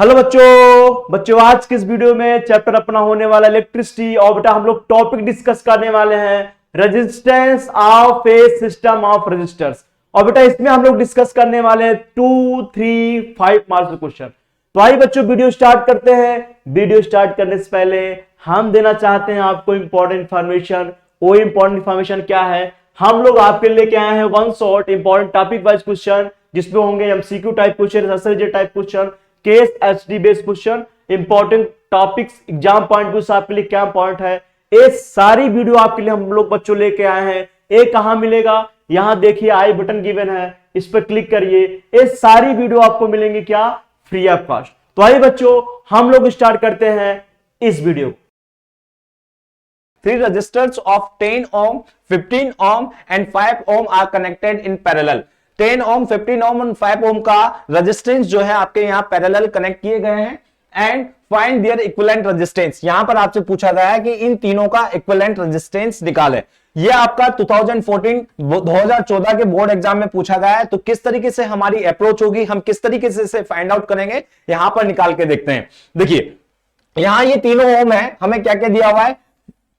Hello बच्चों आज की इस वीडियो में चैप्टर अपना होने वाला इलेक्ट्रिसिटी और बेटा हम लोग टॉपिक डिस्कस करने वाले हैं resistance of a system of resistors. और बेटा इसमें हम लोग डिस्कस करने वाले हैं 2, 3, 5 मार्क्स क्वेश्चन। तो आइए बच्चों वीडियो स्टार्ट करते हैं। वीडियो स्टार्ट करने से पहले हम देना चाहते हैं आपको इंपॉर्टेंट इंफॉर्मेशन। वो इंपॉर्टेंट इंफॉर्मेशन क्या है, हम लोग आपके लेके आए हैं one shot important topic wise question, जिसमें होंगे MCQ type question, SSJ type question, case HD based question, important topics exam point view से आपके लिए क्या पॉइंट है, ये सारी वीडियो आपके लिए हम लोग बच्चों लेके आए हैं। ये कहां मिलेगा, यहां देखिए आई बटन गिवन है, इस पर क्लिक करिए। ये सारी वीडियो आपको मिलेंगी क्या, फ्री ऑफ कॉस्ट। तो आइए बच्चों हम लोग स्टार्ट करते हैं इस video. Three resistors of 10 ohm, 15 ohm and 5 ohm are connected in parallel. 10 ohm, 15 ohm और 5 ohm का रेजिस्टेंस जो है आपके यहाँ पैरेलल कनेक्ट किए गए हैं and find their equivalent resistance. यहां पर आपसे पूछा गया है कि इन तीनों का इक्विवेलेंट रेजिस्टेंस निकाले। ये आपका 2014 के बोर्ड एग्जाम में पूछा गया है। तो किस तरीके से हमारी अप्रोच होगी, हम किस तरीके से इसे फाइंड आउट करेंगे, यहां पर निकाल के देखते हैं। देखिए यहां ये तीनों ओम है, हमें क्या क्या दिया हुआ है,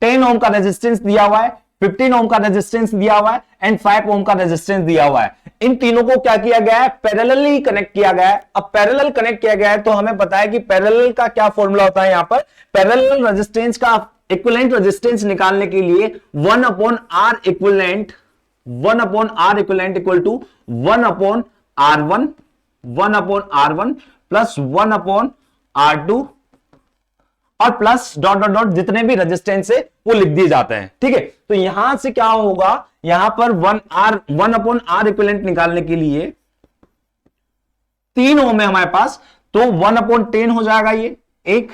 10 ओम का रेजिस्टेंस दिया हुआ है, 15 ओम का रेजिस्टेंस दिया हुआ है एंड 5 ओम का रेजिस्टेंस दिया हुआ है। इन तीनों को क्या किया गया है, पैरेलली कनेक्ट किया गया है। अब पैरेलल कनेक्ट किया गया है तो हमें पता है कि पैरेलल का क्या फॉर्मूला होता है। यहां पर पैरेलल रेजिस्टेंस का इक्विवेलेंट रेजिस्टेंस निकालने के लिए 1/R equivalent equal to 1/R1 plus 1/R2 और प्लस डॉट डॉट डॉट जितने भी रेजिस्टेंस है वो लिख दिए जाते हैं। ठीक है, तो यहां से क्या होगा, यहां पर 1/R इक्विवेलेंट निकालने के लिए 3 ओम है हमारे पास, तो 1/10 हो जाएगा। ये एक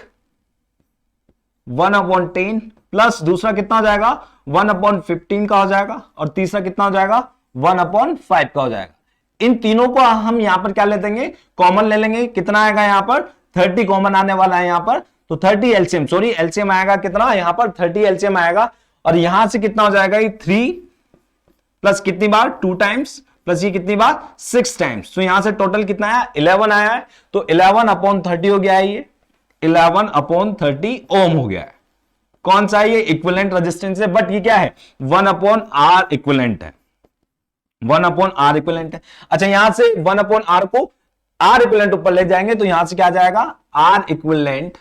1/10 प्लस दूसरा कितना हो जाएगा, 1/15 का हो जाएगा और तीसरा कितना हो जाएगा, 1/5 का हो जाएगा। इन तीनों को हम यहां पर क्या ले देंगे, कॉमन ले लेंगे। कितना आएगा यहां पर, 30 कॉमन आने वाला है यहां पर, तो 30 एलसीएम, सॉरी एलसीएम आएगा कितना, यहां पर 30 एलसीएम आएगा। और यहां से कितना हो जाएगा, ये 3 प्लस कितनी बार, 2 टाइम्स प्लस ये कितनी बार, 6 टाइम्स। तो यहां से टोटल कितना आया, 11 आया है। तो 11/30 हो गया है, ये 11/30 ओम हो गया है। कौन सा है ये, इक्विवेलेंट रेजिस्टेंस है, बट ये क्या है, 1/R इक्विवेलेंट है, 1/R इक्विवेलेंट है। अच्छा यहां से 1/R को R इक्विवेलेंट ऊपर ले जाएंगे तो यहां से क्या जाएगा, R इक्विवेलेंट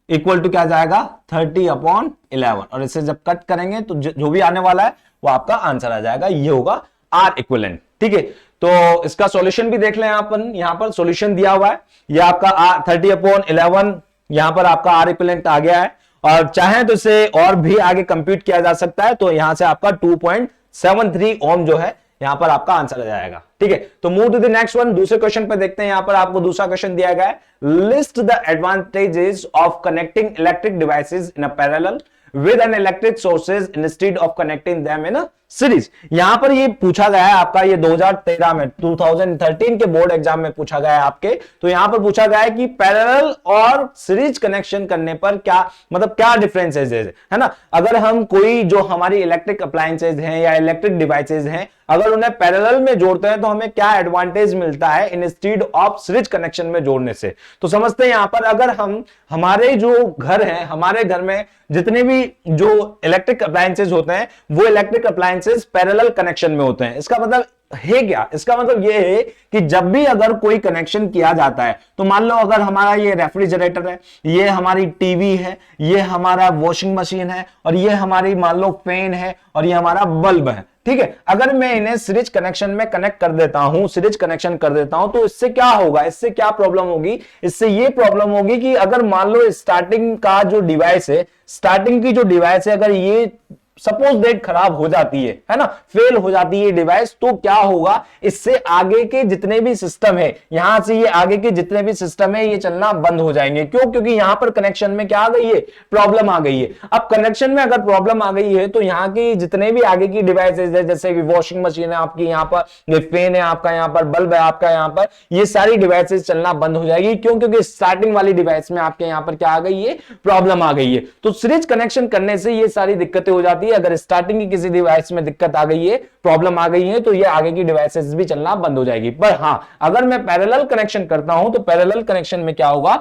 इक्वल टू क्या जाएगा, 30/11। और इसे जब कट करेंगे तो जो भी आने वाला है वो आपका आंसर आ जाएगा, ये होगा R इक्विवेलेंट। ठीक है, तो इसका सॉल्यूशन भी देख लें। यहां पर सॉल्यूशन दिया हुआ है, ये आपका 30/11 यहां पर आपका R इक्विवेलेंट आ गया है। और चाहे तो इसे और भी आगे कंप्यूट किया जा सकता है, तो यहां से आपका 2.73 ओम जो है यहां पर आपका आंसर आ जाएगा। ठीक है, तो move to the next one, दूसरे क्वेश्चन पे देखते हैं। यहां पर आपको दूसरा क्वेश्चन दिया गया है, list the advantages of connecting electric devices in a parallel with an electric sources instead of connecting them in a series. यहां पर ये पूछा गया है आपका, ये 2013 में 2013 के बोर्ड एग्जाम में पूछा गया है आपके। तो यहां पर पूछा गया है कि पैरेलल और सीरीज कनेक्शन करने पर क्या मतलब क्या डिफरेंसेस है ना। अगर हम कोई जो हमारी इलेक्ट्रिक अप्लायंसेज हैं या इलेक्ट्रिक डिवाइसेज हैं, अगर उन्हें पैरेलल में जोड़ते हैं तो हमें क्या एडवांटेज मिलता है इंस्टेड ऑफ सीरीज कनेक्शन में जोड़ने से। तो समझते हैं यहां पर, अगर हम हमारे जो घर है, हमारे घर में जितने भी जो इलेक्ट्रिक अप्लायंसेज होते हैं वो इलेक्ट्रिक अप्लायंसेज पैरेलल कनेक्शन में होते हैं। इसका मतलब है क्या, इसका मतलब यह है कि जब भी अगर कोई कनेक्शन किया जाता है, तो मान लो अगर हमारा ये रेफ्रिजरेटर है, ये हमारी टीवी है, ये हमारा वॉशिंग मशीन है और ये हमारी मान लो फैन है और ये हमारा बल्ब है। ठीक है, अगर मैं इन्हें सीरीज कनेक्शन में कनेक्ट कर देता हूं, सीरीज कनेक्शन कर देता हूं, तो इससे क्या होगा, इससे क्या प्रॉब्लम होगी, इससे ये प्रॉब्लम होगी कि अगर मान लो स्टार्टिंग का जो डिवाइस है, स्टार्टिंग की जो डिवाइस है, अगर ये सपोज डेट खराब हो जाती है ना, फेल हो जाती है डिवाइस, तो क्या होगा, इससे आगे के जितने भी सिस्टम है, यहां से ये आगे के जितने भी सिस्टम है ये चलना बंद हो जाएंगे। क्यों, क्योंकि यहां पर कनेक्शन में क्या आ गई है, प्रॉब्लम आ गई है। अब कनेक्शन में अगर प्रॉब्लम आ गई है तो यहाँ की जितने भी आगे की डिवाइसेज है, जैसे कि वॉशिंग मशीन है आपकी, यहाँ पर ये फैन है आपका, यहाँ पर बल्ब है आपका, यहाँ पर ये सारी डिवाइसेज चलना बंद हो जाएगी। क्यों, क्योंकि स्टार्टिंग वाली डिवाइस में आपके यहाँ पर क्या आ गई है, प्रॉब्लम आ गई है। तो सीरीज कनेक्शन करने से ये सारी दिक्कतें हो जाती जाती है। अगर स्टार्टिंग की किसी डिवाइस में दिक्कत आ गई है, प्रॉब्लम आ गई है, तो ये आगे की डिवाइसेस भी चलना बंद हो जाएगी। पर हां, अगर मैं पैरेलल कनेक्शन करता हूं तो पैरेलल कनेक्शन में क्या होगा,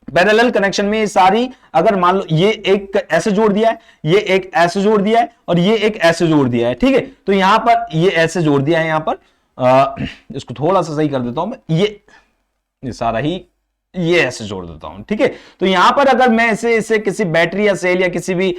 पैरेलल कनेक्शन में ये सारी, अगर मान लो ये एक ऐसे जोड़ दिया है, ये एक ऐसे जोड़ दिया है और ये एक ऐसे जोड़ दिया है, ठीक है, तो यहां पर ये ऐसे जोड़ दिया है, यहां पर इसको थोड़ा सा सही कर देता हूं मैं, ये सारा ही ये ऐसे जोड़ देता हूं, ठीक है। तो यहां पर अगर मैं इसे किसी बैटरी या सेल या किसी भी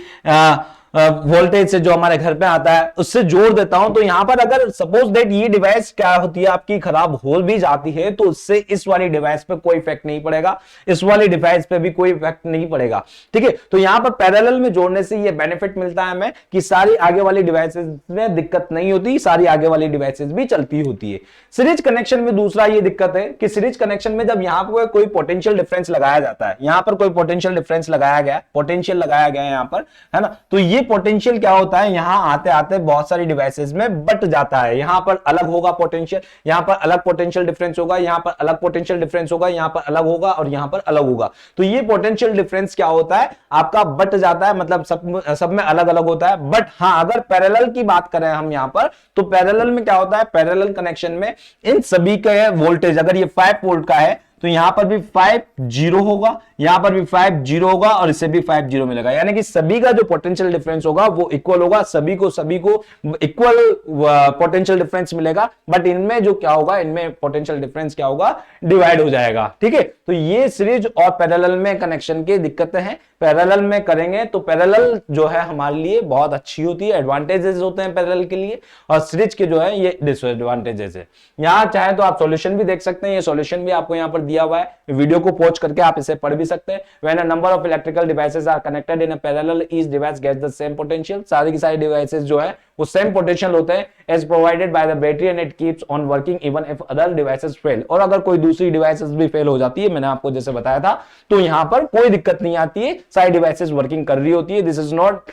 वोल्टेज से जो हमारे घर पे आता है उससे जोड़ देता हूं, तो यहां पर अगर सपोज दैट ये डिवाइस क्या होती है आपकी खराब हो भी जाती है, तो उससे इस वाली डिवाइस पे कोई इफेक्ट नहीं पड़ेगा, इस वाली डिवाइस पे भी कोई इफेक्ट नहीं पड़ेगा, ठीक है। तो यहां पर पैरेलल में जोड़ने से ये बेनिफिट मिलता है हमें कि सारी आगे वाली डिवाइसेस में दिक्कत नहीं होती, सारी आगे वाली डिवाइसेस भी चलती होती है। सीरीज कनेक्शन में दूसरा ये दिक्कत है कि सीरीज कनेक्शन में जब यहां पर कोई पोटेंशियल डिफरेंस लगाया जाता है, यहां पर कोई पोटेंशियल डिफरेंस लगाया गया, पोटेंशियल लगाया गया है यहां पर, है ना, तो ये पोटेंशियल क्या होता है, यहां आते आते बहुत सारी डिवाइसेस में बट जाता है। यहां पर अलग होगा पोटेंशियल, यहां पर अलग पोटेंशियल डिफरेंस होगा, यहां पर अलग पोटेंशियल डिफरेंस होगा, यहां पर अलग होगा और यहां पर अलग होगा। तो ये पोटेंशियल डिफरेंस क्या होता है आपका, बट जाता है, मतलब सब में अलग अलग होता है। बट हां, अगर पैरेलल की बात करें हम यहां पर, तो पैरेलल में क्या होता है, पैरेलल कनेक्शन में इन सभी का वोल्टेज, अगर ये 5 वोल्ट का है तो यहां पर भी 5 0 होगा, यहां पर भी 5 0 होगा और इसे भी 5 0 मिलेगा, यानी कि सभी का जो पोटेंशियल डिफरेंस होगा वो इक्वल होगा, सभी को इक्वल पोटेंशियल डिफरेंस मिलेगा। बट इनमें जो क्या होगा, इनमें पोटेंशियल डिफरेंस क्या होगा, डिवाइड हो जाएगा, ठीक है। तो ये सीरीज और पैरेलल में कनेक्शन की दिक्कतें हैं। पैरेलल में करेंगे तो पैरेलल जो है हमारे लिए बहुत अच्छी होती है, एडवांटेजेस होते हैं पैरेलल के लिए, और सीरीज के जो है ये डिसएडवांटेजेस है। यहां चाहे तो आप सॉल्यूशन भी देख सकते हैं, ये सॉल्यूशन भी आपको यहां पर दिया हुआ है, वीडियो को पॉज करके आप इसे पढ़ भी सकते हैं। When a number of electrical devices are connected in a parallel, each device gets the same potential, सारी की सारी डिवाइसेस जो है वो सेम पोटेंशियल होते हैं as provided by the battery and it keeps on working even if other devices fail. और अगर कोई दूसरी डिवाइसेस भी फेल हो जाती है, मैंने आपको जैसे बताया था, तो यहां पर कोई दिक्कत नहीं आती है, सारी डिवाइसेस वर्किंग कर रही होती है। This is not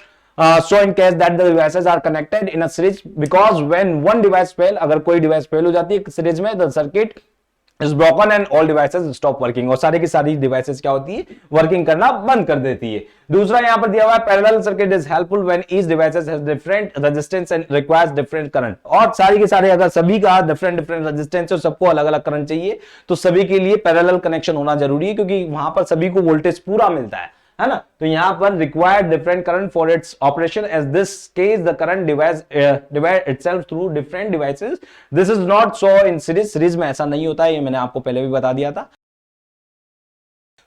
so in case that the devices are connected in a series, because when one device fail, अगर कोई डिवाइस फेल हो जाती है सीरीज में, the circuit is broken and all devices stop working, और सारी की सारी डिवाइसेस क्या होती है, वर्किंग करना बंद कर देती है। दूसरा यहां पर दिया हुआ है, parallel circuit is helpful when each devices has different resistance and requires different current, और सारी के सारे अगर सभी का डिफरेंट रेजिस्टेंस और सबको अलग अलग करंट चाहिए, तो सभी के लिए पैरेलल कनेक्शन होना जरूरी है, क्योंकि वहां पर सभी को वोल्टेज पूरा मिलता है ना। तो यहां पर required different current for its operation, as this case the current divide itself through different devices. This is not so in series, series में ऐसा नहीं होता है, ये मैंने आपको पहले भी बता दिया था।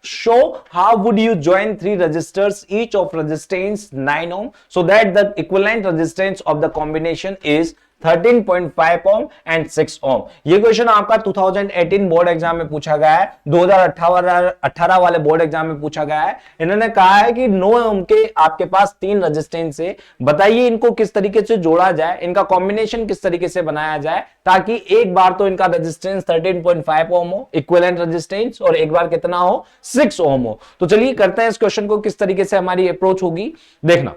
Show how would you join 3 resistors, each of resistance 9 ohm, so that the equivalent resistance of the combination is 13.5 ohm and 6 ohm। ये क्वेश्चन आपका 2018 बोर्ड एग्जाम में पूछा गया है, 2018 वाले बोर्ड एग्जाम में पूछा गया है। इन्होंने कहा है कि 9 ओम के आपके पास 3 रेजिस्टेंस है, बताइए इनको किस तरीके से जोड़ा जाए, इनका कॉम्बिनेशन किस तरीके से बनाया जाए, ताकि एक बार तो इनका रेजिस्टेंस 13.5 ओम हो इक्विवेलेंट रेजिस्टेंस, और एक बार कितना हो, 6 ओम हो। तो चलिए करते हैं इस क्वेश्चन को, किस तरीके से हमारी अप्रोच होगी। देखना,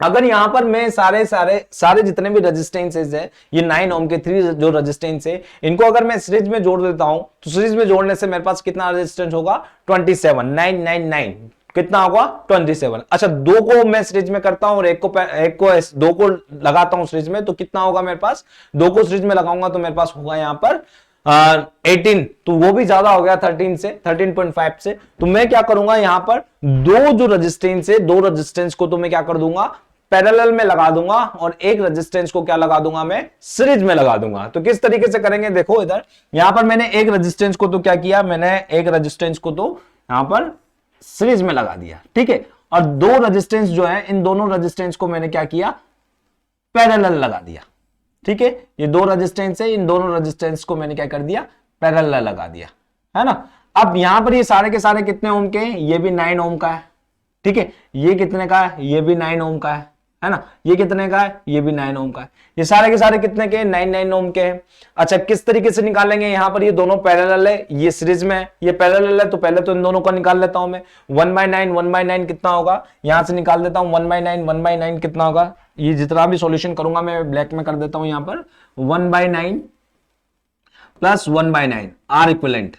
अगर यहां पर मैं सारे जितने भी रेजिस्टेंसेस है, ये 9 ओम के 3 जो रेजिस्टेंस है, इनको अगर मैं सीरीज में जोड़ देता हूं, तो सीरीज में जोड़ने से मेरे पास कितना रेजिस्टेंस होगा, 27, 999 कितना होगा, 27। अच्छा, 2 को मैं सीरीज में करता हूं और दो को लगाता हूं सीरीज में, तो कितना होगा मेरे पास, 2 को सीरीज में लगाऊंगा तो मेरे पास होगा यहां पर 18, तो वो भी ज्यादा हो गया 13 से, 13.5 से। तो मैं क्या करूंगा, यहां पर 2 जो रेजिस्टेंस है, 2 रेजिस्टेंस को तो मैं क्या कर दूंगा, पैरेलल में लगा दूंगा, और एक रेजिस्टेंस को क्या लगा दूंगा, मैं सीरीज में लगा दूंगा। तो किस तरीके से करेंगे, देखो इधर, यहां पर मैंने एक रेजिस्टेंस को तो क्या किया, मैंने एक रेजिस्टेंस को तो यहां पर सीरीज में लगा दिया, ठीक है, और 2 रेजिस्टेंस जो है, इन दोनों रेजिस्टेंस को मैंने क्या किया, पैरेलल लगा दिया, ठीक है। ये 2 रेजिस्टेंस है, इन दोनों रेजिस्टेंस को मैंने क्या कर दिया, पैरेलल लगा दिया, है ना। अब यहां पर ये सारे के सारे कितने ओम के हैं, ये भी 9 ओम का है, ठीक है, ये कितने का है, ये भी 9 ओम का है ना, ये कितने का है, ये भी 9 ओम का है, ये सारे के सारे कितने के, 9 ओम के हैं। अच्छा, किस तरीके से निकालेंगे, यहां पर ये दोनों पैरेलल है, ये सीरीज में है, ये पैरेलल है, तो पहले तो इन दोनों का निकाल लेता हूं मैं, 1/9 कितना होगा, यहां से निकाल देता हूं, 1/9 कितना होगा, ये जितना भी सॉल्यूशन करूंगा मैं ब्लैक में कर देता हूं, यहां पर 1/9 प्लस 1/9 आर इक्विवेलेंट,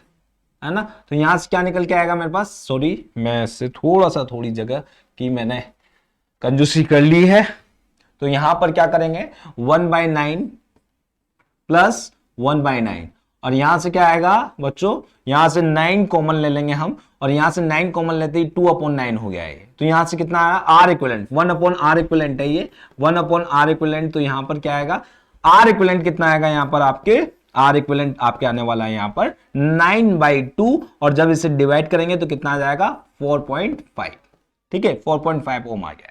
है ना। तो यहां से क्या निकल के आएगा मेरे पास, सॉरी मैं इससे थोड़ी जगह की मैंने कंजूसी कर ली है, तो यहां पर क्या करेंगे 1/9 प्लस 1/9 और यहां से क्या आएगा बच्चों, यहां से 9 कॉमन ले लेंगे हम और यहां से 9 कॉमन लेते ही 2/9 हो गया ये। तो यहां से कितना आया आर इक्विवेलेंट, 1/r इक्विवेलेंट है ये 1/r इक्विवेलेंट। तो यहां पर क्या आएगा आर इक्विवेलेंट कितना आएगा यहाँ पर आपके, आर इक्विवेलेंट आपके आने वाला है यहाँ पर 9/2 और जब इसे डिवाइड करेंगे तो कितना आ जाएगा 4.5। ठीक है 4.5 ओम आ गया।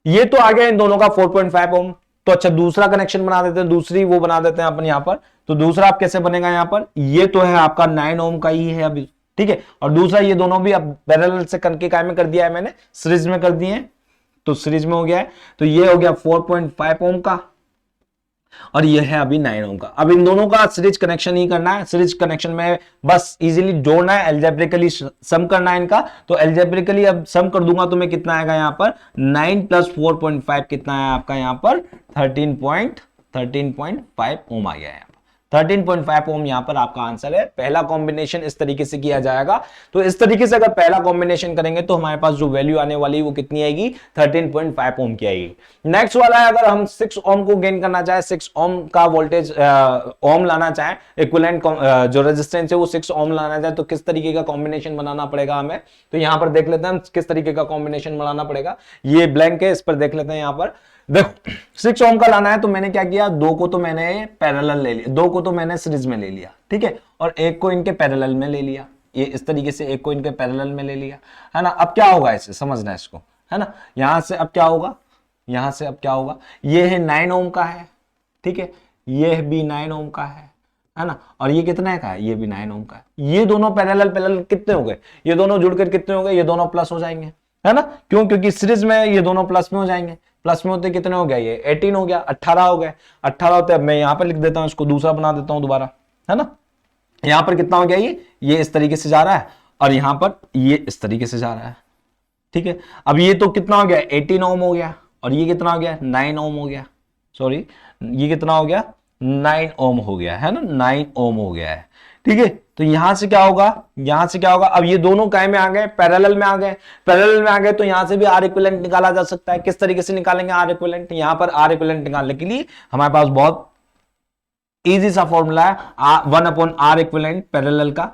ये तो आ गया इन दोनों का 4.5 ओम। तो अच्छा दूसरा कनेक्शन बना देते हैं, दूसरी वो बना देते हैं अपन यहाँ पर। तो दूसरा आप कैसे बनेगा यहाँ पर, ये तो है आपका 9 ओम का ही है अभी। ठीक है और दूसरा ये दोनों भी अब पैरेलल से करके काय में कर दिया है मैंने, सीरीज में कर दिए हैं। तो सीरीज में हो गया है तो ये हो गया 4.5 ओम का और ये है अभी 9 ओम का। अब इन दोनों का सीरीज कनेक्शन ही करना है। सीरीज कनेक्शन में बस इजीली जोड़ना है, एल्जेब्रिकली सम करना है इनका। तो एल्जेब्रिकली अब सम कर दूंगा तो मैं कितना आएगा यहाँ पर 9 प्लस 4.5 कितना है आपका यहाँ पर 13.5 ओम आ गया है। 13.5 ओम यहां पर आपका आंसर है। पहला कॉम्बिनेशन इस तरीके से किया जाएगा। तो इस तरीके से अगर पहला कॉम्बिनेशन करेंगे तो हमारे पास जो वैल्यू आने वाली है वो कितनी आएगी 13.5 ओम की आएगी। नेक्स्ट वाला है अगर हम 6 ओम को गेन करना चाहे, 6 ओम का वोल्टेज ओम लाना चाहे, इक्विवेलेंट जो रेजिस्टेंस है वो 6 ओम लाना चाहे तो किस तरीके का कॉम्बिनेशन बनाना पड़ेगा हमें। तो यहां पर देख लेते हैं हम किस तरीके का कॉम्बिनेशन बनाना पड़ेगा। ये ब्लैंक है, इस पर देख लेते हैं। यहां पर देखो 6 ओम का लाना है तो मैंने क्या किया, 2 को तो मैंने पैरेलल ले लिया, 2 को तो मैंने सीरीज में ले लिया। ठीक है और एक को इनके पैरेलल में ले लिया। ये इस तरीके से एक को इनके पैरेलल में ले लिया है ना। अब क्या होगा इसे समझना है इसको है ना। यहां से अब क्या होगा, यहां से अब क्या होगा, ये है 9 ओम का है। ठीक है ये भी 9 ओम का है ना और ये कितने का है, ये भी 9 ओम का है। ये दोनों पैरेलल पैरेलल कितने हो गए, ये दोनों जुड़कर कितने हो गए, ये दोनों प्लस हो जाएंगे है ना। क्यों, क्योंकि सीरीज में ये दोनों प्लस में हो जाएंगे। प्लस में होते कितने हो गया, ये 18 हो गया, 18 हो गए। 18 होते, अब मैं यहां पर लिख देता हूं, इसको दूसरा बना देता हूं दोबारा है ना। यहां पर कितना हो गया, ये इस तरीके से जा रहा है और यहां पर ये इस तरीके से जा रहा है। ठीक है अब ये तो कितना हो गया 18 ओम हो गया और ये कितना हो गया 9 ओम हो गया। सॉरी ये कितना हो गया 9 ओम हो गया है ना, 9 ओम हो गया है। ठीक है तो यहां से क्या होगा, यहां से क्या होगा, अब ये दोनों काय में आ गए, पैरेलल में आ गए। पैरेलल में आ गए तो यहां से भी आर इक्विवेलेंट निकाला जा सकता है। किस तरीके से निकालेंगे आर इक्विवेलेंट, यहां पर आर इक्विवेलेंट निकालने के लिए हमारे पास बहुत इजी सा फॉर्मूला है 1/r इक्विवेलेंट पैरेलल का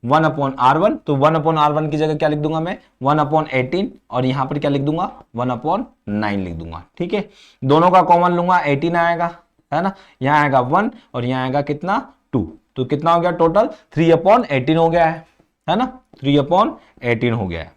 1/r1। तो 1/r1 की जगह क्या लिख दूंगा मैं 1/18 और यहां पर क्या लिख दूंगा 1/9 लिख दूंगा। ठीक है दोनों का कॉमन लूंगा 18 आएगा है ना, यहां आएगा 1 और यहां आएगा कितना 2। तो कितना हो गया टोटल 3/18 हो गया है ना, 3/18 हो गया है।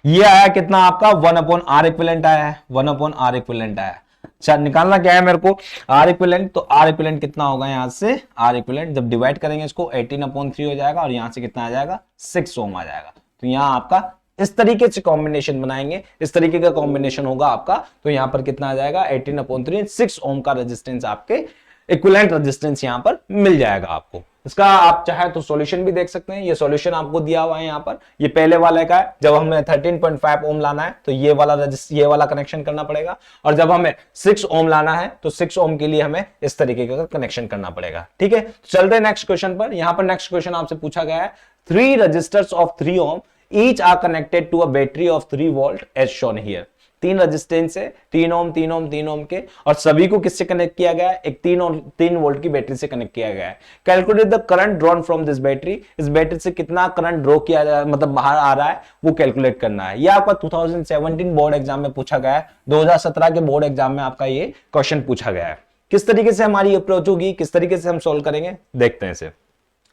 ये आया कितना आपका 1/r इक्विवेलेंट आया है, 1/r इक्विवेलेंट आया है। अच्छा निकालना क्या है मेरे को आर इक्विवेलेंट। तो आर इक्विवेलेंट कितना होगा, यहां से आर इक्विवेलेंट जब डिवाइड करेंगे इसको 18/3 हो जाएगा और यहां से कितना आ जाएगा 6 ओम आ जाएगा। तो यहां आपका इस तरीके से कॉम्बिनेशन बनाएंगे, इस तरीके का कॉम्बिनेशन होगा आपका। तो यहां पर कितना आ जाएगा 18/3 6 ओम का रेजिस्टेंस आपके इक्विवेलेंट रेजिस्टेंस यहां पर मिल जाएगा आपको। इसका आप चाहे तो सॉल्यूशन भी देख सकते हैं, ये सॉल्यूशन आपको दिया हुआ है यहां पर। ये पहले वाले का है, जब हमें 13.5 ओम लाना है तो ये वाला कनेक्शन करना पड़ेगा और जब हमें 6 ओम लाना है तो 6 ओम के लिए हमें इस तरीके का कनेक्शन करना पड़ेगा। ठीक है तो चलते हैं नेक्स्ट क्वेश्चन पर। यहां पर नेक्स्ट क्वेश्चन आपसे पूछा गया है 3 resistors of 3 ohm each are connected to a battery of 3 volt as shown here. 3 resistance है 3 ओम 3 ओम 3 ओम के और सभी को किससे कनेक्ट किया गया है, एक 3 वोल्ट की बैटरी से कनेक्ट किया गया है। Calculate the current drawn from this battery, इस बैटरी से कितना करंट ड्रॉ किया जा मतलब बाहर आ रहा है वो कैलकुलेट करना है। ये आपका 2017 बोर्ड एग्जाम में पूछा गया है, 2017 के बोर्ड एग्जाम में आपका ये क्वेश्चन पूछा गया है। किस तरीके से हमारी अप्रोच होगी, किस तरीके से हम सोल्व करेंगे देखते हैं इसे।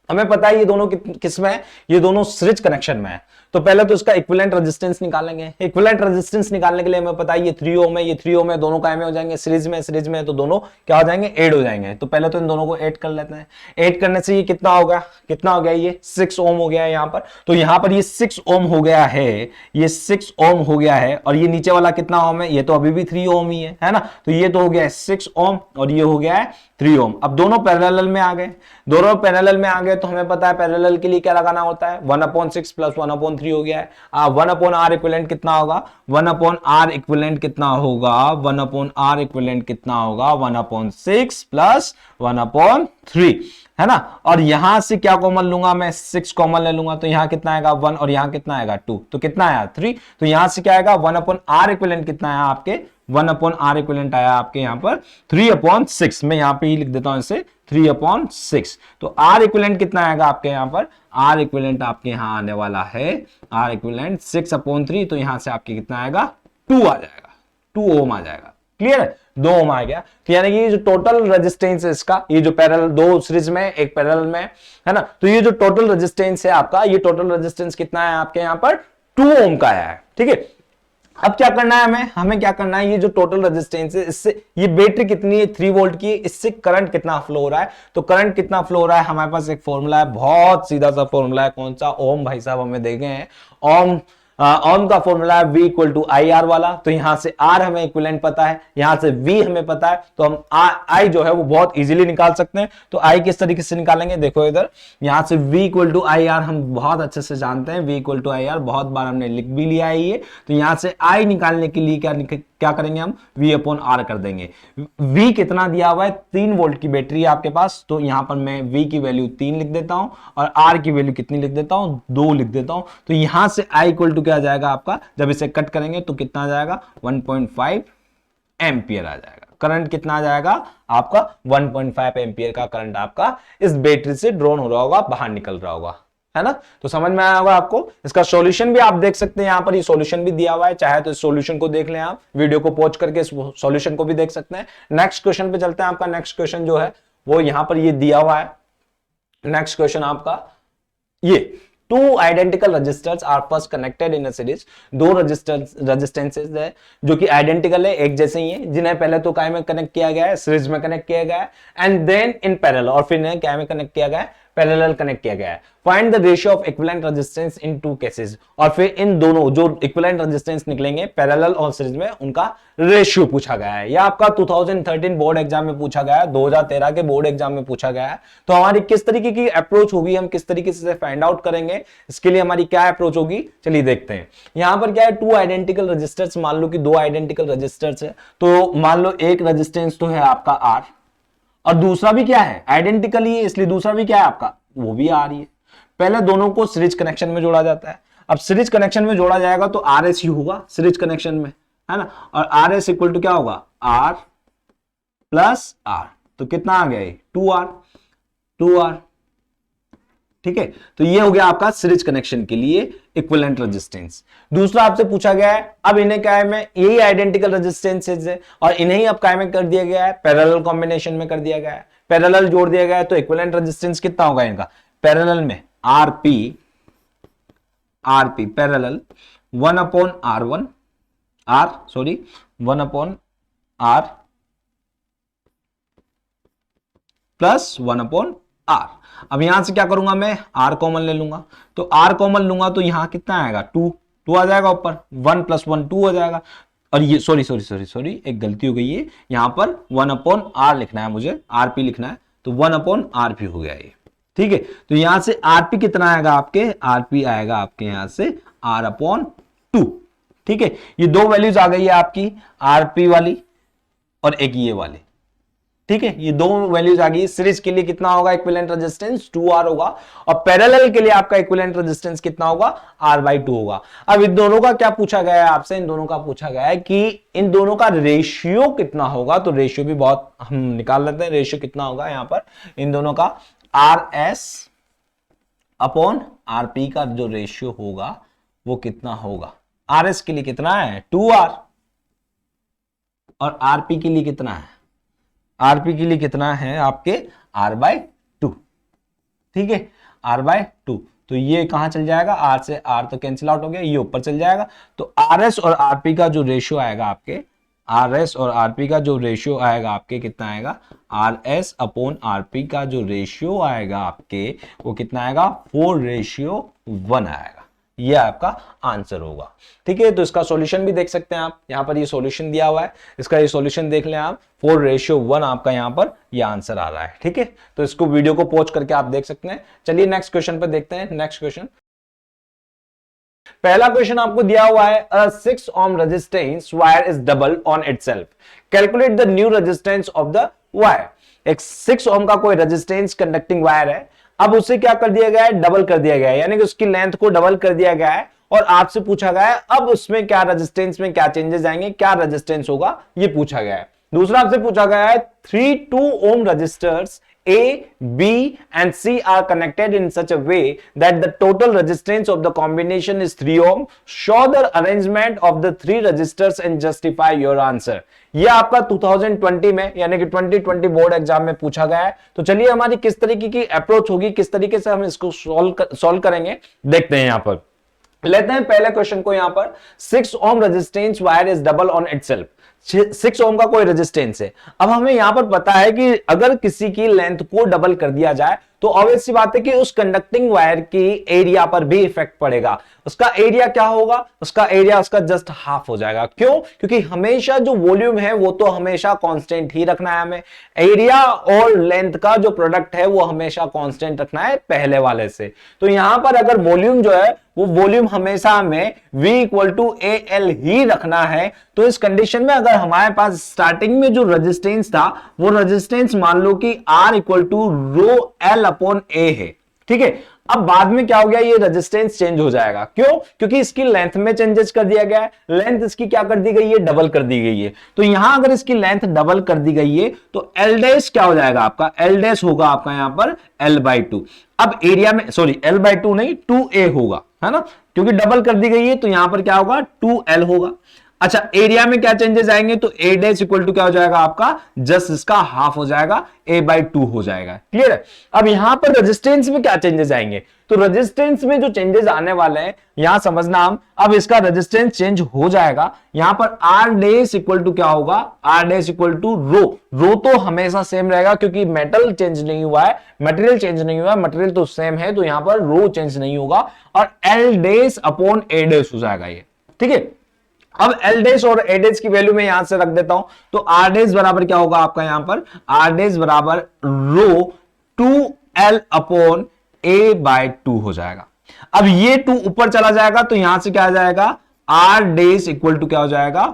हमें पता है ये दोनों किस में है, ये दोनों सीरीज कनेक्शन में है। तो पहले तो इसका इक्विवेलेंट रेजिस्टेंस निकालेंगे। इक्विवेलेंट रेजिस्टेंस निकालने के लिए हमें पता है ये 3 ओम है, ये 3 ओम है, दोनों काय में हो जाएंगे सीरीज में तो दोनों क्या हो जाएंगे ऐड हो जाएंगे। तो पहले तो इन दोनों को ऐड कर लेते हैं। ऐड करने से ये कितना होगा, कितना हो गया, ये 6 ओम हो गया है यहाँ पर। तो यहाँ पर ये 6 ओम हो गया है, ये 6 ओम हो गया है और ये नीचे वाला कितना ओम है, ये तो अभी भी 3 ओम ही है ना। तो ये तो हो गया है 6 ओम और ये हो गया है 3 ओम। अब दोनों पैरेलल में आ गए, दोनों पैरेलल में आ गए तो हमें पता है पैरेलल के लिए क्या लगाना होता है 1/6 प्लस 1/3 हो गया है। 1/r इक्विवेलेंट कितना होगा, 1/r इक्विवेलेंट कितना होगा, 1/r इक्विवेलेंट कितना होगा 1/6 प्लस 1/3 है ना। और यहां से क्या कॉमन लूंगा मैं, 6 कॉमन ले लूंगा, तो यहां कितना आएगा 1 और यहां कितना आएगा 2, तो कितना आया 3। तो यहां से क्या आएगा 1/r इक्विवेलेंट कितना आया आपके, 1/r इक्विवेलेंट आया आपके यहां पर 3/6। मैं यहां पे ही लिख देता हूं इसे 3/6। तो r इक्विवेलेंट कितना आएगा आपके यहां पर, r इक्विवेलेंट आपके यहां आने वाला है r इक्विवेलेंट 6/3, तो यहां से आपके कितना आएगा 2 आ जाएगा, 2 ओम आ जाएगा। क्लियर है, 2 ओम आ गया। तो यानी कि ये जो टोटल रेजिस्टेंस है इसका, ये जो पैरेलल दो सीरीज में एक पैरेलल में है ना, तो ये जो टोटल रेजिस्टेंस है आपका, ये टोटल रेजिस्टेंस कितना है आपके यहां पर 2 ओम का है। ठीक है, अब क्या करना है हमें क्या करना है, ये जो टोटल रेजिस्टेंस है इससे, ये बैटरी कितनी है 3 वोल्ट की, इससे करंट कितना फ्लो हो रहा है। तो करंट कितना फ्लो हो रहा है, हमारे पास एक फॉर्मूला है, बहुत सीधा सा फॉर्मूला है, कौन सा, ओम भाई साहब हमें देखे हैं, ओम ओम का फॉर्मूला है V equal to I R वाला। तो यहां से R हमें इक्विवेलेंट पता है, यहां से V हमें पता है, तो हम I जो है वो बहुत इजीली निकाल सकते हैं। तो I किस तरीके से निकालेंगे, देखो इधर, यहां से V equal to I R हम बहुत अच्छे से जानते हैं, V equal to I R बहुत बार हमने लिख भी लिया है ये। तो यहां से I निकालने के लिए क्या करेंगे हम, V/R कर देंगे। V कितना दिया हुआ है, 3 वोल्ट की बैटरी है आपके पास, तो यहां पर मैं V की वैल्यू 3 लिख देता हूं और R की वैल्यू कितनी लिख देता हूं, 2 लिख देता हूं। तो यहां से I इक्वल टू क्या आ जाएगा आपका, जब इसे कट करेंगे तो कितना आ जाएगा 1.5 एम्पियर आ जाएगा। करंट कितना आ जाएगा आपका 1.5 एम्पियर का करंट आपका इस बैटरी से ड्रॉन हो रहा होगा, बाहर निकल रहा होगा, है ना। तो समझ में आया होगा आपको। इसका सॉल्यूशन भी आप देख सकते हैं, यहां पर ये सॉल्यूशन भी दिया हुआ है, चाहे तो इस सॉल्यूशन को देख लें आप, वीडियो को पॉज करके इस सॉल्यूशन को भी देख सकते हैं। नेक्स्ट क्वेश्चन पे चलते हैं। आपका नेक्स्ट क्वेश्चन जो है वो यहां पर ये दिया हुआ है। नेक्स्ट क्वेश्चन आपका ये, two identical resistors are first connected in a series. दो रेजिस्टेंसेस है जो कि आइडेंटिकल है, एक जैसे ही है, जिन्हें पहले तो काय में कनेक्ट किया गया है, सीरीज में कनेक्ट किया गया है, एंड देन इन पैरेलल, और फिर इन्हें क्या में कनेक्ट किया गया है, पैरेलल कनेक्ट किया गया है। Find the ratio of equivalent resistance in two cases. और फिर इन दोनों जो इक्विवेलेंट रेजिस्टेंस निकलेंगे पैरेलल और सीरीज में, उनका रेशियो पूछा गया है। यह आपका 2013 बोर्ड एग्जाम में पूछा गया है, 2013 के बोर्ड एग्जाम में पूछा गया है। तो हमारी किस तरीके की अप्रोच होगी, हम किस तरीके से फाइंड आउट करेंगे, इसके लिए हमारी क्या अप्रोच होगी, चलिए देखते हैं। यहां पर क्या है, टू आइडेंटिकल रजिस्टर्स, मान लो कि दो आइडेंटिकल रजिस्टर्स है, तो मान लो एक रेजिस्टेंस तो है आपका R और दूसरा भी क्या है, आइडेंटिकल ही है, इसलिए दूसरा भी क्या है आपका, वो भी R ही है। पहले दोनों को सीरीज कनेक्शन में जोड़ा जाता है। अब सीरीज कनेक्शन में जोड़ा जाएगा तो RS ही होगा सीरीज कनेक्शन में, है ना। और RS इक्वल टू क्या होगा, R प्लस R, तो कितना आ गया, 2R। ठीक है, तो ये हो गया आपका सीरीज कनेक्शन के लिए इक्विवेलेंट रेजिस्टेंस। दूसरा आपसे पूछा गया है, अब इन्हें क्या है, में यही आइडेंटिकल रेजिस्टेंसेज है और इन्हें ही अब क्या में कर दिया गया है, पैरेलल कॉम्बिनेशन में कर दिया गया है, पैरेलल जोड़ दिया गया है। तो इक्विवेलेंट रेजिस्टेंस कितना होगा इनका, पैरेलल में RP parallel 1/R1 1/R plus 1/R। अब यहां से क्या करूंगा मैं, R कॉमन ले लूंगा, तो R कॉमन लूंगा तो यहां कितना आएगा, 2 आ जाएगा ऊपर, 1 + 1 2 हो जाएगा। और ये सॉरी एक गलती हो गई है, यहां पर 1/R लिखना है मुझे, RP लिखना है, तो 1/RP हो गया ये। ठीक है, तो यहां से RP कितना आएगा आपके, RP आएगा आपके यहां से R/2। ठीक है, ये दो वैल्यूज आ गई है आपकी, RP वाली और एक ये वाली। ठीक है, ये दो वैल्यूज आ गई। सीरीज के लिए कितना होगा इक्विवेलेंट रेजिस्टेंस, 2R होगा, और पैरेलल के लिए आपका इक्विवेलेंट रेजिस्टेंस कितना होगा, R/2 होगा। अब इन दोनों का क्या पूछा गया है आपसे, इन दोनों का पूछा गया है कि इन दोनों का रेशियो कितना होगा। तो रेशियो भी बहुत हम निकाल लेते हैं, रेशियो कितना होगा यहां पर इन दोनों का, RS/RP का जो रेशियो होगा वो कितना होगा। RS के लिए कितना है, 2R, और RP के लिए कितना है, RP के लिए कितना है आपके R/2। ठीक है, R/2, तो ये कहां चल जाएगा, R से R तो कैंसिल आउट हो गया, ये ऊपर चल जाएगा। तो RS और RP का जो रेशियो आएगा आपके, RS और RP का जो रेशियो आएगा आपके कितना आएगा, RS/RP का जो रेशियो आएगा आपके वो कितना आएगा, 4:1 आएगा। ये आपका आंसर होगा। ठीक है, तो इसका सॉल्यूशन भी देख सकते हैं आप, यहां पर ये सॉल्यूशन दिया हुआ है, इसका ये सॉल्यूशन देख लें आप, 4:1 आपका यहां पर ये आंसर आ रहा है। ठीक है, तो इसको वीडियो को पॉज करके आप देख सकते हैं। चलिए नेक्स्ट क्वेश्चन पे देखते हैं। नेक्स्ट क्वेश्चन, पहला क्वेश्चन आपको दिया हुआ है, a 6 ohm resistance wire is double on itself, calculate the new resistance of the wire। एक 6 ओम का कोई रेजिस्टेंस कंडक्टिंग वायर है, अब उसे क्या कर दिया गया है, डबल कर दिया गया है, यानी कि उसकी लेंथ को डबल कर दिया गया है और आपसे पूछा गया है अब उसमें क्या रेजिस्टेंस में क्या चेंजेस आएंगे, क्या रेजिस्टेंस होगा, ये पूछा गया है। दूसरा आपसे पूछा गया है 3 2 ohm resistors A, B and C are connected in such a way that the total resistance of the combination is 3 ohm. Show the arrangement of the 3 resistors and justify your answer. ये आपका 2020 में यानी कि 2020 board exam में पूछा गया है। तो चलिए हमारी किस तरीके की अप्रोच होगी, किस तरीके से हम इसको सॉल्व करेंगे, देखते हैं। यहां पर लेते हैं पहले क्वेश्चन को। यहां पर 6 ohm resistance wire is double on itself। 6 ओम का कोई रेजिस्टेंस है। अब हमें यहां पर पता है कि अगर किसी की लेंथ को डबल कर दिया जाए तो ऑब्वियस सी बात है कि उस कंडक्टिंग वायर की एरिया पर भी इफेक्ट पड़ेगा। उसका एरिया क्या होगा, उसका एरिया उसका जस्ट हाफ हो जाएगा। क्यों? क्योंकि हमेशा जो वॉल्यूम है वो तो हमेशा कांस्टेंट ही रखना है हमें, एरिया और लेंथ का जो प्रोडक्ट है वो हमेशा कांस्टेंट रखना है पहले वाले से। तो यहां पर अगर वॉल्यूम जो है वो वॉल्यूम हमेशा हमें V इक्वल टू AL ही रखना है। तो इस कंडीशन में अगर हमारे पास स्टार्टिंग में जो रेजिस्टेंस था वो रेजिस्टेंस मान लो कि R equal to rho L upon A है, ठीक है। अब बाद में क्या हो गया, ये रेजिस्टेंस चेंज हो जाएगा। क्यों? क्योंकि इसकी लेंथ में चेंजेस कर दिया गया है। लेंथ इसकी क्या कर दी गई है, डबल कर दी गई है। तो यहां अगर इसकी लेंथ डबल कर दी गई है तो L डैश क्या हो जाएगा आपका, L डैश होगा आपका यहां पर L/2। अब एरिया में सॉरी L/2 नहीं 2A होगा, है ना, क्योंकि डबल कर दी गई है तो यहां पर क्या होगा 2L होगा। अच्छा, एरिया में क्या चेंजेस आएंगे तो A डैश इक्वल टू क्या हो जाएगा आपका, जस्ट इसका हाफ हो जाएगा, A/2 हो जाएगा। क्लियर है? अब यहां पर रेजिस्टेंस में क्या चेंजेस आएंगे, तो रेजिस्टेंस में जो चेंजेस आने वाले हैं यहां समझना हम, अब इसका रेजिस्टेंस चेंज हो जाएगा। यहां पर R डैश इक्वल टू क्या होगा, R डैश इक्वल टू रो तो हमेशा सेम रहेगा क्योंकि मेटल चेंज नहीं हुआ है, मटेरियल चेंज नहीं हुआ है, मटेरियल तो सेम है, तो यहां पर रो चेंज नहीं होगा और L dash upon A dash हो जाएगा ये, ठीक है। अब L डैश और A डैश की वैल्यू में यहां से रख देता हूं, तो R डैश बराबर क्या होगा आपका, यहां पर R डैश बराबर रो 2L अपॉन A/2 हो जाएगा। अब ये 2 ऊपर चला जाएगा तो यहां से क्या आ जाएगा, R डैश इक्वल टू क्या हो जाएगा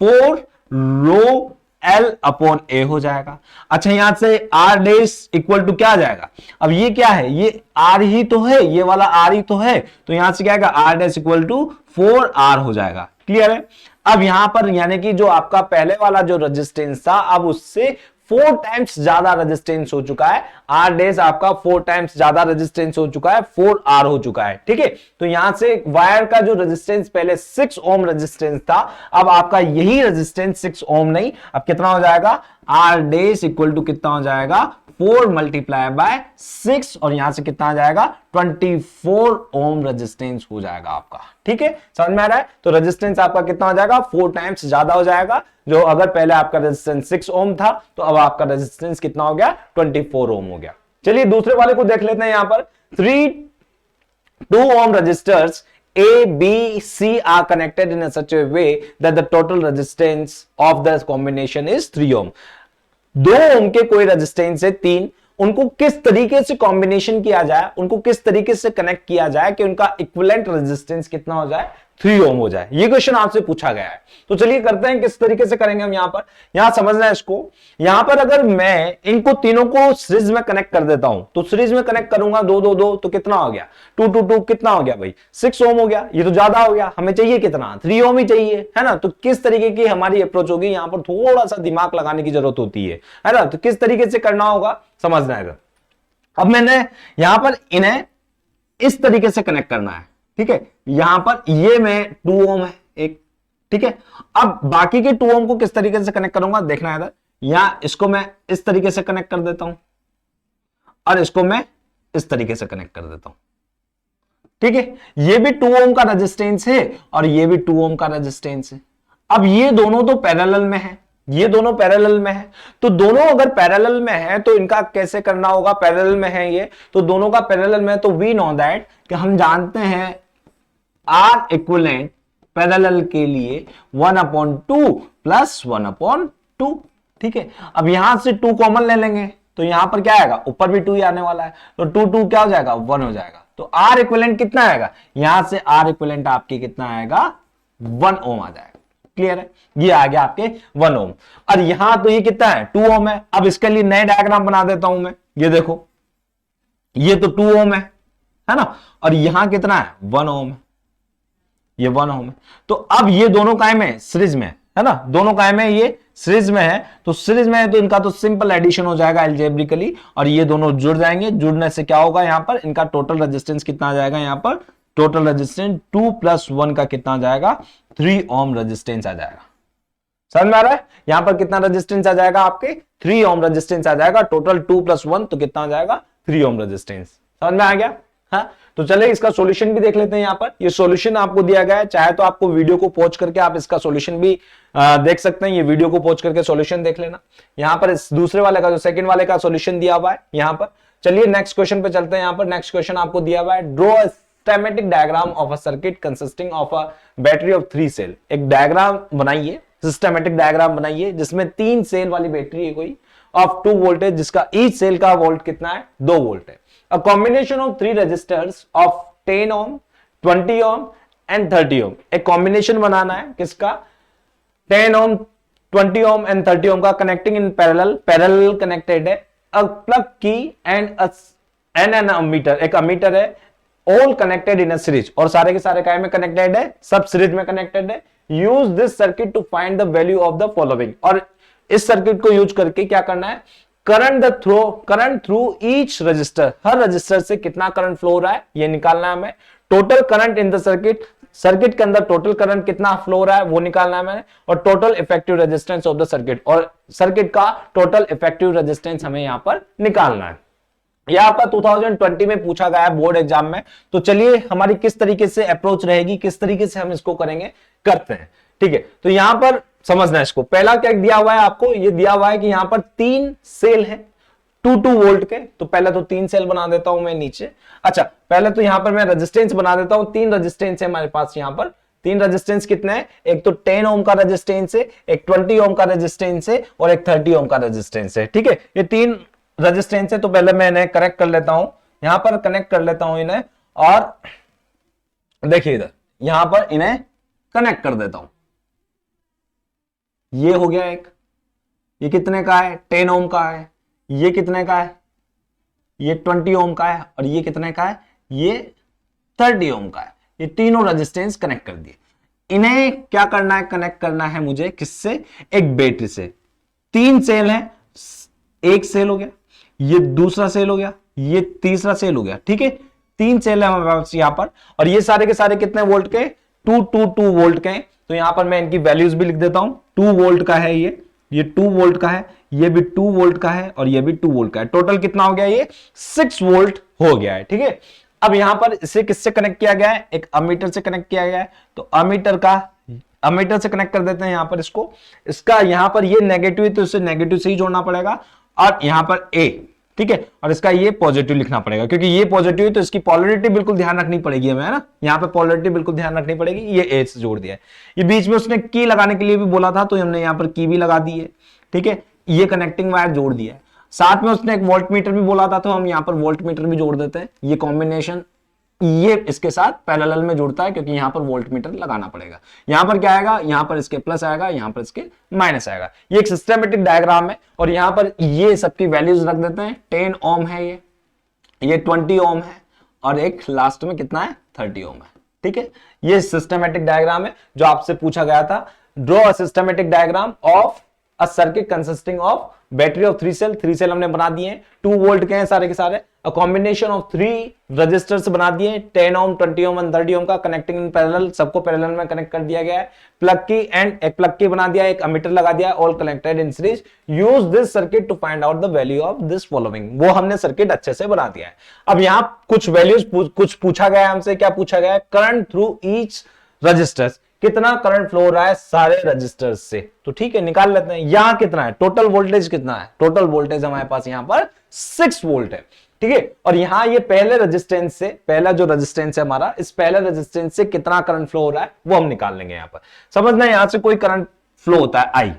4 रो L अपॉन A हो जाएगा। अच्छा, यहां से R डैश इक्वल टू क्या आ जाएगा, अब ये क्या है, ये R ही तो है, ये वाला R ही तो है, तो यहां से क्या आएगा R dash equal to 4R हो जाएगा। क्लियर है? अब यहां पर यानी कि जो आपका पहले वाला जो रेजिस्टेंस था अब उससे 4 टाइम्स ज्यादा रेजिस्टेंस हो चुका है। R डैश आपका 4 टाइम्स ज्यादा रेजिस्टेंस हो चुका है, 4R हो चुका है, ठीक है। तो यहां से वायर का जो रेजिस्टेंस पहले 6 ओम रेजिस्टेंस था, अब आपका यही रेजिस्टेंस 6 ओम नहीं, अब कितना हो जाएगा, R डैश इक्वल टू कितना हो जाएगा 4 मल्टीप्लाई बाय 6 और यहां से कितना आ जाएगा 24 ओम रेजिस्टेंस हो जाएगा आपका, ठीक है। समझ में आ रहा है? तो रेजिस्टेंस आपका कितना हो जाएगा 4 टाइम्स ज्यादा हो जाएगा। जो अगर पहले आपका रेजिस्टेंस 6 ओम था तो अब आपका रेजिस्टेंस कितना हो गया 24 ओम हो गया। चलिए दूसरे वाले को देख लेते हैं। यहां पर 2 ohm resistors A, B, C are connected in such a way that the total resistance of the combination is 3 ohm। 2 ओम के कोई रेजिस्टेंस है 3, उनको किस तरीके से कॉम्बिनेशन किया जाए, उनको किस तरीके से कनेक्ट किया जाए कि उनका इक्विवेलेंट रेजिस्टेंस कितना हो जाए 3 ओम हो जाए। ये क्वेश्चन आपसे पूछा गया है। तो चलिए करते हैं किस तरीके से करेंगे हम। यहां समझना है इसको। यहां पर अगर मैं इनको तीनों को सीरीज में कनेक्ट कर देता हूं तो सीरीज में कनेक्ट करूंगा 2 2 2 तो कितना हो गया 2 2 2 कितना हो गया भाई 6 ओम हो गया। ये तो ज्यादा हो गया, हमें चाहिए कितना 3 ओम ही चाहिए, है ना। तो किस तरीके की हमारी अप्रोच होगी, यहां पर थोड़ा सा दिमाग लगाने की जरूरत होती है ना। तो किस तरीके से करना होगा समझना है। अब मैंने यहां पर इन्हें इस तरीके से कनेक्ट करना है, ठीक है। यहां पर ये में 2 ओम है एक, ठीक है। अब बाकी के 2 ओम को किस तरीके से कनेक्ट करूंगा देखना है इधर। यहां इसको मैं इस तरीके से कनेक्ट कर देता हूं और इसको मैं इस तरीके से कनेक्ट कर देता हूं, ठीक है। ये भी 2 ओम का रेजिस्टेंस है और ये भी 2 ओम का रेजिस्टेंस है। अब ये दोनों तो पैरेलल में है, ये दोनों पैरेलल में है, तो दोनों अगर पैरेलल में है तो इनका कैसे करना होगा, पैरेलल में है ये तो दोनों का पैरेलल में, तो वी नो दैट कि हम जानते हैं आर इक्विवेलेंट पैरेलल के लिए 1/2 प्लस 1/2, ठीक है। अब यहां से 2 कॉमन ले लेंगे तो यहां पर क्या आएगा, ऊपर भी 2 ही आने वाला है, तो 2 2 क्या हो जाएगा 1 हो जाएगा। तो आर इक्विवेलेंट कितना आएगा, यहां से आर इक्विवेलेंट आपके कितना आएगा 1 ओम आ जाएगा, क्लियर है, ये आ गया आपके 1 ओम। और यहां तो ये कितना है 2 ओम है। अब इसके लिए नए डायग्राम बना देता हूं मैं, ये देखो ये तो 2 ओम है ना, और यहां कितना है 1 ओम है, ये 1 ओम है। तो अब ये दोनों कायम है सीरीज में, है ना, दोनों कायम है, ये सीरीज में है, तो सीरीज में है तो इनका तो सिंपल एडिशन हो जाएगा अलजेब्रिकली, और ये दोनों जुड़ जाएंगे। जुड़ने से क्या होगा यहां पर इनका टोटल रेजिस्टेंस कितना आ जाएगा, यहां पर टोटल रेजिस्टेंस 2 + 1 का कितना आ जाएगा 3 ओम रेजिस्टेंस आ जाएगा। समझ में आ रहा है, यहां पर कितना रेजिस्टेंस आ जाएगा आपके 3 ओम रेजिस्टेंस आ जाएगा। टोटल 2 + 1 तो कितना आ जाएगा 3 ओम रेजिस्टेंस। समझ में आ गया। हाँ, तो चले इसका सॉल्यूशन भी देख लेते हैं। यहां पर ये सॉल्यूशन आपको दिया गया है, चाहे तो आपको वीडियो को पॉज करके आप इसका सॉल्यूशन भी देख सकते हैं। ये वीडियो को पॉज करके सॉल्यूशन देख लेना। यहां पर इस दूसरे वाले का जो सेकंड वाले का सॉल्यूशन दिया हुआ है यहां पर। चलिए नेक्स्ट क्वेश्चन पे चलते हैं। यहां पर नेक्स्ट क्वेश्चन आपको दिया हुआ है, draw a systematic diagram of a circuit consisting of a battery of 3 cell. एक डायग्राम बनाइए, सिस्टेमेटिक डायग्राम बनाइए जिसमें 3 सेल वाली बैटरी है कोई, ऑफ 2 वोल्टेज, जिसका ईच सेल का वोल्ट कितना है 2 वोल्ट है। A combination of 3 resistors of 10 ohm, 20 ohm and 30 ohm. एक कॉम्बिनेशन बनाना है किसका 10 ohm, 20 ohm and 30 ohm का, कनेक्टिंग इन पैरेलल कनेक्टेड है। A plug key and an ammeter, एक अमीटर है, all connected in a series, और सारे के सारे काय में कनेक्टेड है, सब सीरीज में कनेक्टेड है। Use this circuit to find the value of the following, और इस सर्किट को यूज करके क्या करना है, करंट थ्रू ईच रजिस्टर, हर रजिस्टर से कितना करंट फ्लो हो रहा है ये निकालना है हमें। Total current in the circuit के अंदर टोटल करंट कितना फ्लो हो रहा है वो निकालना है हमें, और total effective resistance of the circuit, और सर्किट का टोटल इफेक्टिव रेजिस्टेंस हमें यहां पर निकालना है। यह आपका 2020 में पूछा गया है बोर्ड एग्जाम में। तो चलिए हमारी किस तरीके से अप्रोच रहेगी, किस तरीके से हम इसको करेंगे, करते हैं। ठीक है, तो यहां पर समझना है इसको। पहला क्या दिया हुआ है आपको, ये दिया हुआ है कि यहां पर 3 सेल है 2 वोल्ट के, तो पहले तो 3 सेल बना देता हूं मैं नीचे। अच्छा, पहले तो यहां पर मैं रेजिस्टेंस बना देता हूं। 3 रेजिस्टेंस है हमारे पास यहां पर। 3 रेजिस्टेंस कितने हैं, एक तो 10 ओम का रेजिस्टेंस है, एक 20 ओम का रेजिस्टेंस है, और एक 30 ओम का रेजिस्टेंस है। ठीक है, ये 3 रेजिस्टेंस है। तो पहले मैं इन्हें कनेक्ट कर लेता हूं, यहां पर कनेक्ट कर लेता हूं इन्हें, और देखिए इधर यहां पर इन्हें कनेक्ट कर देता हूं। ये हो गया एक, ये कितने का है 10 ओम का है, ये कितने का है, ये 20 ओम का है, और ये कितने का है, ये 30 ओम का है। ये तीनों रेजिस्टेंस कनेक्ट कर दिए। इन्हें क्या करना है, कनेक्ट करना है मुझे किससे, एक बैटरी से। 3 सेल है, एक सेल हो गया, ये दूसरा सेल हो गया, ये तीसरा सेल हो गया। ठीक है, 3 सेल है हमारे पास यहां पर, और ये सारे के सारे कितने वोल्ट के 2 वोल्ट के। तो यहां पर मैं इनकी वैल्यूज भी लिख देता हूं। 2 वोल्ट का है ये 2 वोल्ट का है, ये भी 2 वोल्ट का है, और ये भी 2 वोल्ट का है। टोटल कितना हो गया, ये 6 वोल्ट हो गया है। ठीक है, अब यहां पर इसे किससे कनेक्ट किया गया है, एक अमीटर से कनेक्ट किया गया है। तो अमीटर से कनेक्ट कर देते हैं यहां पर इसको। इसका यहां पर ये नेगेटिव है तो इसे नेगेटिव से ही जोड़ना पड़ेगा, और यहां पर ए, ठीक है, और इसका ये पॉजिटिव लिखना पड़ेगा, क्योंकि ये पॉजिटिव है तो इसकी पोलैरिटी बिल्कुल ध्यान रखनी पड़ेगी हमें, है ना। यहाँ पे पोलैरिटी बिल्कुल ध्यान रखनी पड़ेगी। ये ए से जोड़ दिया है। ये बीच में उसने की लगाने के लिए भी बोला था, तो हमने यहाँ पर की भी लगा दी है। ठीक है, ये कनेक्टिंग वायर जोड़ दिया है। साथ में उसने एक वोल्ट मीटर भी बोला था, तो हम यहाँ पर वोल्ट मीटर भी जोड़ देते हैं। ये कॉम्बिनेशन ये इसके साथ पैरेलल में जुड़ता है, क्योंकि यहां पर वोल्ट मीटर लगाना पड़ेगा। यहां पर क्या आएगा, यहां पर इसके प्लस आएगा, यहां पर इसके माइनस आएगा। ये एक सिस्टेमेटिक डायग्राम है, और यहां पर ये सबकी वैल्यूज रख देते हैं। 10 ओम है ये 20 ओम है, और एक लास्ट में कितना है 30 ओम है। ठीक है, ये सिस्टेमेटिक डायग्राम है जो आपसे पूछा गया था। Draw a systematic diagram of a circuit consisting of battery of 3 cell. 3 cell हमने बना दिए हैं, 2 वोल्ट के हैं सारे के सारे। अ कॉम्बिनेशन ऑफ 3 रजिस्टर्स बना दिए, 10 ओम 20 ओम और 30 ओम का, कनेक्टिंग इन पैरेलल, सबको पैरेलल में कनेक्ट कर दिया गया है। प्लग की एंड एक प्लग की बना दिया, एक अमीटर लगा दिया, all connected in series. Use this circuit to find out the value of this following. वो हमने सर्किट अच्छे से बना दिया है। अब यहां कुछ वैल्यूज कुछ पूछा गया है हमसे। क्या पूछा गया है, करंट थ्रू ईच रजिस्टर्स, कितना करंट फ्लो हो रहा है सारे रजिस्टर्स से। तो ठीक है, निकाल लेते हैं। यहां कितना है, टोटल वोल्टेज कितना है, टोटल वोल्टेज हमारे पास यहां पर 6 वोल्ट है। ठीक है, और यहां ये पहले रेजिस्टेंस से, पहला जो रेजिस्टेंस है हमारा, इस पहले रेजिस्टेंस से कितना करंट फ्लो हो रहा है वो हम निकाल लेंगे। यहां पर समझना, यहां से कोई करंट फ्लो होता है आई।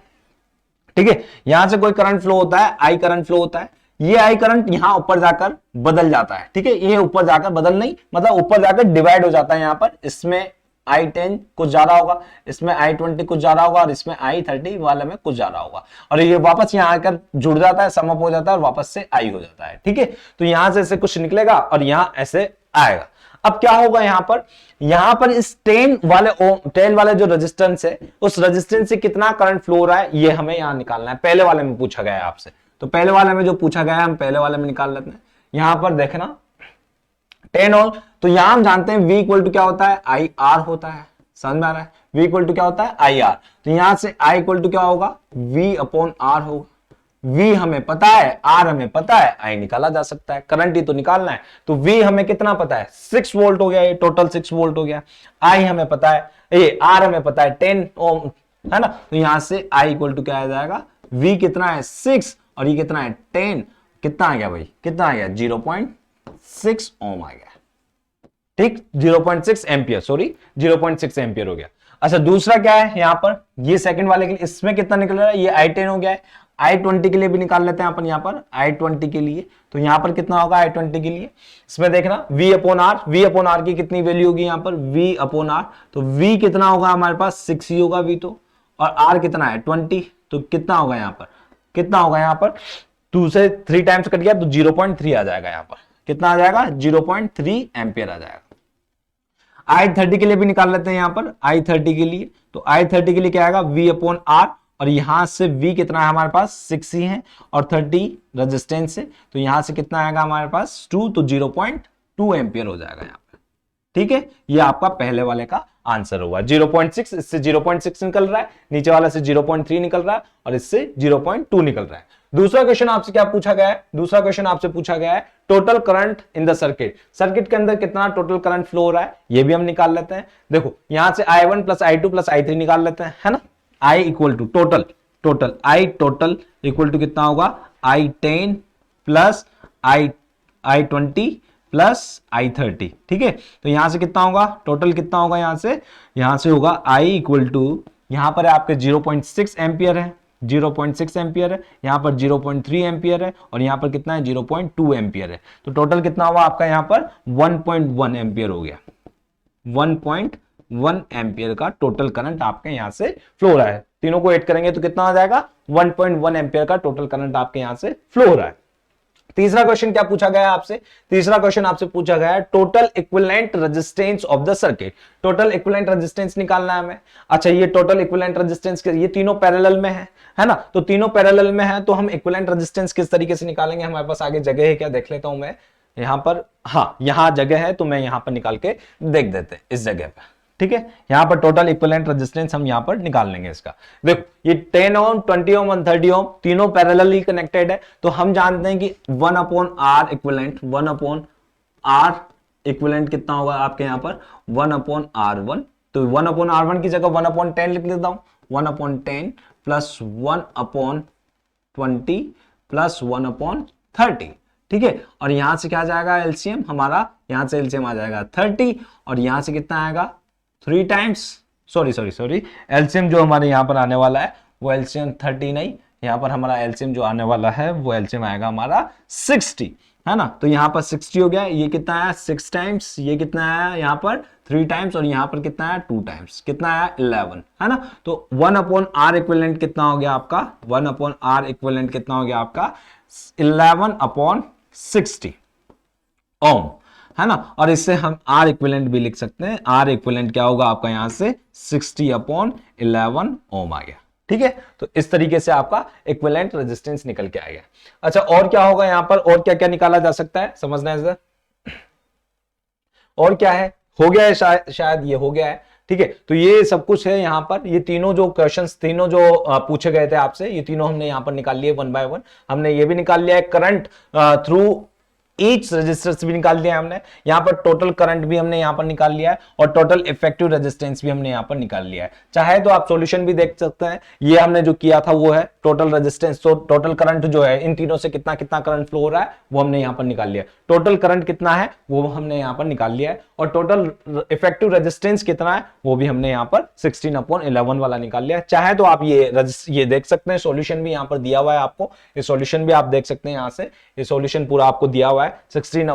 ठीक है, यहां से कोई करंट फ्लो होता है आई, करंट फ्लो होता है। ये आई करंट यहां ऊपर जाकर बदल जाता है। ठीक है, ये ऊपर जाकर बदल नहीं, मतलब ऊपर जाकर डिवाइड हो जाता है। यहां पर इसमें I10 कुछ ज्यादा होगा, इसमें I20 कुछ ज्यादा होगा और इसमें I30 वाले में कुछ ज्यादा होगा और ये वापस यहाँ आकर जुड़ जाता है, सम अप हो जाता है और वापस से I हो जाता है। ठीक है, तो यहां से ऐसे कुछ निकलेगा और यहां ऐसे आएगा। अब क्या होगा यहां पर इस 10 वाले जो रेजिस्टेंस है उस रेजिस्टेंस से कितना करंट फ्लो हो रहा है ये हमें यहां निकालना है। पहले वाले में पूछा गया है आपसे, तो पहले वाले में जो पूछा गया है हम पहले वाले में निकाल लेते हैं। यहां पर देखना 10 ओम, तो यहां हम जानते हैं V इक्वल टू क्या होता है, आई आर होता है। समझ में आ रहा है, V इक्वल टू क्या होता है, आई आर। तो यहां से I इक्वल टू क्या होगा, V अपॉन आर होगा। V हमें पता है, R हमें पता है, I निकाला जा सकता है, करंट ही तो निकालना है। तो V हमें कितना पता है, 6 वोल्ट हो गया, ये टोटल 6 वोल्ट हो गया। I हमें पता है, ये R हमें पता है 10 ओम है ना। तो यहां से I इक्वल टू क्या आ जाएगा, V कितना है 6 और ये कितना है 10, कितना आ गया भाई, कितना आ गया 0.6 ओम आ गया। ठीक, 0.6 एम्पियर, सॉरी 0.6 एम्पियर हो गया। अच्छा दूसरा क्या है यहाँ पर, ये सेकंड वाले के लिए इसमें कितना निकल रहा है, ये I10 हो गया है। I20 के लिए भी निकाल लेते हैं अपन यहाँ पर, I20 के लिए तो यहाँ पर कितना होगा I20 के लिए, इसमें देखना V अपॉन आर की कितनी वैल्यू होगी यहाँ पर, V अपॉन आर। तो V कितना होगा हमारे पास 6 ही होगा V तो, और R कितना है 20, तो कितना होगा यहाँ पर, कितना होगा यहाँ पर 2 से 3 टाइम्स कट गया तो 0.3 आ जाएगा। यहाँ पर कितना आ जाएगा 0.3 एम्पियर आ जाएगा। I30 के लिए भी निकाल लेते हैं यहाँ पर, I30 के लिए तो I30 के लिए क्या आएगा V अपॉन आर, और यहां से V कितना है हमारे पास 6 ही है और 30 रेजिस्टेंस है, तो यहां से कितना आएगा हमारे पास 2, तो 0.2 एम्पियर हो जाएगा यहाँ पे। ठीक है, ये आपका पहले वाले का आंसर होगा। 0.6 इससे 0.6 निकल रहा है, नीचे वाला से 0.3 निकल रहा है और इससे 0.2 निकल रहा है। दूसरा क्वेश्चन आपसे क्या पूछा गया है, दूसरा क्वेश्चन आपसे पूछा गया है total current in the circuit, circuit के अंदर कितना टोटल करंट फ्लो हो रहा है ये भी हम निकाल लेते हैं। देखो यहां से I1 plus I2 plus I3 निकाल लेते हैं, है ना। I equal to total I total equal to कितना होगा, I10 plus I20 plus I30। ठीक है, तो यहां से कितना होगा टोटल, कितना होगा यहां से होगा I इक्वल टू, यहां पर आपके 0.6 एम्पियर है, 0.6 एम्पियर है, यहां पर 0.3 एम्पियर है और यहां पर कितना है 0.2 एम्पियर है। तो टोटल कितना हुआ आपका यहाँ पर 1.1 एम्पियर हो गया। 1.1 एम्पियर का टोटल करंट आपके यहां से फ्लो हो रहा है। तीनों को ऐड करेंगे तो कितना आ जाएगा 1.1 एम्पियर का टोटल करंट आपके यहां से फ्लो हो रहा है। तीसरा क्वेश्चन क्या पूछा गया है आपसे, तीसरा क्वेश्चन आपसे पूछा गया है total equivalent resistance of the circuit, total equivalent resistance निकालना है हमें। अच्छा ये टोटल इक्विवेलेंट रेजिस्टेंस ये तीनों पैरेलल में है ना, तो तीनों पैरेलल में है तो हम इक्विवेलेंट रेजिस्टेंस किस तरीके से निकालेंगे, हमारे पास आगे जगह है क्या देख लेता हूं मैं यहां पर, हाँ यहां जगह है तो मैं यहां पर निकाल के देख देते इस जगह पर। ठीक है, यहां पर टोटल इक्विवेलेंट रेजिस्टेंस हम यहां पर निकाल लेंगे इसका। देखो ये 10 ओम 20 ओम और 30 ओम तीनों पैरेलली कनेक्टेड है, तो हम जानते हैं कि 1 upon R equivalent, 1 upon R equivalent कितना होगा आपके यहां पर 1 अपॉन R1, तो 1 अपॉन R1 की जगह 1 अपॉन 10 लिख देता हूं, 1 upon 10 plus 1 upon 20 plus 1 upon 30। ठीक है, और यहां से क्या आ जाएगा एलसीएम हमारा, यहां से एलसीएम आ जाएगा 30 और यहां से कितना आएगा 3 टाइम्स, सॉरी एलसीएम जो हमारे यहां पर आने वाला है वो एलसीएम 30 नहीं, यहां पर हमारा एलसीएम जो आने वाला है वो एलसीएम आएगा हमारा 60, है ना। तो यहां पर 60 हो गया, ये कितना है 6 टाइम्स, ये कितना है यहां पर 3 टाइम्स और यहां पर कितना है 2 टाइम्स, कितना है 11, है ना। तो 1 अपॉन आर इक्विवेलेंट कितना हो गया आपका, 1 अपॉन आर इक्विवेलेंट कितना हो गया आपका 11 अपॉन 60 ओम, है ना। और इससे हम R इक्विवेलेंट भी लिख सकते हैं, R इक्विवेलेंट क्या होगा आपका यहां से 60 अपॉन 11 ओम आ गया। ठीक है, तो इस तरीके से आपका इक्विवेलेंट रेजिस्टेंस निकल के आ गया। अच्छा और क्या होगा यहां पर, और क्या क्या निकाला जा सकता है समझना है सर, और क्या है, हो गया है शायद ये हो गया है। ठीक है, तो ये सब कुछ है यहाँ पर, ये तीनों जो क्वेश्चंस तीनों जो पूछे गए थे आपसे ये तीनों हमने यहाँ पर निकाल लिए 1 बाय 1। हमने ये भी निकाल लिया है करंट थ्रू ईच रेजिस्टेंस भी निकाल दिया है हमने, यहाँ पर टोटल करंट भी हमने यहाँ पर निकाल लिया है और टोटल इफेक्टिव रेजिस्टेंस भी हमने यहाँ पर निकाल लिया है। चाहे तो आप सॉल्यूशन भी देख सकते हैं, ये हमने जो किया था वो है टोटल रेजिस्टेंस, तो टोटल करंट जो है इन तीनों से कितना कितना करंट फ्लो हो रहा है वो हमने यहाँ पर निकाल लिया, टोटल करंट कितना है वो हमने यहाँ पर निकाल लिया है और टोटल इफेक्टिव रेजिस्टेंस कितना है वो भी हमने यहाँ पर 16 अपॉन 11 वाला निकाल लिया है। चाहे तो आप ये देख सकते हैं, सॉल्यूशन भी यहाँ पर दिया हुआ है आपको, ये सॉल्यूशन भी आप देख सकते हैं यहाँ से, ये सॉल्यूशन पूरा आपको दिया हुआ है 60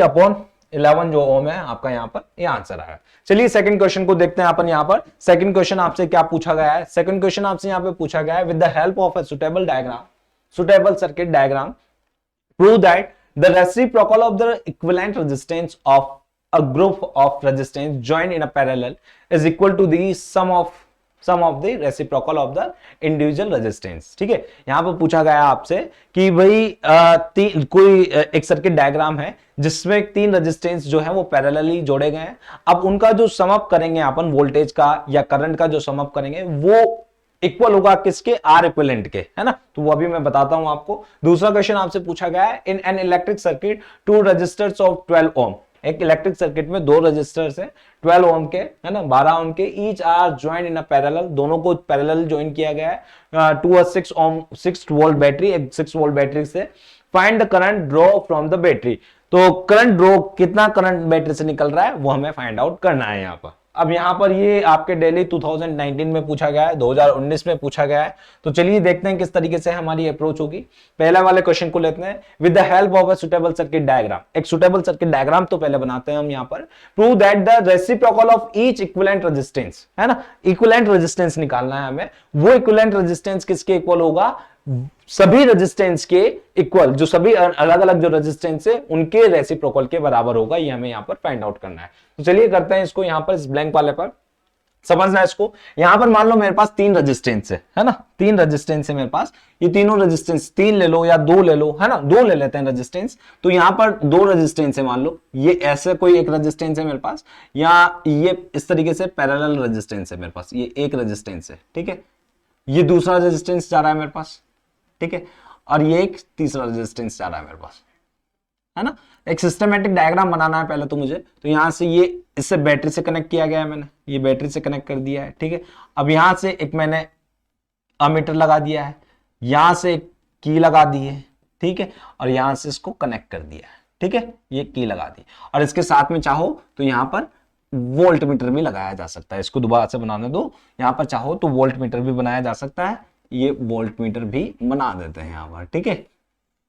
अपॉन 11 जो ओम है आपका यहाँ पर ये आंसर आएगा। चलिए सेकंड क्वेश्चन को देखते हैं अपन यहाँ पर। सेकंड क्वेश्चन आपसे क्या पूछा गया है? सेकंड क्वेश्चन आपसे यहाँ पे पूछा गया है, with the help of a suitable circuit diagram prove that the reciprocal of the equivalent resistance of a group of resistance joined in a parallel is equal to the sum of the reciprocal of the individual resistance। ठीक है, यहां पर पूछा गया आपसे कि भाई कोई एक सर्किट डायग्राम है जिसमें 3 रेजिस्टेंस जो है वो पैरेलली जोड़े गए हैं। अब उनका जो सम अप करेंगे अपन वोल्टेज का या करंट का जो सम अप करेंगे वो इक्वल होगा किसके? आर इक्विवेलेंट के, है ना। तो वो अभी मैं बताता हूं आपको। दूसरा क्वेश्चन आपसे पूछा गया है, in an electric circuit 2 resistors of 12 ohm. एक इलेक्ट्रिक सर्किट में 2 रेजिस्टर्स है 12 ओम के, है ना, 12 ओम के, each are join in a parallel, दोनों को पैरेलल ज्वाइन किया गया है टू अ 6 वोल्ट बैटरी, एक 6 वोल्ट बैटरी से। Find the current draw from the battery. तो करंट ड्रॉ, कितना करंट बैटरी से निकल रहा है वो हमें फाइंड आउट करना है यहाँ पर। अब यहाँ पर ये आपके डेली 2019 में पूछा गया है, 2019 में पूछा गया है। तो चलिए देखते हैं किस तरीके से हमारी अप्रोच होगी। पहले वाले क्वेश्चन को लेते हैं, with the help of a suitable circuit diagram. एक सुटेबल सर्किट डायग्राम तो पहले बनाते हैं हम यहाँ पर। Prove that the reciprocal of each equivalent resistance, है ना, इक्विवेलेंट रेजिस्टेंस निकालना है हमें। वो इक्विवेलेंट रेजिस्टेंस किसके इक्वल होगा? सभी रेजिस्टेंस के इक्वल, जो सभी अलग अलग जो रेजिस्टेंस है उनके रेसिप्रोकल के बराबर होगा। ये हमें यहाँ पर फाइंड आउट करना है। तो चलिए करते हैं इसको यहाँ पर, इस ब्लैंक वाले पर समझना है इसको। यहां पर मान लो मेरे पास 3 रेजिस्टेंस है ना, 3 रेजिस्टेंस है मेरे पास। ये तीनों रेजिस्टेंस 3 ले लो या 2 ले लो, है ना, 2 ले लेते हैं रेजिस्टेंस। तो यहां पर 2 रेजिस्टेंस है, मान लो ये ऐसे कोई एक रेजिस्टेंस है मेरे पास, या ये इस तरीके से पैरेलल रेजिस्टेंस है मेरे पास, ये एक रेजिस्टेंस है, ठीक है। ये दूसरा रेजिस्टेंस जा रहा है मेरे पास, ठीक है, और ये एक तीसरा रेजिस्टेंस जा रहा है मेरे पास, है ना। एक सिस्टमैटिक डायग्राम बनाना है पहले तो मुझे। तो यहां से ये इससे बैटरी से कनेक्ट किया गया है, मैंने ये बैटरी से कनेक्ट कर दिया है, ठीक है। अब यहां से एक मैंने अमीटर लगा दिया है, यहां से एक की लगा दी है, ठीक है, और यहां से इसको कनेक्ट कर दिया है, ठीक है, ये की लगा दी। और इसके साथ में चाहो तो यहां पर वोल्ट मीटर भी लगाया जा सकता है। इसको दोबारा से बनाने दो, यहां पर चाहो तो वोल्ट मीटर भी बनाया जा सकता है, ये वोल्ट मीटर भी बना देते हैं यहां पर, ठीक है,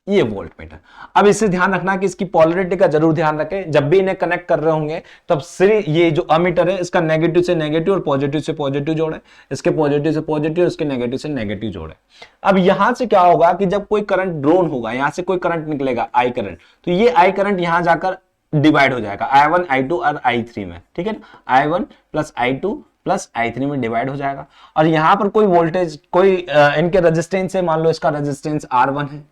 ये वोल्ट मीटर। अब इससे ध्यान रखना कि इसकी पोलैरिटी का जरूर ध्यान रखें। जब भी इन्हें कनेक्ट कर रहे होंगे तब सिर्फ ये जो अमीटर है इसका नेगेटिव से नेगेटिव और पॉजिटिव से पॉजिटिव जोड़े, इसके पॉजिटिव से पॉजिटिव और इसके नेगेटिव से नेगेटिव जोड़े। अब यहां से क्या होगा कि जब कोई करंट ड्रोन होगा, यहां से कोई करंट निकलेगा आई करंट, तो ये आई करंट यहां जाकर डिवाइड हो जाएगा I1 I2 और I3 में, ठीक है ना। I1 plus I2 plus I3 में डिवाइड हो जाएगा। और यहां पर कोई वोल्टेज, कोई इनके रेजिस्टेंस है, मान लो इसका रेजिस्टेंस R1 है,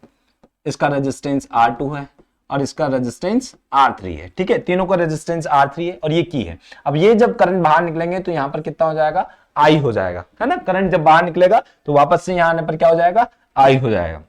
इसका रेजिस्टेंस R2 है और इसका रेजिस्टेंस R3 है, ठीक है। तीनों का रेजिस्टेंस R3 है और ये की है। अब ये जब करंट बाहर निकलेंगे तो यहां पर कितना हो जाएगा? I हो जाएगा, है ना। करंट जब बाहर निकलेगा तो वापस से यहां आने पर क्या हो जाएगा? I हो जाएगा।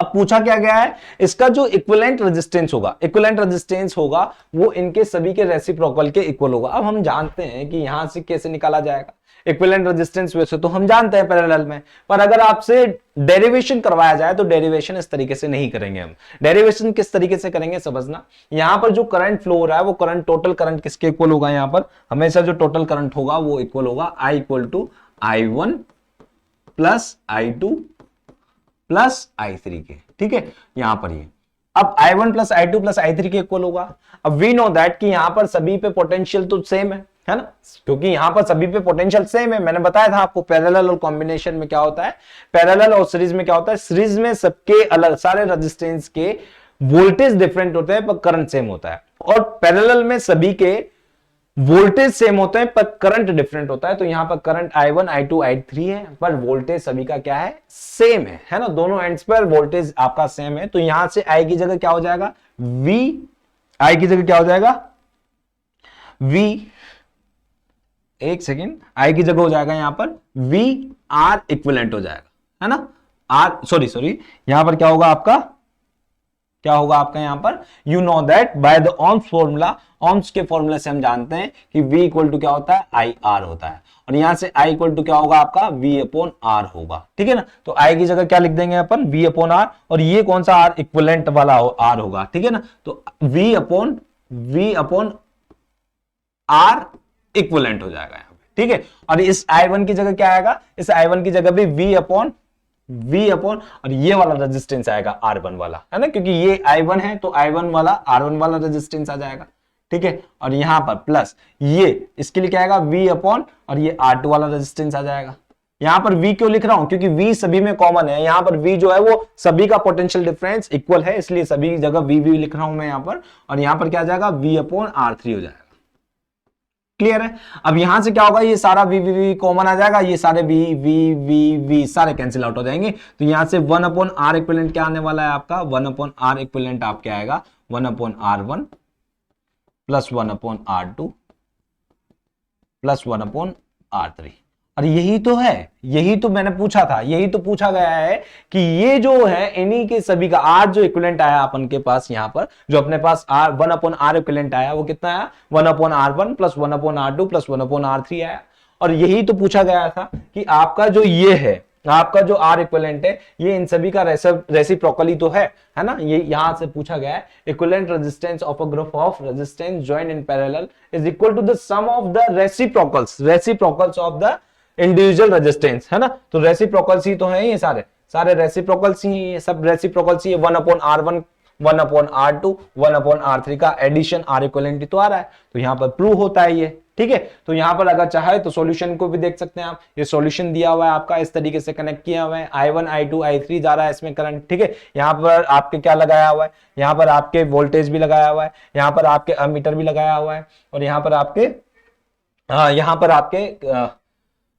अब पूछा क्या गया है, इसका जो इक्विवेलेंट रेजिस्टेंस होगा, इक्विवेलेंट रेजिस्टेंस होगा वो इनके सभी के रेसिप्रोकल के इक्वल होगा। अब हम जानते हैं कि यहां से कैसे निकाला जाएगा इक्विवेलेंट रेजिस्टेंस, वैसे तो हम जानते हैं पैरेलल में, पर अगर आपसे डेरिवेशन करवाया जाए तो डेरिवेशन इस तरीके से नहीं करेंगे हम। डेरिवेशन किस तरीके से करेंगे समझना। यहां पर जो करंट फ्लो हो रहा है वो करंट, टोटल करंट किसके इक्वल होगा? यहां पर हमेशा जो टोटल करंट होगा वो इक्वल होगा I equal to I1 plus I2 plus I3 के, ठीक है। यहां पर ये अब I1 plus I2 plus I3 के इक्वल होगा। अब वी नो दैट कि यहां पर सभी पे पोटेंशियल तो सेम है ना, क्योंकि यहां पर सभी पे पोटेंशियल सेम है। मैंने बताया था आपको पैरेलल और कॉम्बिनेशन में क्या होता है, पैरेलल और सीरीज में क्या होता है। सीरीज में सबके अलग, सारे रेजिस्टेंस के वोल्टेज डिफरेंट होते हैं पर करंट सेम होता है, और पैरेलल में सभी के वोल्टेज सेम होते हैं पर करंट डिफरेंट होता है। तो यहां पर करंट I1 I2 I3 है पर वोल्टेज सभी का क्या है? सेम है ना। दोनों एंड्स पर वोल्टेज आपका सेम है। तो यहां से I की जगह क्या हो जाएगा? V, I की जगह क्या हो जाएगा? V, एक सेकेंड, I की जगह हो जाएगा यहां पर V R इक्विवेलेंट हो जाएगा, है ना। R सॉरी यहां पर क्या होगा आपका? क्या होगा आपका यहां पर? You know that by the Ohm's formula, Ohm's के फॉर्मूला से हम जानते हैं कि V इक्वल टू क्या होता है? I R होता है। और यहां से I इक्वल टू क्या होगा आपका? V अपॉन R होगा, ठीक है ना। तो I की जगह क्या लिख देंगे अपन? V अपॉन R, और ये कौन सा R? इक्विवेलेंट वाला R होगा, ठीक है ना। तो V अपॉन R इक्विवेलेंट हो जाएगा यहाँ पे, ठीक है। और इस I1 की जगह क्या आएगा? इस I1 की जगह भी V अपॉन V अपॉन, और ये वाला रेजिस्टेंस आएगा R1 वाला, है ना, क्योंकि ये I1 है तो I1 वाला R1 वाला रेजिस्टेंस आ जाएगा, ठीक है। और यहां पर प्लस ये इसके लिए क्या आएगा V अपॉन, और ये R2 वाला रेजिस्टेंस आ जाएगा। यहां पर V क्यों लिख रहा हूं, क्योंकि V सभी में कॉमन है, यहां पर V जो है वो सभी का पोटेंशियल डिफरेंस इक्वल है, इसलिए सभी जगह V लिख रहा हूं मैं यहां पर, और यहां पर क्या आ जाएगा V अपॉन R3 हो जाएगा। क्लियर है। अब यहां से क्या होगा, ये सारा V कॉमन आ जाएगा, ये सारे V सारे कैंसिल आउट हो जाएंगे, तो यहां से 1 अपॉन R इक्विवेलेंट क्या आने वाला है आपका, 1 अपॉन R इक्विवेलेंट आप क्या आएगा, 1 upon R1 plus 1 upon R2 plus 1 upon R3। और यही तो है, यही तो मैंने पूछा था, यही तो पूछा गया है कि ये जो है इन्हीं के सभी का R जो इक्विवेलेंट आया अपन के पास, यहां पर जो अपने पास R 1 अपॉन R इक्विवेलेंट आया वो कितना आया, 1 upon R1 plus 1 upon R2 plus 1 upon R3 आया। और यही तो पूछा गया था कि आपका जो ये है, आपका जो R इक्विवेलेंट है, ये इन सभी का रेसिप्रोकली तो है ना, ये यहां से पूछा गया है, equivalent resistance of a group of resistance joined in parallel is equal to the sum of the reciprocals of the individual resistance, है ना। तो रेसिप्रोकल्स ही तो है, ये सारे रेसिप्रोकल्स ही, ये सब रेसिप्रोकल्स ही, 1 upon R1 1 upon R2 1 upon R3 का एडिशन R इक्विवेलेंट तो आ रहा है, तो यहां पर प्रूव होता है ये, ठीक है। तो यहां पर अगर चाहे तो सॉल्यूशन को भी देख सकते हैं आप, ये सॉल्यूशन दिया हुआ है आपका, इस तरीके से कनेक्ट किया हुआ है, I1 I2 I3 जा रहा है इसमें करंट, ठीक है। यहां पर आपके क्या लगाया हुआ है, यहां पर आपके वोल्टेज भी लगाया हुआ है, यहां पर आपके अमीटर भी लगाया हुआ है, और यहां पर आपके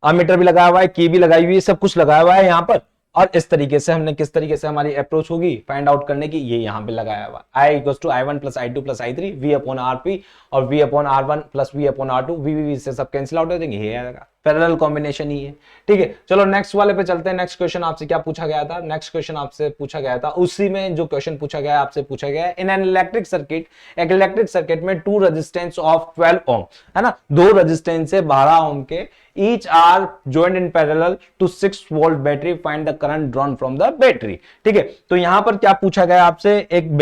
अमीटर भी लगाया हुआ है, की भी लगाई हुई है, सब कुछ लगाया हुआ है यहां पर। और इस तरीके से हमने किस तरीके से हमारी अप्रोच होगी फाइंड आउट करने की, ये यहां पे लगाया हुआ I equals to I1 plus I2 plus I3 V upon RP और V upon R1 plus V upon R2, V से सब कैंसिल आउट हो जाएंगे, ये आएगा पैरेलल कॉम्बिनेशन ही है, ठीक है। चलो नेक्स्ट वाले पे चलते हैं। नेक्स्ट क्वेश्चन आपसे क्या पूछा गया था, नेक्स्ट क्वेश्चन आपसे पूछा गया था उसी में जो क्वेश्चन पूछा गया आपसे पूछा गया है, इन एन इलेक्ट्रिक सर्किट, एक इलेक्ट्रिक सर्किट में 2 रेजिस्टेंस ऑफ 12 ओम, है ना, 2 रेजिस्टेंस है 12 ओम के, each are joined in parallel to 6 volt battery, find the current drawn from the battery, ठीक है। तो यहां पर क्या पूछा गया आपसे, एक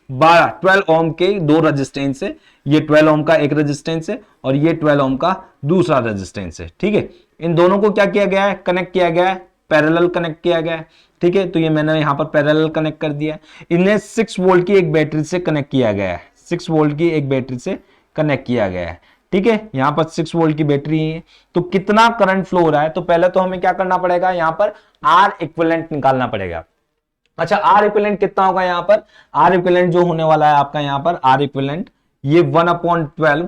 12 ओम के 2 रेजिस्टेंस है, ये 12 ओम का एक रेजिस्टेंस है और ये 12 ओम का दूसरा रेजिस्टेंस है, ठीक है। इन दोनों को क्या किया गया है, कनेक्ट किया गया है, पैरेलल कनेक्ट किया गया है, ठीक है। तो ये मैंने यहां पर पैरेलल कनेक्ट कर दिया है, इन्हें 6 वोल्ट की एक बैटरी से कनेक्ट किया गया है, 6 वोल्ट की एक बैटरी से कनेक्ट किया गया है, ठीक है। यहां पर 6 वोल्ट की बैटरी है, तो कितना करंट फ्लो हो रहा है, तो पहले तो हमें क्या करना पड़ेगा, यहां पर R इक्विवेलेंट निकालना पड़ेगा। अच्छा, R इक्विवेलेंट कितना होगा, यहां पर R इक्विवेलेंट जो होने वाला है आपका, यहां पर R इक्विवेलेंट ये 1/12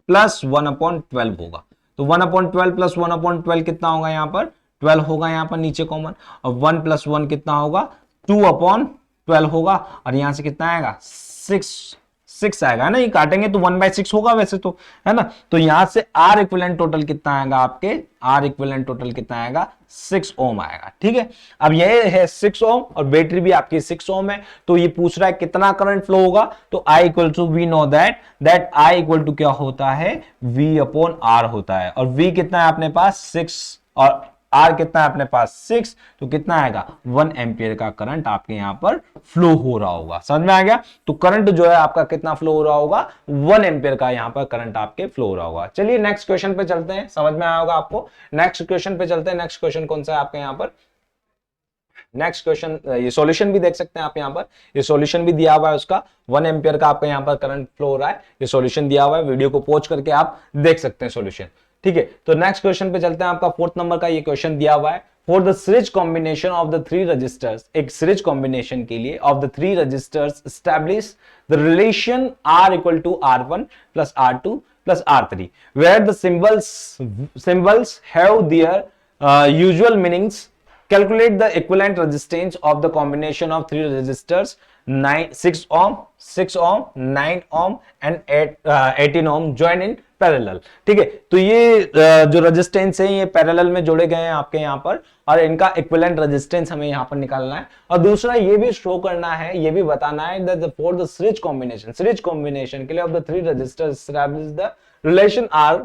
प्लस 1/12 होगा। तो 1/12 प्लस 1/12 कितना होगा, यहां पर 12 होगा, यहां पर नीचे कॉमन, और 1 प्लस 1 कितना होगा, 2/12 होगा, और यहां से कितना आएगा, 6 आएगा, है ना, ये काटेंगे तो 1/6 होगा वैसे तो, है ना। तो यहां से R इक्विवेलेंट टोटल कितना आएगा आपके, R इक्विवेलेंट टोटल कितना आएगा, 6 ओम आएगा, ठीक है। अब ये है 6 ओम और बैटरी भी आपकी 6 ओम है, तो ये पूछ रहा है कितना करंट फ्लो होगा, तो I equal to we know that I equal to क्या होता है, V अपॉन R होता है, और V कितना है अपने पास 6 और R कितना है अपने पास 6, तो कितना आएगा 1 एम्पियर का करंट आपके यहां पर फ्लो हो रहा होगा, समझ में आ गया। तो करंट जो है आपका कितना फ्लो हो रहा होगा, 1 एम्पियर का यहां पर करंट आपके फ्लो हो रहा होगा। चलिए नेक्स्ट क्वेश्चन पे चलते हैं, समझ में आया होगा आपको। नेक्स्ट क्वेश्चन पे चलते हैं, नेक्स्ट क्वेश्चन कौन सा है आपके यहां पर, नेक्स्ट क्वेश्चन, ये सॉल्यूशन भी देख सकते हैं आप यहां पर, ये सॉल्यूशन भी दिया हुआ है उसका, 1 एम्पियर का आपका यहां पर करंट फ्लो हो रहा है, ये सॉल्यूशन दिया हुआ है, वीडियो को पॉज करके आप देख सकते हैं सॉल्यूशन, ठीक है। तो नेक्स्ट क्वेश्चन पे चलते हैं, आपका 4th नंबर का ये क्वेश्चन दिया हुआ है, for the series combination of the 3 resistors, एक सीरीज कॉम्बिनेशन के लिए of the 3 resistors establish the relation R equal to R1 plus R2 plus R3 where the symbols have their usual meanings, calculate the equivalent resistance of the combination of 3 resistors 6 ohm 9 ohm and 18 ohm join in parallel, ठीक है। तो ये जो resistance है ये parallel में जोड़े गए हैं आपके यहाँ पर, और इनका इक्विवेलेंट रेजिस्टेंस हमें यहाँ पर निकालना है, और दूसरा ये भी शो करना है, ये भी बताना है that for the series combination के लिए of the 3 resistors establish the relation R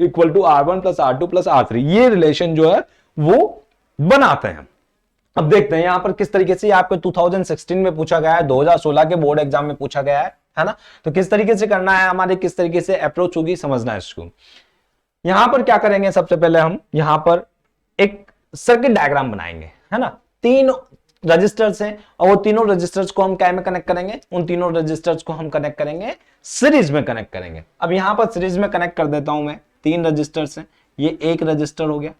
equal to R1 plus R2 plus R3, ये रिलेशन जो है वो बनाते हैं। अब देखते हैं यहां पर किस तरीके से आपको 2016 में पूछा गया है, 2016 के बोर्ड एग्जाम में पूछा गया है ना। तो किस तरीके से करना है, हमारे किस तरीके से अप्रोच होगी, समझना है इसको। यहां पर क्या करेंगे, सबसे पहले हम यहां पर एक सर्किट डायग्राम बनाएंगे, है ना। 3 रजिस्टर्स हैं और वो तीनों रजिस्टर्स को हम क्या में कनेक्ट करेंगे, उन तीनों रजिस्टर्स को हम कनेक्ट करेंगे, सीरीज में कनेक्ट करेंगे। अब यहां पर सीरीज में कनेक्ट कर देता हूं मैं, 3 रजिस्टर्स हैं, ये एक रजिस्टर हो गया,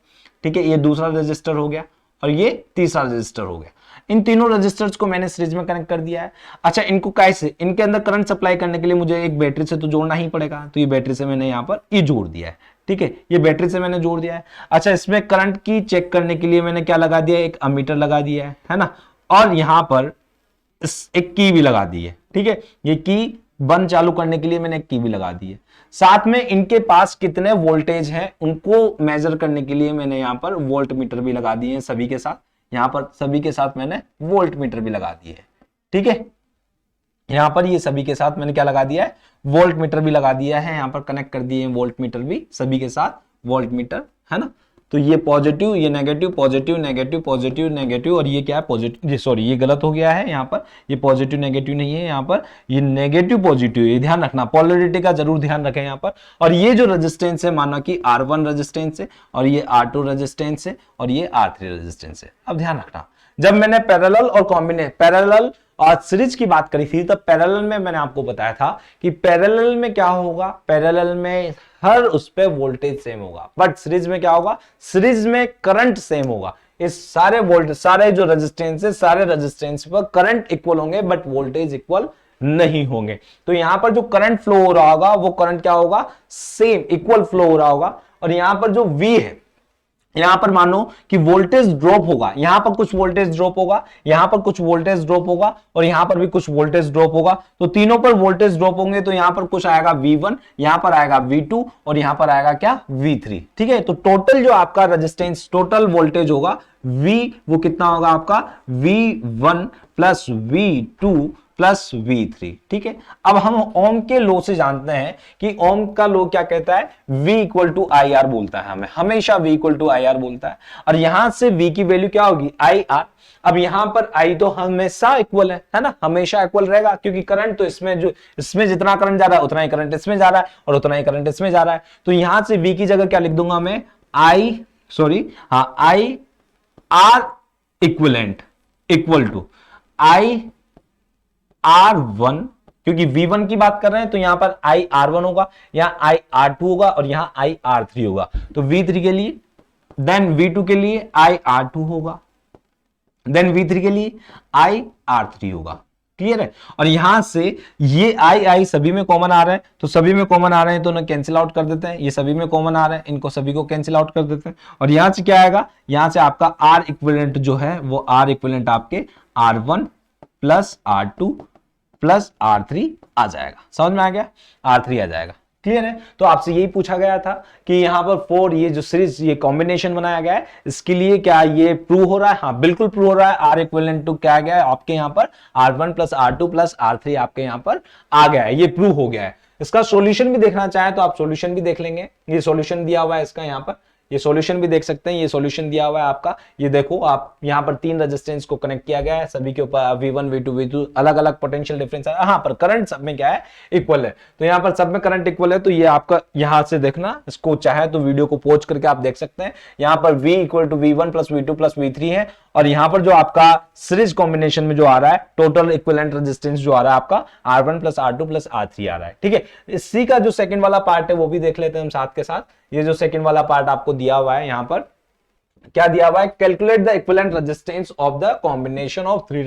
ठीक है, ये दूसरा रजिस्टर हो गया और ये तीसरा रजिस्टर हो गया। इन तीनों रजिस्टर्स को मैंने सीरीज में कनेक्ट कर दिया है। अच्छा, इनको कैसे, इनके अंदर करंट सप्लाई करने के लिए मुझे एक बैटरी से तो जोड़ना ही पड़ेगा, तो ये बैटरी से मैंने यहाँ पर ये जोड़ दिया है, ठीक है, ये बैटरी से मैंने जोड़ दिया है। अच्छा, इसमें करंट की चेक करने के लिए मैंने क्या लगा दिया है, एक अमीटर लगा दिया है ना, और यहां पर एक की भी लगा दी है, ठीक है, ये की बंद चालू करने के लिए मैंने एक की भी लगा दी है। साथ में इनके पास कितने वोल्टेज हैं उनको मेजर करने के लिए मैंने यहां पर वोल्ट मीटर भी लगा दिए हैं सभी के साथ, यहां पर सभी के साथ मैंने वोल्ट मीटर भी लगा दिए हैं, ठीक है। यहां पर ये सभी के साथ मैंने क्या लगा दिया है, वोल्ट मीटर भी लगा दिया है, यहां पर कनेक्ट कर दिए हैं वोल्ट मीटर भी सभी के साथ, वोल्ट मीटर, है ना। तो ये पॉजिटिव, ये negative, positive negative, positive negative, और ये क्या है, पॉजिटिव, सॉरी ये गलत हो गया है, यहाँ पर ये पॉजिटिव नेगेटिव नहीं है, यहाँ पर ये नेगेटिव पॉजिटिव, ये ध्यान रखना, पोलैरिटी का जरूर ध्यान रखें यहाँ पर। और ये जो रेजिस्टेंस है, माना कि R1 रेजिस्टेंस है और ये R2 रेजिस्टेंस है और ये R3 रेजिस्टेंस है। अब ध्यान रखना, जब मैंने पैरेलल और कॉम्बिनेशन, पैरेलल और सीरीज की बात करी थी, तब पैरेलल में मैंने आपको बताया था कि पैरेलल में क्या होगा, पैरेलल में हर उस पे वोल्टेज सेम होगा, बट सीरीज में क्या होगा, सीरीज में करंट सेम होगा। इस सारे वोल्टेज, सारे जो रेजिस्टेंस है, सारे रेजिस्टेंस पर करंट इक्वल होंगे बट वोल्टेज इक्वल नहीं होंगे। तो यहां पर जो करंट फ्लो हो रहा होगा वो करंट क्या होगा, सेम इक्वल फ्लो हो रहा होगा। और यहां पर जो V है, यहां पर मानो कि वोल्टेज ड्रॉप होगा, यहां पर कुछ वोल्टेज ड्रॉप होगा, यहां पर कुछ वोल्टेज ड्रॉप होगा और यहां पर भी कुछ वोल्टेज ड्रॉप होगा। तो तीनों पर वोल्टेज ड्रॉप होंगे, तो यहां पर कुछ आएगा V1, यहां पर आएगा V2 और यहां पर आएगा क्या, V3, ठीक है। तो टोटल जो आपका रेजिस्टेंस, टोटल वोल्टेज होगा V, वो कितना होगा आपका, V1 plus V2 plus V3, ठीक है। अब हम ओम के लॉ से जानते हैं कि ओम का लॉ क्या कहता है, V इक्वल टू IR बोलता है, हमें हमेशा V इक्वल टू IR बोलता है। और यहां से V की वैल्यू क्या होगी, IR। अब यहां पर I तो हमेशा इक्वल है ना, हमेशा इक्वल रहेगा, क्योंकि करंट तो इसमें जितना करंट जा रहा है उतना ही करंट इसमें जा रहा है और उतना ही करंट इसमें जा रहा है। तो यहां से V की जगह क्या लिख दूंगा मैं, IR equivalent equal to IR1, क्योंकि V1 की बात कर रहे हैं तो यहां पर IR1 होगा, यहां IR2 होगा और यहां IR3 होगा। तो V3 के लिए, देन V2 के लिए IR2 होगा, देन V3 के लिए IR3 होगा, क्लियर है। और यहां से ये I सभी में कॉमन आ रहे हैं, तो सभी में कॉमन आ रहे हैं तो उन्हें कैंसिल आउट कर देते हैं, ये सभी में कॉमन आ रहे हैं, इनको सभी को कैंसिल आउट कर देते हैं। और यहां से क्या आएगा, यहां से आपका R इक्विवेलेंट जो है वो R इक्विवेलेंट आपके R1 plus R2 plus R3 आ जाएगा, समझ में आ गया, R3 आ जाएगा, क्लियर है। तो आपसे यही पूछा गया था कि यहां पर 4 ये जो सीरीज, ये कॉम्बिनेशन बनाया गया है, इसके लिए क्या ये प्रूव हो रहा है, हाँ बिल्कुल प्रूव हो रहा है। R इक्विवेलेंट टू क्या आ गया है आपके यहां पर, R1 plus R2 plus R3 आपके यहां पर आ गया है, ये प्रूव हो गया है। इसका सॉल्यूशन भी देखना चाहे तो आप सॉल्यूशन भी देख लेंगे, ये सॉल्यूशन दिया हुआ है इसका, यहाँ पर ये सॉल्यूशन भी देख सकते हैं, ये सॉल्यूशन दिया हुआ है आपका, ये देखो आप यहाँ पर 3 रेजिस्टेंस को कनेक्ट किया गया है, सभी के ऊपर V1 V2 V2 अलग अलग पोटेंशियल डिफरेंस है, हाँ पर करंट सब में क्या है, इक्वल है। तो यहाँ पर सब में करंट इक्वल है, तो ये आपका यहां से देखना, इसको चाहे तो वीडियो को पॉज करके आप देख सकते हैं। यहाँ पर V equal to V1 plus V2 plus V3 है, और यहां पर जो आपका सीरीज कॉम्बिनेशन में जो आ रहा है, टोटल इक्विवेलेंट रेजिस्टेंस जो आ रहा है आपका R1 plus R2 plus R3 आ रहा है, ठीक है। इसी का जो सेकंड वाला पार्ट है वो भी देख लेते हैं हम साथ के साथ। ये जो सेकंड वाला पार्ट आपको दिया हुआ है, यहां पर क्या दिया हुआ है, calculate the equivalent resistance of the combination of 3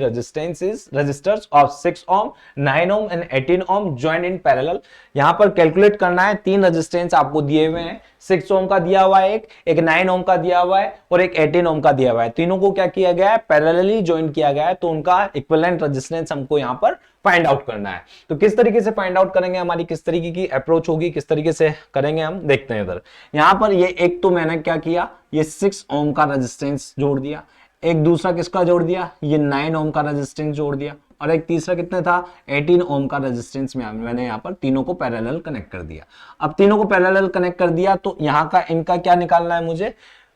resistors of 6 ohm 9 ohm and 18 ohm joint in parallel. यहां पर कैलकुलेट करना है, 3 रेजिस्टेंस आपको दिए हुए हैं, 6 ओम का दिया हुआ है, एक 9 ओम का दिया हुआ है और एक 18 ओम का दिया हुआ है। तीनों को क्या किया गया है, पैरेलली जॉइन किया गया है, तो उनका इक्विवेलेंट रेजिस्टेंस हमको यहां पर फाइंड आउट करना है। तो किस तरीके से फाइंड आउट करेंगे, हमारी किस तरीके की अप्रोच होगी, किस तरीके से करेंगे हम देखते हैं इधर। यहां पर ये एक तो मैंने क्या किया, ये 6 ओम का रेजिस्टेंस जोड़ दिया, एक दूसरा किसका जोड़ दिया, ये 9 ओम का रेजिस्टेंस जोड़ दिया, और एक तीसरा कितने था, 18 ओम का रेजिस्टेंस में मैंने यहाँ पर तीनों को पैरेलल कनेक्ट कर दिया। अब तीनों को पैरेलल कनेक्ट कर दिया तो यहाँ का इनका क्या निकालना है,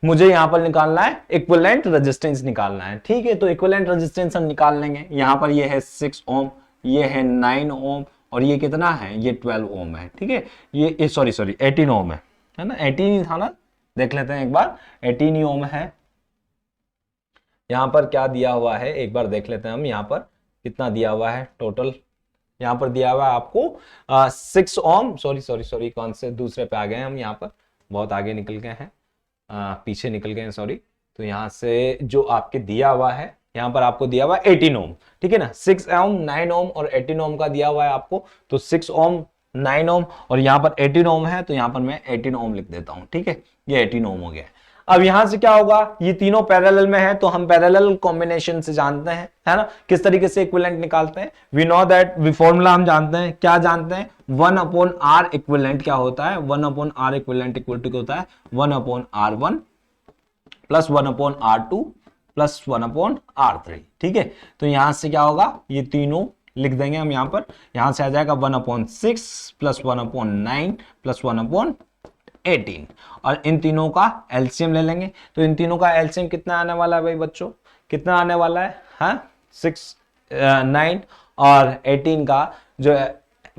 मुझे यहां पर निकालना है इक्विवेलेंट रेजिस्टेंस निकालना है, ठीक है। तो इक्विवेलेंट रेजिस्टेंस हम निकाल लेंगे। यहां पर ये है 6 ओम, ये है 9 ओम और ये कितना है, ये 12 ओम है, ठीक है। ये सॉरी 18 ओम है ना, 18 ही था ना, देख लेते हैं एक बार, 18 ही ओम है, यहाँ पर क्या दिया हुआ है एक बार देख लेते हैं हम। यहाँ पर कितना दिया हुआ है टोटल, यहाँ पर दिया हुआ है आपको 6 ओम, सॉरी कौन से दूसरे पे आ गए हैं हम, यहाँ पर बहुत आगे निकल गए हैं, पीछे निकल गए हैं सॉरी। तो यहाँ से जो आपके दिया हुआ है, यहाँ पर आपको दिया हुआ है 18 ओम, ठीक है ना, 6 ओम 9 ओम और 18 ओम का दिया हुआ है आपको। तो 6 ओम 9 ओम और यहाँ पर 18 ओम है, तो यहाँ पर मैं 18 ओम लिख देता हूँ, ठीक है, ये 18 ओम हो गया। अब यहां से क्या होगा, ये तीनों पैरेलल में है, तो हम पैरेलल कॉम्बिनेशन से जानते हैं, है ना, किस तरीके से इक्विवेलेंट निकालते हैं। We know that, we formula हम जानते हैं, क्या जानते हैं, 1/r इक्विवेलेंट क्या होता है, 1/r इक्विवेलेंट इक्वल टू होता है 1/r1 plus 1/r2 plus 1/r3, ठीक है। तो यहां से क्या होगा, ये तीनों लिख देंगे हम यहां पर, यहां से आ जाएगा 1/6 प्लस 1/9 प्लस 1/18 और इन तीनों का एलसीएम ले लेंगे। तो इन तीनों का एलसीएम कितना आने वाला है भाई बच्चों, कितना आने वाला है, हाँ 6 9 और 18 का जो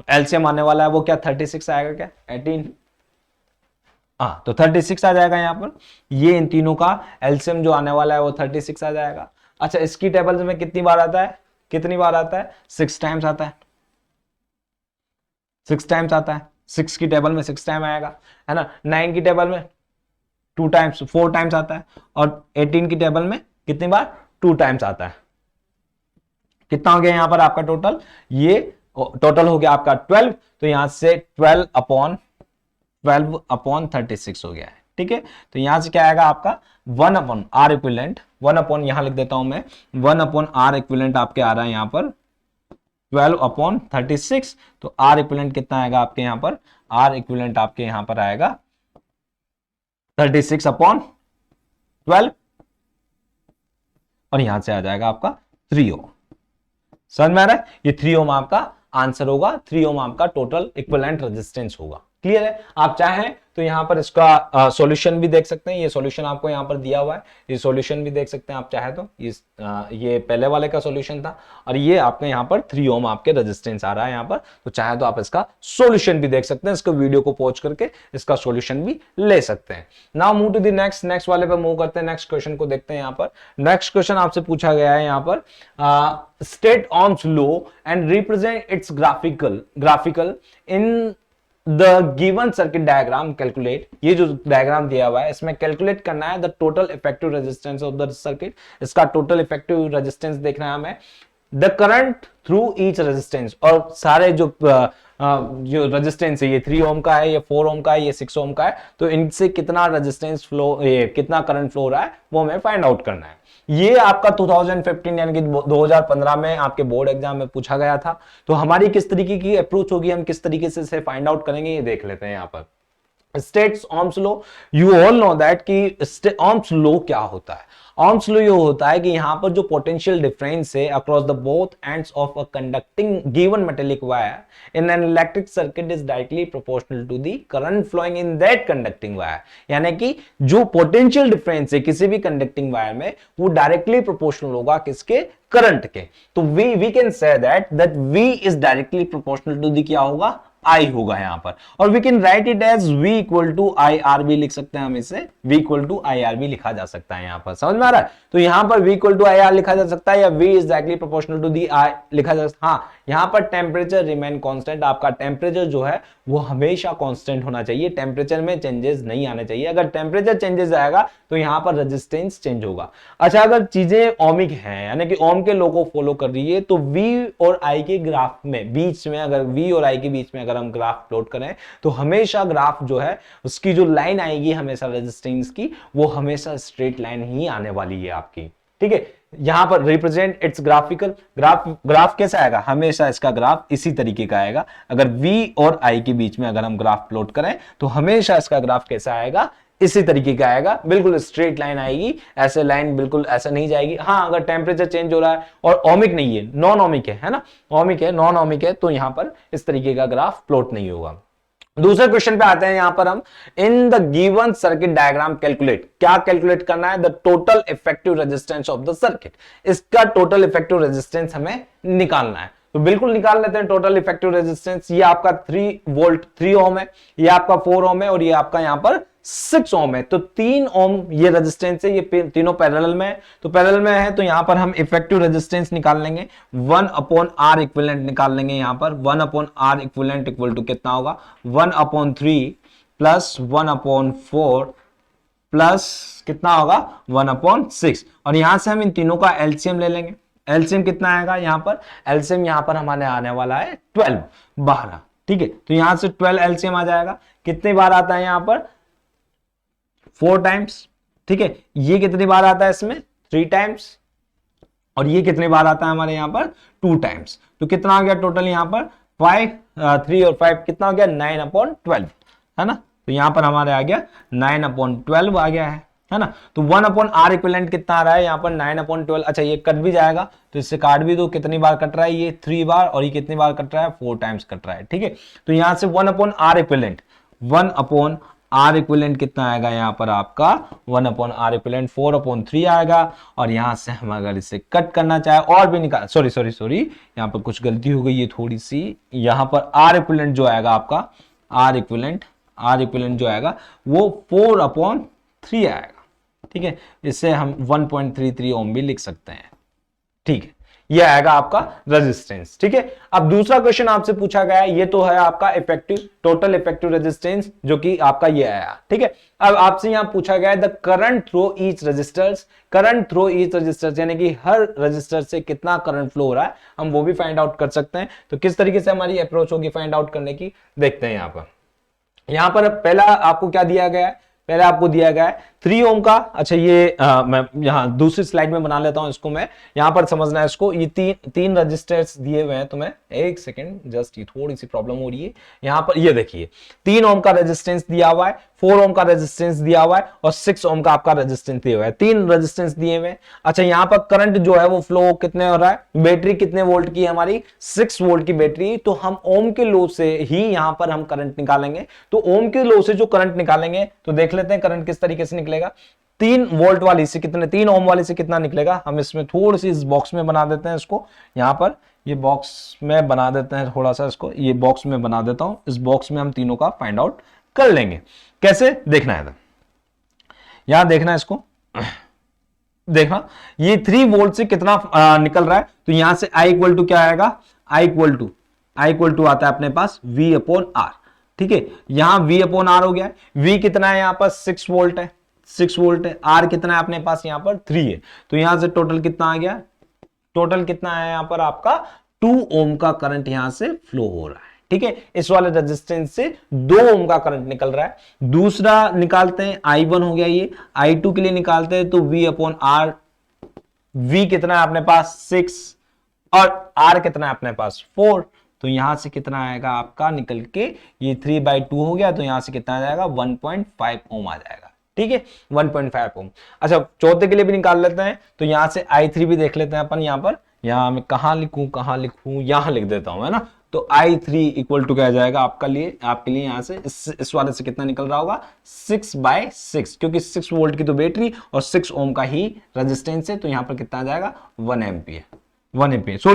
एलसीएम आने वाला है वो क्या 36 आएगा क्या 18, हाँ तो 36 आ जाएगा यहाँ पर। ये इन तीनों का एलसीएम जो आने वाला है वो 36 आ जाएगा। अच्छा इसकी टेबल में कितनी बार आता है, कितनी बार आता है, 6 टाइम्स आता है, 6 टाइम्स आता है, 6 की टेबल में 6 टाइम आएगा, है ना। 9 की टेबल में 2 टाइम्स 4 टाइम्स आता है और 18 की टेबल में कितनी बार 2 टाइम्स आता है। कितना हो गया यहां पर आपका टोटल, ये टोटल हो गया आपका 12, तो यहां से 12/36 हो गया है, ठीक है। तो यहां से क्या आएगा आपका 1/r इक्विवेलेंट, 1 यहां लिख देता हूं मैं, 1/r इक्विवेलेंट आपके आ रहा है यहां पर 12/36। तो R इक्विवेलेंट कितना आएगा आपके यहां पर, R इक्विवेलेंट आपके यहां पर आएगा 36/12 और यहां से आ जाएगा आपका 3 ओम। समझ में आ रहा है, ये 3 ओम आपका आंसर होगा, 3 ओम आपका टोटल इक्विवेलेंट रेजिस्टेंस होगा। क्लियर है, आप चाहें तो यहां पर इसका सॉल्यूशन भी देख सकते हैं, ये सॉल्यूशन आपको यहां पर दिया हुआ है, ये सॉल्यूशन भी देख सकते हैं आप चाहे तो। ये पहले वाले का सॉल्यूशन था और ये आपके यहां पर 3 ओम आपके रेजिस्टेंस आ रहा है यहां पर, तो चाहे तो आप इसका सॉल्यूशन भी देख सकते हैं, इसको वीडियो को पॉज करके इसका सॉल्यूशन भी ले सकते हैं। Now move to the next वाले पे मूव करते हैं, नेक्स्ट क्वेश्चन को देखते हैं। यहां पर नेक्स्ट क्वेश्चन आपसे पूछा गया है यहां पर, state ohm's law and represent its graphical in the given circuit diagram, calculate। ये जो डायग्राम दिया हुआ है इसमें कैलकुलेट करना है the total effective resistance of the circuit, इसका टोटल इफेक्टिव रेजिस्टेंस देखना है हमें, the current through each resistance, और सारे जो रेजिस्टेंस है, ये 3 ओम का है, ये 4 ओम का है, ये 6 ओम का है, तो इनसे कितना रेजिस्टेंस फ्लो, ये कितना करंट फ्लो हो रहा है वो हमें फाइंड आउट करना है। ये आपका 2015 यानी कि 2015 में आपके बोर्ड एग्जाम में पूछा गया था। तो हमारी किस तरीके की अप्रोच होगी, हम किस तरीके से इसे फाइंड आउट करेंगे ये देख लेते हैं। यहाँ पर states ohm's law, you all know that कि ohm's law क्या होता है। ohm's law ये होता है कि यहाँ पर जो पोटेंशियल डिफरेंस है across the both ends of a conducting given metallic wire in an electric circuit is directly proportional to the current flowing in that conducting wire, यानी कि जो पोटेंशियल डिफरेंस है किसी भी कंडक्टिंग वायर में वो directly proportional होगा किसके, करंट के। तो we can say that V is directly proportional to the क्या होगा, I होगा यहां पर, और we can write it as V equal to IR भी लिख सकते हैं हम इसे, V इक्वल टू IR भी लिखा जा सकता है यहां पर। समझ में आ रहा है, तो यहां पर V इक्वल टू IR लिखा जा सकता है या V is directly proportional to the I लिखा जा सकता है। हाँ यहां पर टेम्परेचर रिमेन कांस्टेंट, आपका टेम्परेचर जो है वो हमेशा कांस्टेंट होना चाहिए, टेम्परेचर में चेंजेस नहीं आने चाहिए। अगर टेम्परेचर चेंजेस आएगा तो यहां पर रेजिस्टेंस चेंज होगा। अच्छा अगर चीजें ओमिक हैं यानी कि ओम के लॉ को फॉलो कर रही है, तो V और I के ग्राफ में बीच में, अगर V और I के बीच में अगर हम ग्राफ प्लॉट करें तो हमेशा ग्राफ जो है उसकी जो लाइन आएगी हमेशा रेजिस्टेंस की, वो हमेशा स्ट्रेट लाइन ही आने वाली है आपकी, ठीक है। यहां पर रिप्रेजेंट इट्स ग्राफिकल, ग्राफ कैसा आएगा, हमेशा इसका ग्राफ इसी तरीके का आएगा। अगर V और I के बीच में अगर हम ग्राफ प्लॉट करें तो हमेशा इसका ग्राफ कैसा आएगा, इसी तरीके का आएगा, बिल्कुल स्ट्रेट लाइन आएगी, ऐसे लाइन बिल्कुल ऐसा नहीं जाएगी। हाँ अगर टेम्परेचर चेंज हो रहा है और ओमिक नहीं है, नॉन ओमिक है ना, ओमिक है नॉन ओमिक है, तो यहां पर इस तरीके का ग्राफ प्लॉट नहीं होगा। दूसरे क्वेश्चन पे आते हैं, यहां पर हम in the given circuit diagram calculate, क्या कैलकुलेट करना है, the total effective resistance of the circuit, इसका टोटल इफेक्टिव रेजिस्टेंस हमें निकालना है। तो बिल्कुल निकाल लेते हैं टोटल इफेक्टिव रेजिस्टेंस। ये आपका 3 वोल्ट 3 ओम है, ये आपका 4 ओम है और ये आपका यहां पर 6 ओम है, तो 3 ओम ये रेजिस्टेंस है, ये तीनों पैरेलल में है, तो पैरेलल में है तो यहां पर हम इफेक्टिव रेजिस्टेंस निकाल लेंगे, 1 अपॉन आर इक्विवेलेंट निकाल लेंगे। यहां पर 1 upon R equivalent equal to कितना होगा, 1 अपॉन 3 प्लस 1 अपॉन 4 प्लस कितना होगा 1 अपॉन 6, और यहां से हम इन तीनों का एलसीएम ले लेंगे। एलसीएम कितना आएगा यहां पर, एलसीएम यहां पर हमारे आने वाला है 12, 12, ठीक है। तो यहां से 12 एलसीएम आ जाएगा, कितनी बार आता है यहां पर 4 टाइम्स, ठीक है। ये कितनी बार आता है इसमें 3 टाइम्स, और ये कितनी बार आता है हमारे यहां पर 2 टाइम्स। तो कितना आ गया टोटल यहां पर 5, 3 और 5 कितना हो गया 9 अपॉन 12, है ना। तो यहां पर हमारे आ गया 9 अपॉन 12 आ गया है ना। तो 1 अपॉन आर इक्विवेलेंट कितना आ रहा है यहाँ पर 9 अपॉन 12। अच्छा ये कट भी जाएगा तो इससे काट भी दो, कितनी बार कट रहा है ये 3 बार, और ये कितनी बार कट रहा है 4 टाइम्स कट रहा है, ठीक है। तो यहां से 1 upon R equivalent, 1 upon R equivalent कितना आएगा यहाँ पर आपका 1 अपॉन आर इक्विवेलेंट 4 अपॉन 3 आएगा। और यहां से हम अगर इसे कट करना चाहे और भी निकाल, सॉरी यहाँ पर कुछ गलती हो गई है थोड़ी सी, यहाँ पर आर इक्विवेलेंट जो आएगा आपका, आर इक्विवेलेंट जो आएगा वो 4 अपॉन 3 आएगा, ठीक है। इससे हम 1.33 ओम भी लिख सकते हैं, ठीक है। ये आएगा आपका रेजिस्टेंस, ठीक है। अब दूसरा क्वेश्चन आपसे पूछा गया है, ये तो है आपका इफेक्टिव टोटल इफेक्टिव रेजिस्टेंस जो कि आपका ये आया, ठीक है। अब आपसे यहां पूछा गया है the current through each resistors, current through each resistors यानी कि हर रजिस्टर से कितना करंट फ्लो हो रहा है, हम वो भी फाइंड आउट कर सकते हैं। तो किस तरीके से हमारी अप्रोच होगी फाइंड आउट करने की, देखते हैं। यहां पर पहला आपको क्या दिया गया है, पहले आपको दिया गया है 3 ओम का। अच्छा ये मैं यहां दूसरी स्लाइड में बना लेता हूं इसको, मैं यहां पर समझना है इसको। ये तीन रजिस्टर्स दिए हुए हैं तुम्हें, एक सेकंड जस्ट, ये थोड़ी सी प्रॉब्लम हो रही है। यहां पर ये देखिए 3 ओम का रेजिस्टेंस दिया हुआ है, 4 ओम का रेजिस्टेंस दिया हुआ है, और 6 ओम का आपका रेजिस्टेंस दिया हुआ है, 3 रेजिस्टेंस दिए हुए हैं। अच्छा यहां पर करंट जो है वो फ्लो कितने हो रहा है, बैटरी कितने वोल्ट की है हमारी 6 वोल्ट की बैटरी, तो हम ओम के लो से ही यहां पर हम करंट निकालेंगे। तो ओम के लो से जो करंट निकालेंगे तो देख लेते हैं करंट किस तरीके से निकलेगा। 3 वोल्ट वाली से कितने, 3 ओम वाली से कितना निकलेगा, हम इसमें थोड़ी सी इस बॉक्स में बना देते हैं इसको, यहां पर ये बॉक्स में बना देते हैं थोड़ा सा इसको, ये बॉक्स में बना देता हूं, इस बॉक्स में हम तीनों का फाइंड आउट कर लेंगे। कैसे देखना है, यहां देखना है इसको, देखना ये 3 वोल्ट से कितना निकल रहा है। तो यहां से I इक्वल टू क्या आएगा, I इक्वल टू आता है अपने पास V अपॉन R, ठीक है। यहां V अपॉन R हो गया है, V कितना है यहां पर 6 वोल्ट है, 6 वोल्ट है, R कितना है अपने पास यहां पर 3 है। तो यहां से टोटल कितना आ गया, टोटल कितना है यहां पर आपका 2 ओम का करंट यहां से फ्लो हो रहा है, ठीक है। इस वाले रेजिस्टेंस से 2 ओम का करंट निकल रहा है। दूसरा निकालते हैं I1 हो गया, ये I2 के लिए निकालते हैं तो V अपॉन R, V कितना है अपने पास 6 और R कितना है अपने पास 4। तो यहां से कितना आएगा आपका निकल के, ये 3/2 हो गया, तो यहां से कितना आ जाएगा 1.5 ओम आ जाएगा, ठीक है 1.5 ओम। अच्छा चौथे के लिए भी निकाल लेते हैं, तो यहां से I3 भी देख लेते हैं अपन। यहां पर यहां मैं कहां लिखूं, यहां लिख देता हूं, है ना। तो I3 इक्वल टू क्या जाएगा आपके लिए यहां से इस वाले से कितना निकल रहा होगा 6/6, क्योंकि 6 वोल्ट की तो बैटरी और 6 ओम का ही रेजिस्टेंस है। तो यहां पर कितना आ जाएगा 1 एम्पियर,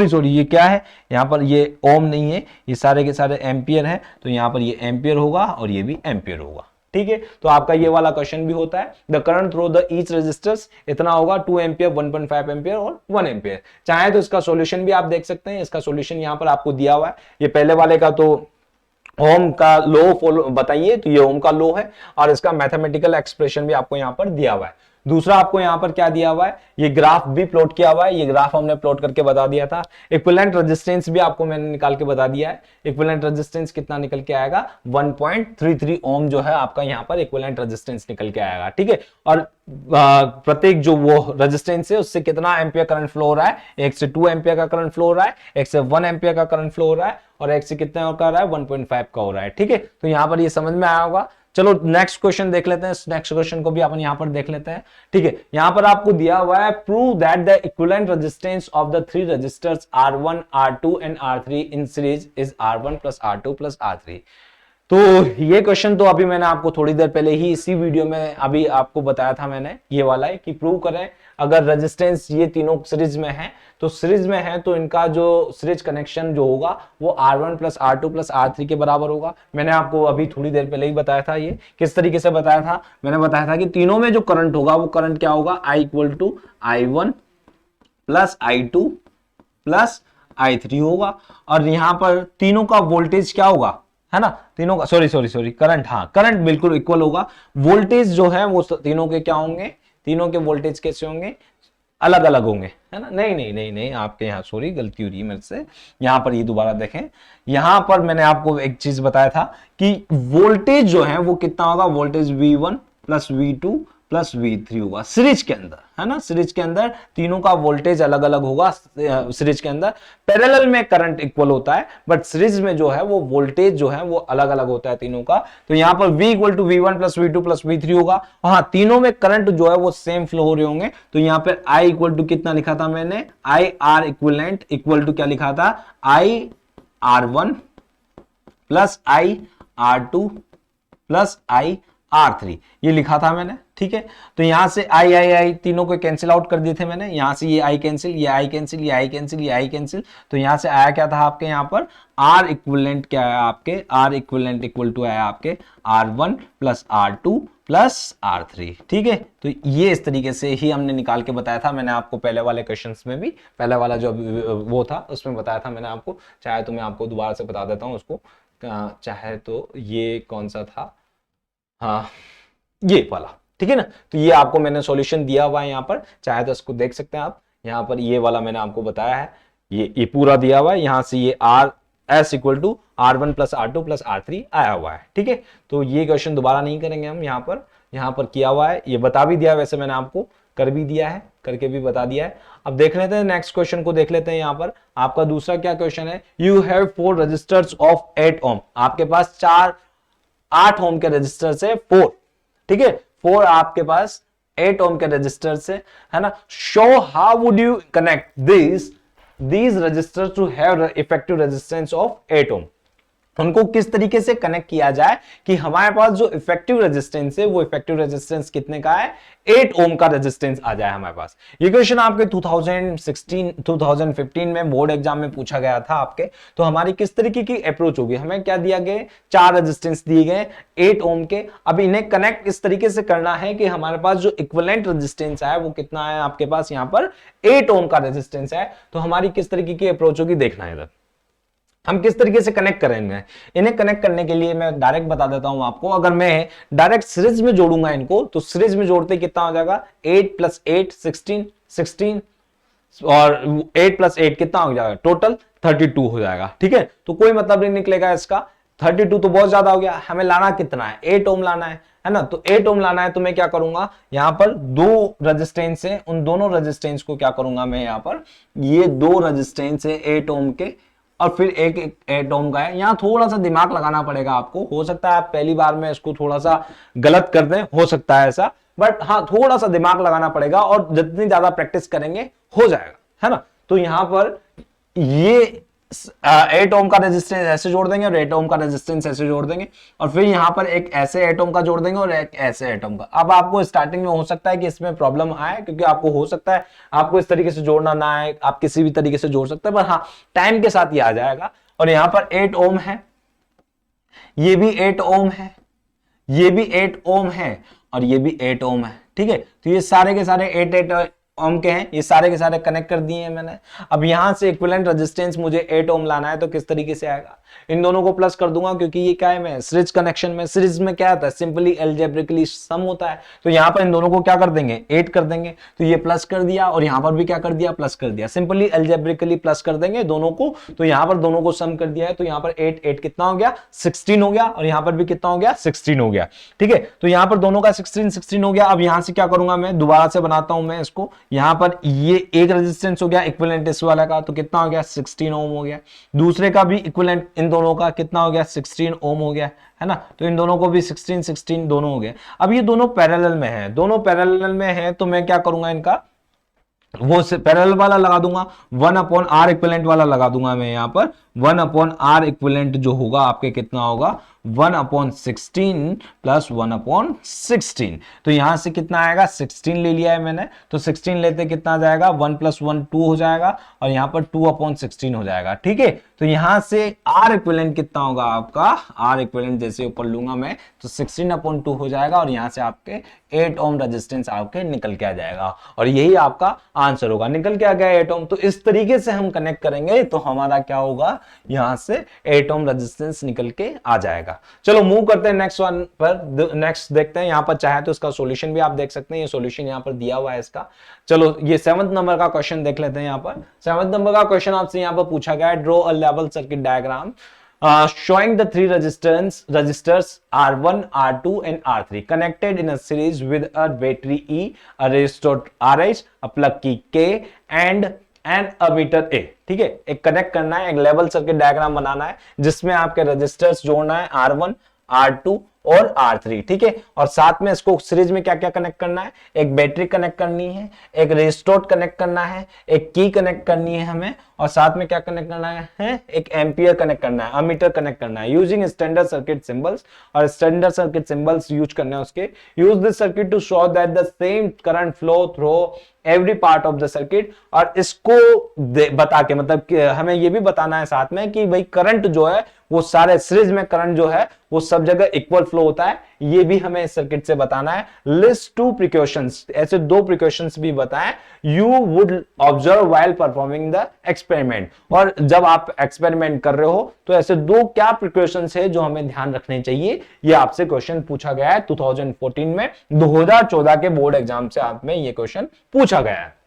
सॉरी ये क्या है, यहां पर ये ओम नहीं है, ये सारे के सारे एम्पियर है। तो यहां पर ये एम्पियर होगा और ये भी एम्पियर होगा, ठीक है। तो आपका ये वाला क्वेश्चन भी होता है, the current through the each resistors इतना होगा 2 एम्पियर, 1.5 एम्पियर और 1 एम्पियर। चाहे तो इसका सॉल्यूशन भी आप देख सकते हैं, इसका सॉल्यूशन यहां पर आपको दिया हुआ है। ये पहले वाले का तो ओम का लो फॉलो बताइए, तो ये ओम का लो है, और इसका मैथमेटिकल एक्सप्रेशन भी आपको यहां पर दिया हुआ है। दूसरा आपको यहां पर क्या दिया हुआ है, ये ग्राफ भी प्लॉट किया हुआ है, ये ग्राफ हमने प्लॉट करके बता दिया था। इक्विवेलेंट रेजिस्टेंस भी आपको मैंने निकाल के बता दिया है। इक्विवेलेंट रेजिस्टेंस कितना निकल के आएगा 1.33 ओम जो है आपका यहां पर इक्विवेलेंट रेजिस्टेंस निकल के आएगा, ठीक है। और प्रत्येक जो वो रेजिस्टेंस है उससे कितना एम्पियर करंट फ्लो हो रहा है, 1 से 2 एम्पियर का करंट फ्लो हो रहा है, 1 से 1 एम्पियर का करंट फ्लो हो रहा है, और 1 से कितना का रहा है 1.5 का हो रहा है, ठीक है। तो यहां पर ये समझ में आया होगा। चलो नेक्स्ट क्वेश्चन देख लेते हैं, नेक्स्ट क्वेश्चन को भी अपन यहां पर देख लेते हैं, ठीक है। यहां पर आपको दिया हुआ है prove that the equivalent resistance of the 3 resistors R1, R2 and R3 in series is R1 plus R2 plus R3। तो ये क्वेश्चन तो अभी मैंने आपको थोड़ी देर पहले ही इसी वीडियो में अभी आपको बताया था मैंने, ये वाला है कि प्रूव करें अगर रेजिस्टेंस ये तीनों सीरीज में है तो इनका जो सीरीज कनेक्शन जो होगा वो R1 plus R2 plus R3 के बराबर होगा। मैंने आपको अभी थोड़ी देर पहले ही बताया था। ये किस तरीके से बताया था, मैंने बताया था कि तीनों में जो करंट होगा वो करंट क्या होगा, I equal to I1 plus I2 plus I3 होगा, और यहां पर तीनों का वोल्टेज क्या होगा, है ना, तीनों का सॉरी करंट, हाँ करंट बिल्कुल इक्वल होगा। वोल्टेज जो है वो तीनों के क्या होंगे, तीनों के वोल्टेज कैसे होंगे, अलग अलग होंगे, है ना। नहीं आपके यहाँ सॉरी गलती हो रही है मेरे से, यहां पर ये दोबारा देखें, यहां पर मैंने आपको एक चीज बताया था कि वोल्टेज जो है वो कितना होगा, voltage V1 plus V2 plus V3 होगा सीरीज के अंदर, है ना। सीरीज के अंदर तीनों का वोल्टेज अलग अलग होगा। सीरीज के अंदर पैरेलल में करंट इक्वल होता है, बट सीरीज में जो है वो वोल्टेज जो है वो अलग अलग होता है तीनों का। तो यहां पर V equal to V1 plus V2 plus V3 होगा। हाँ, तीनों में करंट जो है वो सेम फ्लो हो रहे होंगे। तो यहां पर I इक्वल टू कितना लिखा था मैंने, I R equivalent equal to क्या लिखा था, I R1 plus I R2 plus I R3 ये लिखा था मैंने, ठीक है। तो यहां से I तीनों को कैंसिल आउट कर दिए थे मैंने, यहां से ये I कैंसिल, ये I कैंसिल, ये I कैंसिल, ये I कैंसिल। तो यहां से आया क्या था आपके, यहां पर R इक्विवेलेंट क्या है आपके, R इक्विवेलेंट इक्वल टू आया आपके R1 plus R2 plus R3, ठीक है। तो ये इस तरीके से ही हमने निकाल के बताया था। मैंने आपको पहले वाले क्वेश्चंस में भी, पहले वाला जो वो था उसमें बताया था मैंने आपको, चाहे तो मैं आपको दोबारा से बता देता हूँ उसको, चाहे तो ये कौन सा था, हाँ ये वाला, ठीक है ना। तो ये आपको मैंने सॉल्यूशन दिया हुआ है यहाँ पर, चाहे तो इसको देख सकते हैं आप, यहाँ पर ये वाला मैंने आपको बताया है, ये पूरा दिया हुआ है। यहाँ से ये S equal to R1 plus R2 plus R3 आया हुआ है, ठीक है। तो ये क्वेश्चन दोबारा नहीं करेंगे हम, यहाँ पर किया हुआ है, ये बता भी दिया, वैसे मैंने आपको कर भी दिया है, करके भी बता दिया है। अब देख लेते हैं नेक्स्ट क्वेश्चन को, देख लेते हैं। यहाँ पर आपका दूसरा क्या क्वेश्चन है, यू हैव 4 रजिस्टर्स ऑफ 8 ओम, आपके पास 8 ओम के रजिस्टर से 4, ठीक है, 4 आपके पास 8 ओम के रजिस्टर से, है ना। Show how would you connect these resistors to have effective resistance of 8 ohm, उनको किस तरीके से कनेक्ट किया जाए कि हमारे पास जो इफेक्टिव रेजिस्टेंस है वो इफेक्टिव रेजिस्टेंस कितने का है, 8 ओम का रेजिस्टेंस आ जाए हमारे पास। ये क्वेश्चन आपके 2015 में बोर्ड एग्जाम में पूछा गया था आपके। तो हमारी किस तरीके की अप्रोच होगी, हमें क्या दिया गया, 4 रेजिस्टेंस दिए गए 8 ओम के। अब इन्हें कनेक्ट इस तरीके से करना है कि हमारे पास जो इक्विवेलेंट रेजिस्टेंस है वो कितना है, आपके पास यहाँ पर 8 ओम का रेजिस्टेंस है। तो हमारी किस तरीके की अप्रोच होगी देखना है, इधर हम किस तरीके से कनेक्ट करेंगे। इन्हें कनेक्ट करने के लिए मैं डायरेक्ट बता देता हूं आपको, अगर मैं डायरेक्ट सीरीज में जोड़ूंगा इनको, तो सीरीज में जोड़ते कितना हो जाएगा, 8 प्लस 8 16 और 8 प्लस 8 कितना हो जाएगा, टोटल 32 हो जाएगा, ठीक है। तो कोई मतलब नहीं निकलेगा इसका, 32 तो बहुत ज्यादा हो गया, हमें लाना कितना है, 8 ओम लाना है ना। तो 8 ओम लाना है तो मैं क्या करूंगा, यहां पर 2 रेजिस्टेंस है, उन दोनों रेजिस्टेंस को क्या करूंगा मैं, यहां पर ये 2 रेजिस्टेंस है 8 ओम के, और फिर एक 8 ओम का है। यहाँ थोड़ा सा दिमाग लगाना पड़ेगा आपको, हो सकता है आप पहली बार में इसको थोड़ा सा गलत कर दें, हो सकता है ऐसा, बट हाँ थोड़ा सा दिमाग लगाना पड़ेगा, और जितनी ज्यादा प्रैक्टिस करेंगे हो जाएगा, है ना। तो यहाँ पर ये 8 ओम का रेजिस्टेंस ऐसे जोड़ देंगे और 8 ओम का रेजिस्टेंस ऐसे जोड़ देंगे, और फिर यहां पर एक ऐसे 8 ओम का जोड़ देंगे और एक ऐसे 8 ओम का। अब आपको स्टार्टिंग में हो सकता है कि इसमें प्रॉब्लम आए, क्योंकि आपको हो सकता है आपको इस तरीके से जोड़ना ना आए, आप किसी भी तरीके से जोड़ सकते हैं, पर हाँ टाइम के साथ ये आ जाएगा। और यहां पर 8 ओम है, ये भी 8 ओम है, ये भी 8 ओम है, और ये भी 8 ओम है, ठीक है। तो ये सारे के सारे 8 ओम के हैं, ये सारे के सारे कनेक्ट कर दिए हैं मैंने। अब यहां से इक्विवेलेंट रेजिस्टेंस मुझे 8 ओम लाना है, तो किस तरीके से आएगा, इन दोनों को प्लस कर दूंगा, क्योंकि ये क्या है, मैं सीरीज कनेक्शन में, सीरीज में क्या होता है, सिंपली अलजेब्रिकली सम होता है। तो यहां पर इन दोनों को क्या कर देंगे, 8 कर देंगे, तो ये प्लस कर दिया, और यहां पर भी क्या कर दिया, प्लस कर दिया, सिंपली अलजेब्रिकली प्लस कर देंगे दोनों को। तो यहां पर दोनों को सम कर दिया है, तो यहां पर 8 कितना हो गया, 16 हो गया, और यहां पर भी कितना हो गया, 16 हो गया, ठीक है। तो यहां पर दोनों का 16 हो गया। अब यहां से क्या करूंगा मैं, दोबारा से बनाता हूं मैं इसको, यहां पर ये एक रेजिस्टेंस हो गया इक्विवेलेंट इस वाला का, तो कितना हो गया, 16 ओम हो गया। दूसरे का भी इक्विवेलेंट इन दोनों का कितना हो गया, 16 ओम हो गया, है ना। तो इन दोनों को भी 16 दोनों हो गए। अब ये दोनों पैरेलल में है, दोनों पैरेलल में है, तो मैं क्या करूंगा, इनका वो पैरेलल वाला लगा दूंगा, 1/R इक्विवेलेंट वाला लगा दूंगा मैं यहाँ पर। 1/R इक्विवेलेंट जो होगा आपके कितना होगा, 1/16 प्लस 1/16। तो यहां से कितना आएगा, 16 ले लिया है मैंने, तो 16 लेते कितना आ जाएगा, 1 + 1 2 हो जाएगा, और यहां पर 2/16 हो जाएगा। ठीक है, तो यहां से आर इक्विवेलेंट कितना होगा आपका, आर इक्विवेलेंट जैसे ऊपर लूंगा मैं तो 16/2 हो जाएगा, और यहां से आपके 8 ओम रेजिस्टेंस आपके निकल के आ जाएगा, और यही आपका आंसर होगा। निकल के आ गया 8 ओम। तो इस तरीके से हम कनेक्ट करेंगे तो हमारा क्या होगा, यहां से 8 ओम रेजिस्टेंस निकल के आ जाएगा। चलो मूव करते हैं नेक्स्ट वन पर, नेक्स्ट देखते हैं। यहां पर चाहे तो इसका सॉल्यूशन भी आप देख सकते हैं, ये सॉल्यूशन यहां पर दिया हुआ है इसका। चलो ये 7th नंबर का क्वेश्चन देख लेते हैं। यहां पर 7th नंबर का क्वेश्चन आपसे यहां पर पूछा गया है, draw a level circuit diagram showing the three resistors R1, R2 and R3 connected in a series with a battery E, a resistor RH, a plug key K and an ammeter A। ठीक है, एक connect करना है, एक level circuit diagram बनाना है जिसमें आपके resistors जोड़ना है R1, R2 और R3। ठीक है, और साथ में इसको सीरीज में क्या क्या कनेक्ट करना है, एक बैटरी कनेक्ट करनी है, एक रेजिस्टर कनेक्ट करना है, एक की कनेक्ट करनी है हमें, और साथ में क्या कनेक्ट करना है, एक एम्पियर कनेक्ट करना है, अमीटर कनेक्ट करना है, यूजिंग स्टैंडर्ड सर्किट सिंबल्स। और स्टैंडर्ड सर्किट सिंबल्स यूज करने हैं उसके। Use this circuit to show that the same current flow through every part of the circuit. और इसको बता के मतलब हमें ये भी बताना है साथ में कि भाई करंट जो है वो सारे सीरीज में करंट जो है वो सब जगह इक्वल फ्लो होता है, ये भी हमें इस सर्किट से बताना है। लिस्ट 2 प्रिकॉशंस, ऐसे 2 प्रिकॉशंस भी बताएं you would observe while performing the experiment. और जब आप एक्सपेरिमेंट कर रहे हो तो ऐसे 2 क्या प्रिकॉशंस है जो हमें ध्यान रखने चाहिए, ये आपसे क्वेश्चन पूछा गया है 2014 में, 2014 के बोर्ड एग्जाम से आप में ये क्वेश्चन पूछा गया है।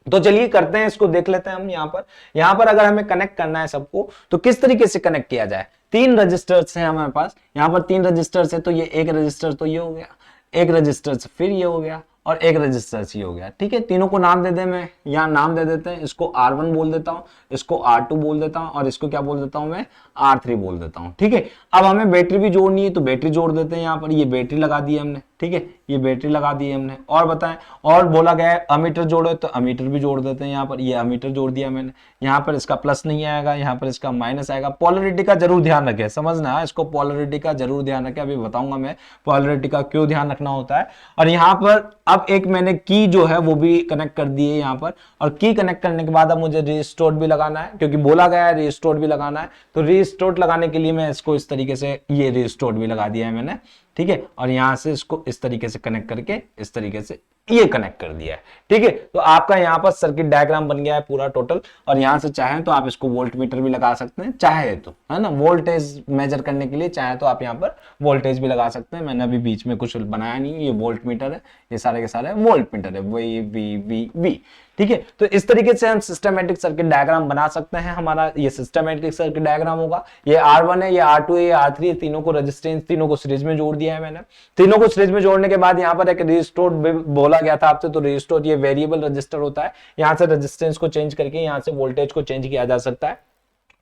तो चलिए करते हैं, इसको देख लेते हैं हम। यहां पर अगर हमें कनेक्ट करना है सबको तो किस तरीके से कनेक्ट किया जाए। 3 रजिस्टर्स हैं हमारे पास, यहां पर 3 रजिस्टर्स है, तो ये एक रजिस्टर तो ये हो गया, एक रजिस्टर फिर ये हो गया, और एक रजिस्टर ये हो गया। ठीक है, तीनों को नाम दे दे, मैं यहाँ नाम दे देते हैं, इसको R1 बोल देता हूँ, इसको R2 बोल देता हूँ, और इसको क्या बोल देता हूँ मैं, R3 बोल देता हूँ। ठीक है, अब हमें बैटरी भी जोड़नी है तो बैटरी जोड़ देते हैं। यहाँ पर ये बैटरी लगा दी है हमने। ठीक है, ये बैटरी लगा दी है हमने। और बताएं, और बोला गया है अमीटर जोड़ो, तो अमीटर भी जोड़ देते हैं। यहाँ पर ये अमीटर जोड़ दिया मैंने, यहाँ पर इसका प्लस नहीं आएगा, यहाँ पर इसका माइनस आएगा। पोलरिटी का जरूर ध्यान रखें, समझना, इसको पोलरिटी का जरूर ध्यान रखें, अभी बताऊंगा मैं पोलरिटी का क्यों ध्यान रखना होता है। और यहाँ पर अब एक मैंने की जो है वो भी कनेक्ट कर दी है यहाँ पर, और की कनेक्ट करने के बाद अब मुझे रेजिस्टर भी लगाना है, क्योंकि बोला गया है रेजिस्टर भी लगाना है। तो रेजिस्टर लगाने के लिए मैं इसको इस तरीके से ये रेजिस्टर भी लगा दिया है मैंने। ठीक है, और यहां से इसको इस तरीके से कनेक्ट करके इस तरीके से ये कनेक्ट कर दिया है। ठीक है, तो आपका यहां पर सर्किट डायग्राम बन गया है पूरा टोटल। और यहां से चाहें तो आप इसको वोल्ट मीटर भी लगा सकते हैं, चाहे तो, है ना, वोल्टेज मेजर करने के लिए चाहे तो आप यहां पर वोल्टेज भी लगा सकते हैं। मैंने अभी बीच में कुछ बनाया नहीं, ये वोल्ट मीटर है, ये सारे के सारे वोल्ट मीटर है, वी। ठीक है, तो इस तरीके से हम सिस्टमैटिक सर्किट डायग्राम बना सकते हैं। हमारा ये सिस्टमैटिक सर्किट डायग्राम होगा। ये R1 है, ये R2 है, ये R3 है, तीनों को रेजिस्टेंस, तीनों को सीरीज में जोड़ दिया है मैंने। तीनों को सीरीज में जोड़ने के बाद यहाँ पर एक रेजिस्टर बोला गया था आपसे, तो रेजिस्टर ये वेरिएबल रजिस्टर होता है, यहाँ से रेजिस्टेंस को चेंज करके यहाँ से वोल्टेज को चेंज किया जा सकता है।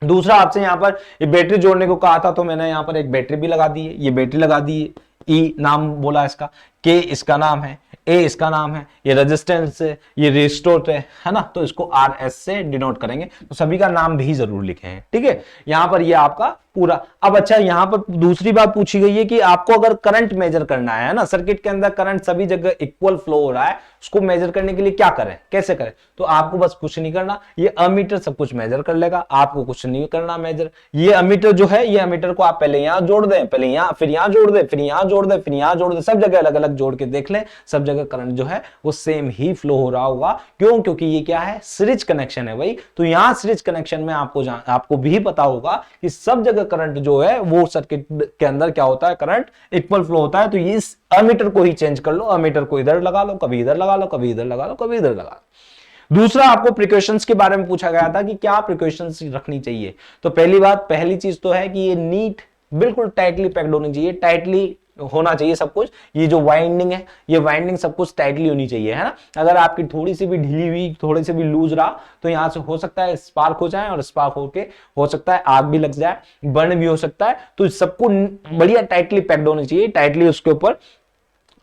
दूसरा आपसे यहाँ पर ये बैटरी जोड़ने को कहा था, तो मैंने यहाँ पर एक बैटरी भी लगा दी है, ये बैटरी लगा दी है, ई नाम बोला इसका, के इसका नाम है, ए इसका नाम है, ये रेजिस्टेंस है, ये रेजिस्टर है ना, तो इसको RS से डिनोट करेंगे। तो सभी का नाम भी जरूर लिखे हैं। ठीक है, यहां पर ये आपका पूरा। अब अच्छा, यहां पर दूसरी बात पूछी गई है कि आपको अगर करंट मेजर करना है ना, सर्किट के अंदर करंट सभी जगह इक्वल फ्लो हो रहा है, उसको मेजर करने के लिए क्या करें, कैसे करें। तो आपको बस कुछ नहीं करना, ये अमीटर सब कुछ मेजर कर लेगा, आपको कुछ नहीं करना मेजर। ये अमीटर जो है, ये अमीटर को आप पहले यहां जोड़ दें, पहले यहां, फिर यहां जोड़ दें, फिर यहां जोड़ दें, फिर यहां जोड़ दें, सब जगह अलग अलग जोड़ के देख लें, सब जगह करंट जो है वो सेम ही फ्लो हो रहा होगा। क्यों? क्योंकि ये क्या है, सीरीज कनेक्शन है भाई। तो यहां सीरीज कनेक्शन में आपको भी पता होगा कि सब जगह करंट जो है वो सर्किट के अंदर क्या होता है, करंट इक्वल फ्लो होता है। तो ये अमीटर को ही चेंज कर लो, अमीटर को इधर लगा लो, कभी इधर लगा लो, कभी इधर लगा लो, कभी इधर लगा लो। दूसरा आपको प्रिकॉशंस के बारे में पूछा गया था कि क्या प्रिकॉशंस रखनी चाहिए। तो पहली चीज तो है कि ये नीट बिल्कुल टाइटली पैक्ड होनी चाहिए, टाइटली होना चाहिए सब कुछ। ये जो वाइंडिंग है, ये वाइंडिंग सब कुछ टाइटली होनी चाहिए, है ना। अगर आपकी थोड़ी सी भी ढीली हुई, थोड़ी सी भी लूज रहा, तो यहां से हो सकता है स्पार्क हो जाए, और स्पार्क होके हो सकता है आग भी लग जाए, बर्न भी हो सकता है। तो सबको बढ़िया टाइटली पैक्ड होनी चाहिए, टाइटली उसके ऊपर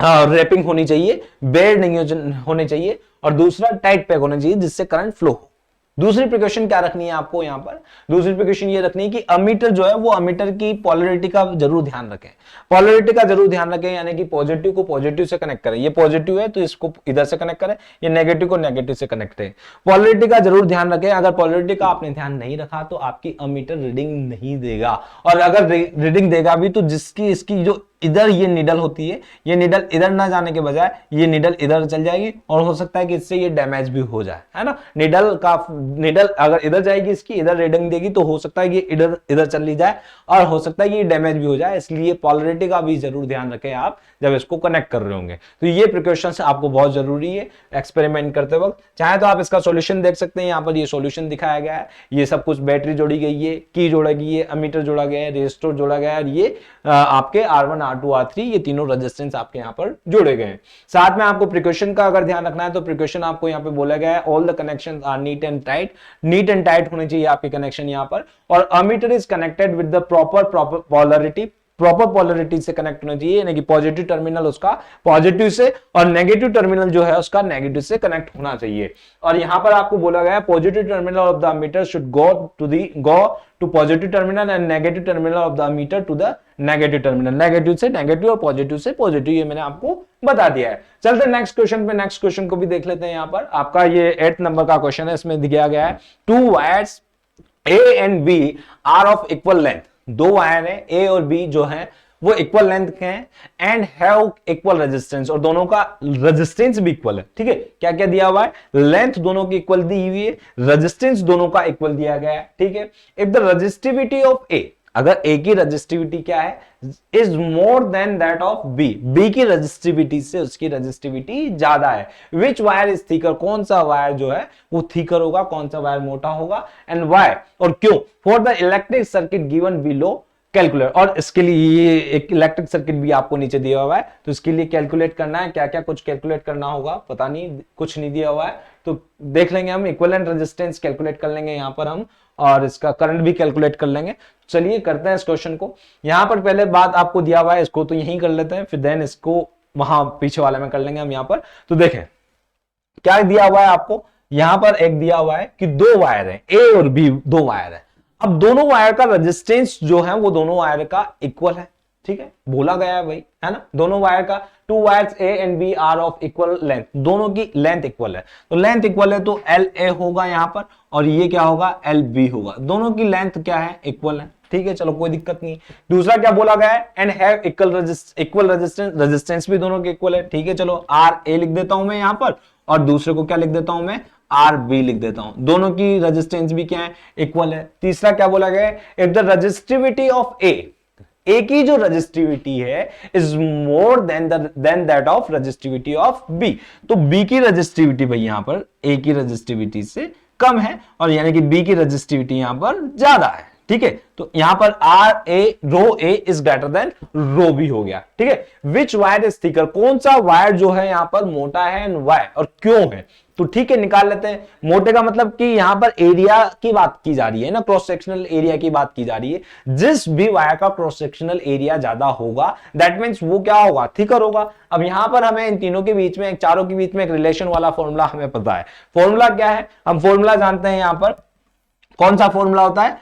रैपिंग होनी चाहिए, बेयर नहीं होने चाहिए, और दूसरा टाइट पैक होना चाहिए जिससे करंट फ्लो हो। दूसरी प्रिकॉशन क्या रखनी है आपको यहां पर, दूसरी प्रिकॉशन ये रखनी है कि अमीटर जो है वो अमीटर की पोलैरिटी का जरूर ध्यान रखें, पोलैरिटी का जरूर ध्यान रखें, यानी कि पॉजिटिव को पॉजिटिव से कनेक्ट करें, ये पॉजिटिव है तो इसको इधर से कनेक्ट करें, ये नेगेटिव को नेगेटिव से कनेक्ट करें, पोलैरिटी का जरूर ध्यान रखें। अगर पोलैरिटी का आपने ध्यान नहीं रखा तो आपकी अमीटर रीडिंग नहीं देगा, और अगर रीडिंग देगा भी तो जिसकी इसकी जो इधर ये निडल होती है, ये निडल इधर ना जाने के बजाय ये निडल इधर चल जाएगी, और हो सकता है कि इससे ये डैमेज भी हो जाए, है ना। निडल अगर इधर जाएगी, इसकी इधर रीडिंग देगी तो हो सकता है कि इधर इधर चली जाए, और हो सकता है कि ये डैमेज भी हो जाए, इसलिए पोलैरिटी का भी जरूर ध्यान रखें आप जब इसको कनेक्ट कर रहे होंगे। तो ये प्रिकॉशंस आपको बहुत जरूरी है एक्सपेरिमेंट करते वक्त। चाहे तो आप इसका सॉल्यूशन देख सकते हैं, यहाँ पर ये सॉल्यूशन दिखाया गया है, ये सब कुछ बैटरी जोड़ी गई है, की जोड़ा गई है, अमीटर जोड़ा गया है, रेजिस्टर जोड़ा गया है, और ये आपके R1 R2 R3 ये तीनों रेजिस्टेंस आपके यहाँ पर जोड़े गए हैं। साथ में आपको प्रिकॉशन का अगर ध्यान रखना है तो प्रिकॉशन आपको यहाँ पे बोला गया है, all the connections are neat and tight होने चाहिए आपके कनेक्शन यहाँ पर, और ammeter is connected with the proper polarity से कनेक्ट होना चाहिए, यानी कि पॉजिटिव टर्मिनल उसका पॉजिटिव से और नेगेटिव टर्मिनल जो है उसका नेगेटिव से कनेक्ट होना चाहिए। और यहां पर आपको बोला गया है positive terminal of the ammeter should go to positive terminal and negative terminal of the ammeter to the negative terminal, negative से नेगेटिव और पॉजिटिव से पॉजिटिव, ये मैंने आपको बता दिया है। चलते नेक्स्ट क्वेश्चन पे, नेक्स्ट क्वेश्चन को भी देख लेते हैं। यहाँ पर आपका ये 8 नंबर का क्वेश्चन है, इसमें दिया गया है 2 wires A and B are of equal length, 2 wire है A और B जो है वो इक्वल लेंथ के हैं, एंड हैव इक्वल रेजिस्टेंस, और दोनों का रेजिस्टेंस भी इक्वल है। ठीक है, क्या क्या दिया हुआ है, लेंथ दोनों की इक्वल दी हुई है, रेजिस्टेंस दोनों का इक्वल दिया गया है। ठीक है, if the resistivity of A, अगर A की रेजिस्टिविटी क्या है, is more than that of B, B की रेजिस्टिविटी से उसकी रेजिस्टिविटी ज्यादा है, विच वायर इज थिकर, कौन सा वायर जो है वो थिकर होगा, कौन सा वायर मोटा होगा, एंड वाई और क्यों, for the electric circuit given below calculate, और इसके लिए ये एक इलेक्ट्रिक सर्किट भी आपको नीचे दिया हुआ है, तो इसके लिए कैलकुलेट करना है, क्या क्या कुछ कैलकुलेट करना होगा पता नहीं, कुछ नहीं दिया हुआ है, तो देख लेंगे हम, इक्विवेलेंट रेजिस्टेंस कैलकुलेट कर लेंगे यहाँ पर हम, और इसका करंट भी कैलकुलेट कर लेंगे। चलिए करते हैं इस क्वेश्चन को। यहाँ पर पहले बात आपको दिया हुआ है, इसको तो यहीं कर लेते हैं, फिर देन इसको वहां पीछे वाले में कर लेंगे हम। यहाँ पर तो देखें क्या दिया हुआ है आपको, यहाँ पर एक दिया हुआ है कि 2 वायर है, A और B 2 वायर है। अब दोनों वायर का रेजिस्टेंस जो है वो दोनों वायर का इक्वल है। ठीक है, बोला गया है भाई, है ना, दोनों वायर का, 2 wires A and B are of equal length, दोनों की लेंथ इक्वल है, तो लेंथ इक्वल है तो LA होगा यहाँ पर, और ये क्या होगा, LB होगा, दोनों की लेंथ क्या है, इक्वल है। ठीक है, चलो कोई दिक्कत नहीं। दूसरा क्या बोला गया है, and have equal resistance, resistance भी दोनों के इक्वल है। ठीक है, चलो RA लिख देता हूं मैं यहाँ पर, और दूसरे को क्या लिख देता हूं मैं, RB लिख देता हूं, दोनों की रेजिस्टेंस भी क्या है, इक्वल है। तीसरा क्या बोला गया है, if the resistivity of A की जो रेजिस्टिविटी है is more than that of resistivity of B, तो B की रेजिस्टिविटी भाई यहाँ पर A की रेजिस्टिविटी से कम है, और यानी कि B की रेजिस्टिविटी यहाँ पर ज्यादा है। ठीक है, तो यहां पर rho A is greater than rho B हो गया। ठीक है, विच वायर इज थिकर, कौन सा वायर जो है यहां पर मोटा है, एंड वाई और क्यों है, तो ठीक है निकाल लेते हैं। मोटे का मतलब कि यहां पर एरिया की बात की जा रही है ना, क्रॉस सेक्शनल एरिया की बात की जा रही है, जिस भी वायर का क्रॉस सेक्शनल एरिया ज्यादा होगा दैट मींस वो क्या होगा, थिकर होगा। अब यहां पर हमें इन तीनों के बीच में, चारों के बीच में एक रिलेशन वाला फॉर्मूला हमें पता है। फॉर्मूला क्या है, हम फॉर्मूला जानते हैं, यहां पर कौन सा फॉर्मूला होता है,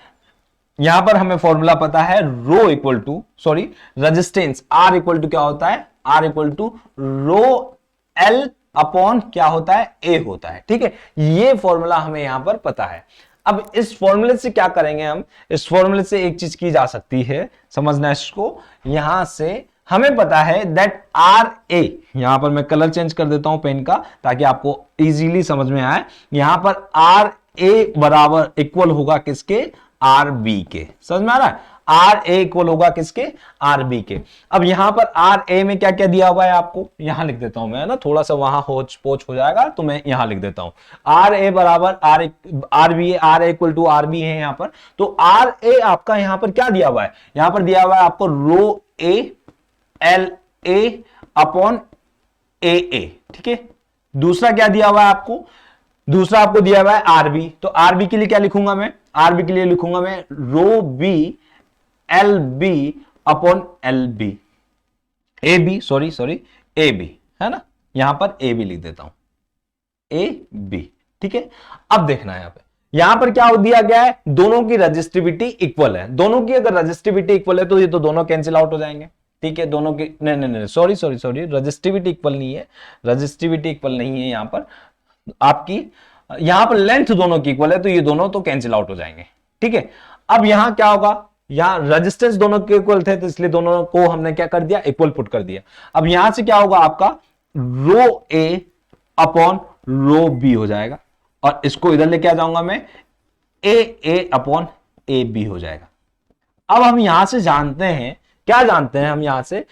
यहां पर हमें फॉर्मूला पता है, rho equal to resistance R equal to क्या होता है, R equal to rho L upon क्या होता है, A होता है। ठीक है, ये फॉर्मूला हमें यहां पर पता है। अब इस फॉर्मूले से क्या करेंगे हम, इस फॉर्मूले से एक चीज की जा सकती है, समझना इसको, यहां से हमें पता है दैट RA, यहां पर मैं कलर चेंज कर देता हूं पेन का ताकि आपको इजीली समझ में आए, यहां पर RA बराबर इक्वल होगा किसके, RB के, समझ में आ रहा है, RA इक्वल होगा किसके, RB के। अब यहां पर RA में क्या क्या दिया हुआ है आपको, यहां लिख देता हूं मैं, ना थोड़ा सा वहां होच पोच हो जाएगा, तो मैं यहां लिख देता हूं, RA बराबर RB, RA equal to RB है यहां पर, तो RA आपका यहां पर क्या दिया हुआ है, यहां पर दिया हुआ है आपको रो A LA अपॉन AA। ठीक है, दूसरा क्या दिया हुआ है आपको, दूसरा आपको दिया हुआ है RB, तो RB के लिए क्या लिखूंगा मैं, RB के लिए लिखूंगा मैं रो B LB upon LB, AB AB है ना, यहां पर AB लिख देता हूं, AB। ठीक है, अब देखना है यहां पे, यहां पर क्या दिया गया है, दोनों की रजिस्टिविटी इक्वल है। दोनों की अगर रजिस्टिविटी इक्वल है तो ये तो दोनों कैंसिल आउट हो जाएंगे, ठीक है। दोनों की नहीं नहीं नहीं, sorry sorry sorry, resistivity equal नहीं है, रजिस्टिविटी इक्वल नहीं है यहां पर आपकी, यहां पर लेंथ दोनों की इक्वल है, तो ये दोनों तो कैंसिल आउट हो जाएंगे, ठीक है। अब यहां क्या होगा, यहां रेजिस्टेंस दोनों के इक्वल थे, तो इसलिए दोनों को हमने क्या कर दिया, इक्वल पुट कर दिया। अब यहां से क्या होगा आपका, रो ए अपॉन रो बी हो जाएगा, और इसको इधर लेके आ जाऊंगा मैं, ए अपॉन ए बी हो जाएगा। अब हम यहां से जानते हैं, क्या जानते हैं हम यहां से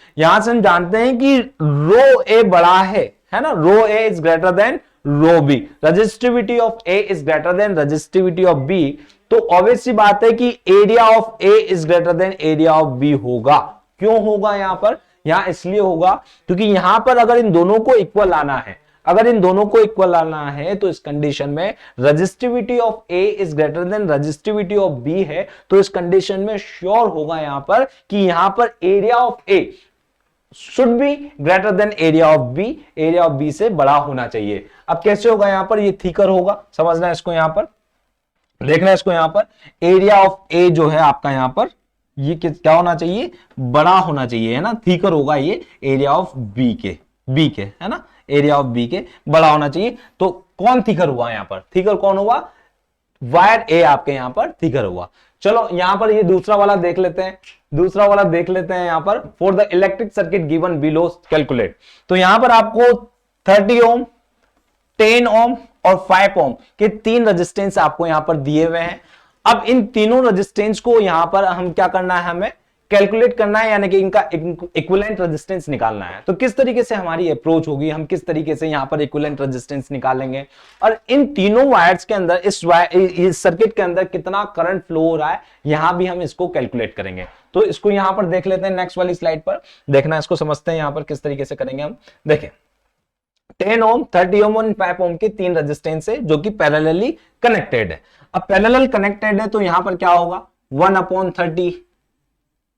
हम जानते हैं कि रो ए बड़ा है ना, rho A is greater than rho B, resistivity of A is greater than resistivity of B, तो ऑब्वियस सी बात है कि area of A is greater than area of B होगा। क्यों होगा यहां पर, यहां इसलिए होगा क्योंकि यहां पर अगर इन दोनों को इक्वल लाना है, अगर इन दोनों को इक्वल लाना है तो इस कंडीशन में resistivity of A is greater than resistivity of B है, तो इस कंडीशन में श्योर होगा यहां पर कि यहां पर area of A should be greater than area of B, area of B से बड़ा होना चाहिए। अब कैसे होगा यहां पर, ये थिकर होगा, समझना है इसको, यहां पर देखना है इसको, यहां पर एरिया ऑफ ए जो है आपका यहां पर ये क्या होना चाहिए, बड़ा होना चाहिए, है ना, थिकर होगा ये एरिया ऑफ बी के, है ना, एरिया ऑफ बी के बड़ा होना चाहिए। तो कौन थिकर हुआ यहां पर, थिकर कौन हुआ, वायर ए आपके यहां पर थिकर हुआ। चलो यहां पर ये दूसरा वाला देख लेते हैं, दूसरा वाला देख लेते हैं यहां पर, for the electric circuit given below calculate. तो यहां पर आपको 30 ओम, 10 ओम और 5 ओम के 3 रेजिस्टेंस आपको यहां पर दिए हुए हैं। अब इन तीनों रेजिस्टेंस को यहां पर हम क्या करना है, हमें कैलकुलेट करना है, यानी कि इनका इक्विवेलेंट रेजिस्टेंस निकालना है। तो किस तरीके से हमारी अप्रोच होगी, हम किस तरीके से यहां पर इक्विवेलेंट रेजिस्टेंस निकालेंगे, और इन तीनों वायर्स के अंदर, इस सर्किट के अंदर कितना करंट फ्लो हो रहा है, यहां भी हम इसको कैलकुलेट करेंगे। तो इसको यहां पर देख लेते हैं, नेक्स्ट वाली स्लाइड पर देखना, इसको समझते हैं यहां पर किस तरीके से करेंगे हम। देखें 10 ओम, 30 ओम और 5 ओम के 3 रेजिस्टेंस है जो कि पैरेलली कनेक्टेड है। अब पैरेलल कनेक्टेड है तो यहां पर क्या होगा, 1/30,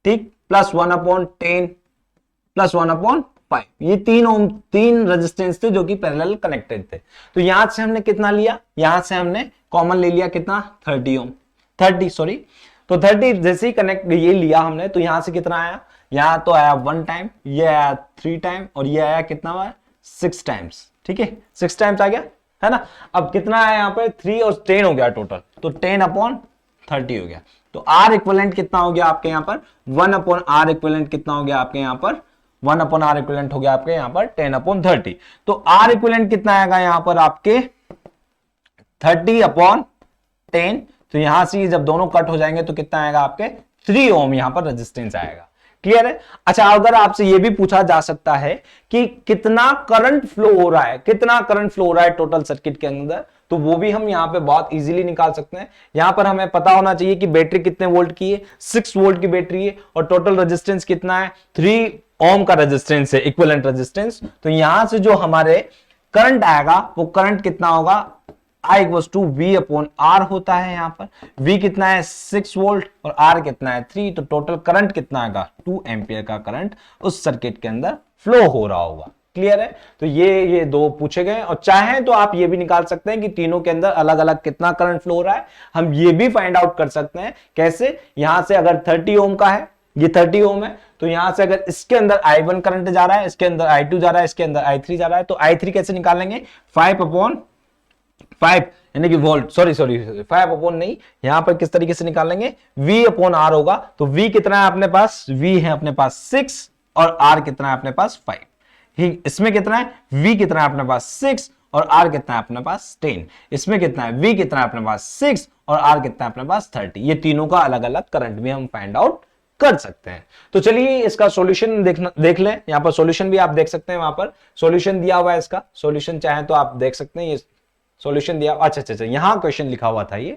ठीक, प्लस 1/10 प्लस 1/5, ये 3 ओम 3 रेजिस्टेंस थे जो कि पैरेलल कनेक्टेड थे। तो यहां से हमने कितना लिया, यहां से हमने कॉमन ले लिया कितना, 30 ओम, 30 सॉरी, तो 30 जैसे ही कनेक्ट ये लिया हमने, तो यहां से कितना आया, यहां तो आया 1 टाइम, ये आया 3 टाइम, और ये आया कितना हुआ, 6 टाइम्स, ठीक है, 6 टाइम्स आ गया, है ना। अब कितना आया यहां पर, 3 और 10 हो गया टोटल, तो 10/30 हो गया। तो R इक्विवेलेंट कितना हो गया आपके यहां पर, 1/R इक्विवेलेंट कितना हो गया आपके यहां पर, 1/R इक्विवेलेंट हो गया आपके यहां पर 10/30। तो R इक्विवेलेंट कितना आएगा यहां पर आपके 30/10, तो यहां से जब दोनों कट हो जाएंगे तो कितना आएगा आपके 3 ओम यहां पर रेजिस्टेंस आएगा। क्लियर है। अच्छा, अगर आपसे यह भी पूछा जा सकता है कि कितना करंट फ्लो हो रहा है, कितना करंट फ्लो हो रहा है टोटल सर्किट के अंदर, तो वो भी हम यहां पे बहुत इजीली निकाल सकते हैं। यहां पर हमें पता होना चाहिए कि बैटरी कितने वोल्ट की है, 6 वोल्ट की बैटरी है, और टोटल रेजिस्टेंस कितना है, 3 ओम का रेजिस्टेंस है, इक्विवेलेंट रेजिस्टेंस। तो यहां से जो हमारे करंट आएगा वो करंट कितना होगा, I इक्वल्स टू V/R होता है। यहां पर V कितना है 6 वोल्ट और R कितना है 3, तो टोटल करंट कितना आएगा 2 एम्पियर का करंट उस सर्किट के अंदर फ्लो हो रहा होगा। क्लियर है। तो ये दो पूछे गए, और चाहें तो आप ये भी निकाल सकते हैं कि तीनों के अंदर अलग अलग कितना करंट फ्लो हो रहा है। हम ये भी फाइंड आउट कर सकते हैं कैसे, यहां से अगर 30 ओम का है, ये 30 ओम है, तो यहां से अगर इसके अंदर I1 करंट जा रहा है, इसके अंदर I2 जा रहा है, इसके अंदर I3 जा रहा है, तो I3 कैसे निकालेंगे, 5/5 यानी कि वोल्ट, सॉरी 5 नहीं, यहां पर किस तरीके से निकालेंगे, V/R होगा। तो V कितना है अपने पास, V है अपने पास 6 और R कितना है अपने पास 5। इसमें कितना है, V कितना है अपने पास 6 और R कितना है अपने पास 10। इसमें कितना है, V कितना है अपने पास 6 और R कितना है अपने पास 30। ये तीनों का अलग अलग करंट भी हम फाइंड आउट कर सकते हैं। तो चलिए इसका सॉल्यूशन देख लें। यहां पर सॉल्यूशन भी आप देख सकते हैं, वहां पर सॉल्यूशन दिया हुआ है, इसका सॉल्यूशन चाहें तो आप देख सकते हैं, ये सॉल्यूशन दिया। अच्छा, यहां क्वेश्चन लिखा हुआ था, ये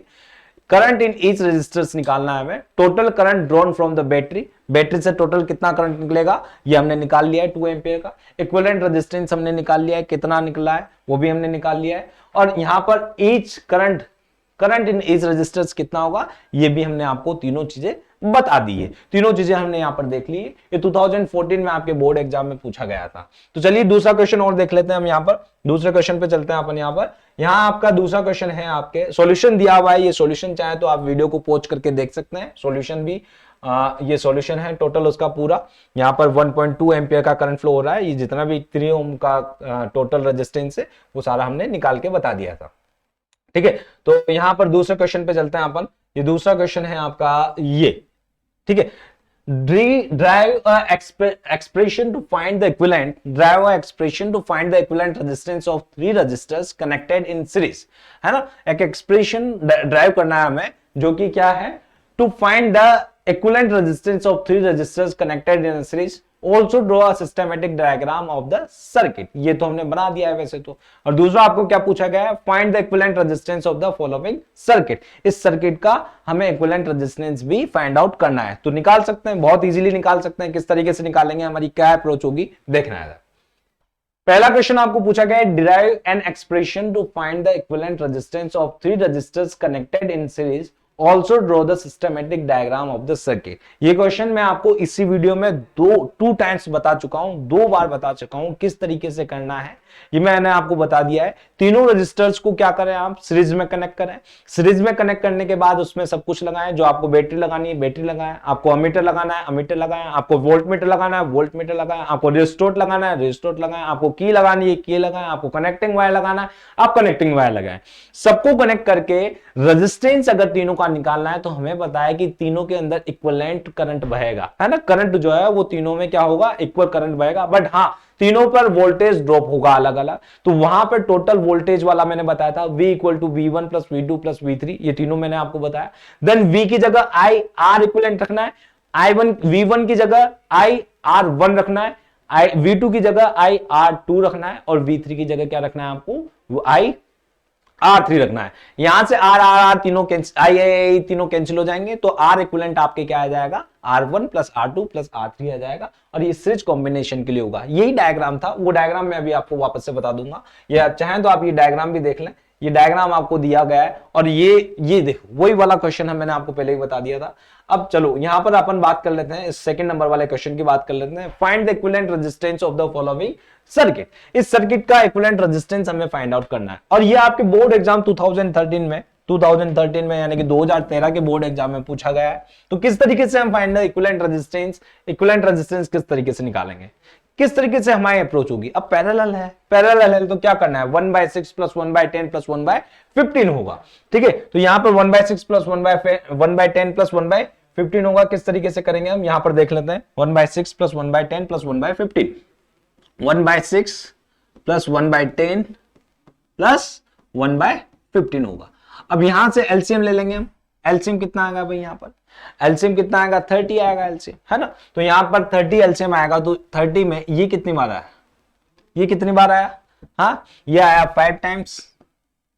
करंट इन ईच रेजिस्टर्स निकालना है हमें। Total current drawn from the battery, battery से टोटल कितना करंट निकलेगा ये हमने निकाल लिया है 2 एम्पियर का। इक्विवेलेंट रेजिस्टेंस हमने निकाल लिया है, कितना निकला है वो भी हमने निकाल लिया है। और यहां पर each current in each resistors कितना होगा ये भी हमने आपको तीनों चीजें बता दी है। तीनों चीजें हमने यहाँ पर देख ली है। ये 2014 में आपके बोर्ड एग्जाम में पूछा गया था। तो चलिए दूसरा क्वेश्चन और देख लेते हैं हम यहाँ पर। दूसरे क्वेश्चन पे चलते हैं अपन यहाँ पर। यहाँ आपका दूसरा क्वेश्चन है, आपके सॉल्यूशन दिया हुआ है। ये सॉल्यूशन चाहे तो आप वीडियो को पॉज करके देख सकते हैं। सॉल्यूशन भी ये सॉल्यूशन है टोटल उसका पूरा। यहाँ पर 1.2 एम्पियर का करंट फ्लो हो रहा है। ये जितना भी 3 ओम का टोटल रेजिस्टेंस है वो सारा हमने निकाल के बता दिया था। ठीक है, तो यहाँ पर दूसरे क्वेश्चन पे चलते हैं अपन। ये दूसरा क्वेश्चन है आपका ये, ठीक है। Drive a expression to find the equivalent. Drive a expression to find the equivalent resistance of 3 resistors connected in series. है ना, एक एक्सप्रेशन ड्राइव करना है हमें, जो कि क्या है, to find the equivalent resistance of 3 resistors connected in a series. Also draw a systematic diagram of the circuit. ये तो हमने बना दिया है वैसे तो। और दूसरा आपको क्या पूछा गया है, find the equivalent resistance of the following circuit. इस सर्किट का हमें equivalent resistance भी find out करना है। तो निकाल सकते हैं, बहुत इजीली निकाल सकते हैं। किस तरीके से निकालेंगे, हमारी क्या अप्रोच होगी, देखना है। पहला क्वेश्चन आपको पूछा गया है, derive an expression to find the equivalent resistance of 3 resistors connected in series. Also draw the systematic diagram of the circuit. ये क्वेश्चन मैं आपको इसी वीडियो में 2 टाइम्स बता चुका हूं, 2 बार बता चुका हूं किस तरीके से करना है। ये मैंने आपको बता दिया है। तीनों रजिस्टर्स को क्या करें, आप सीरीज में कनेक्ट करें। सीरीज में कनेक्ट करने के बाद उसमें सब कुछ लगाएं। जो आपको बैटरी लगानी है बैटरी लगाएं, आपको अमीटर लगाना है अमीटर लगाएं, आपको वोल्ट मीटर लगाना है वोल्ट मीटर लगाएं, आपको रेजिस्टोर लगाना है रेजिस्टोर लगाएं, आपको की लगानी है की लगाएं, आपको कनेक्टिंग वायर लगाना है आप कनेक्टिंग वायर लगाएं। सबको कनेक्ट करके रेजिस्टेंस अगर तीनों का निकालना है तो हमें पता है कि तीनों के अंदर इक्विवेलेंट करंट बहेगा, है ना। करंट जो है वो तीनों में क्या होगा, इक्वल करंट बहेगा। बट हाँ, तीनों पर वोल्टेज ड्रॉप होगा अलग अलग। तो वहां पर टोटल वोल्टेज वाला मैंने बताया था, V equal to V1 plus V2 plus V3, ये तीनों मैंने आपको बताया। देन V की जगह I R इक्विवेलेंट रखना है, V1 की जगह I R1 रखना है, V2 की जगह I R2 रखना है, और V3 की जगह क्या रखना है आपको, वो I R3 रखना है। यहां से R तीनों तीनों कैंसिल हो जाएंगे, तो R इक्विवेलेंट आपके क्या आ जाएगा, R1 plus R2 plus R3 आ जाएगा। और ये सीरीज कॉम्बिनेशन के लिए होगा। यही डायग्राम था, वो डायग्राम मैं अभी आपको वापस से बता दूंगा, या चाहें तो आप ये डायग्राम भी देख लें। ये डायग्राम आपको दिया गया है, और ये देखो वही वाला क्वेश्चन है, मैंने आपको पहले ही बता दिया था। अब चलो यहां पर अपन बात कर लेते हैं, इस सेकंड नंबर वाले क्वेश्चन की बात कर लेते हैं। Find the equivalent resistance of the following circuit. इस सर्किट का इक्विवेलेंट रेजिस्टेंस हमें फाइंड आउट करना है। और ये आपके बोर्ड एग्जाम 2013 में यानी कि 2013 के बोर्ड एग्जाम में पूछा गया है। तो किस तरीके से हम फाइंड द इक्विवेलेंट रेजिस्टेंस किस तरीके से निकालेंगे, किस तरीके से हमारी अप्रोच होगी। अब पैरेलल है तो क्या करना है, 1/6 प्लस 1/10 प्लस 1/15 होगा। ठीक है, तो यहां पर 1/6 प्लस 1/10 प्लस 1/15 होगा। किस तरीके से करेंगे हम, यहां पर देख लेते हैं। 1/6 प्लस 1/10 प्लस 1/15, 1/6 प्लस 1/10 प्लस 1/15 होगा। अब यहां से एलसीएम ले लेंगे हम। एलसीएम कितना आएगा भाई, यहां पर एलसीएम कितना आएगा, 30 आएगा एलसीएम, है ना। तो यहां पर 30 एलसीएम आएगा, तो 30 में ये कितनी बार आया, ये कितनी बार आया, हाँ, ये आया 5 टाइम्स,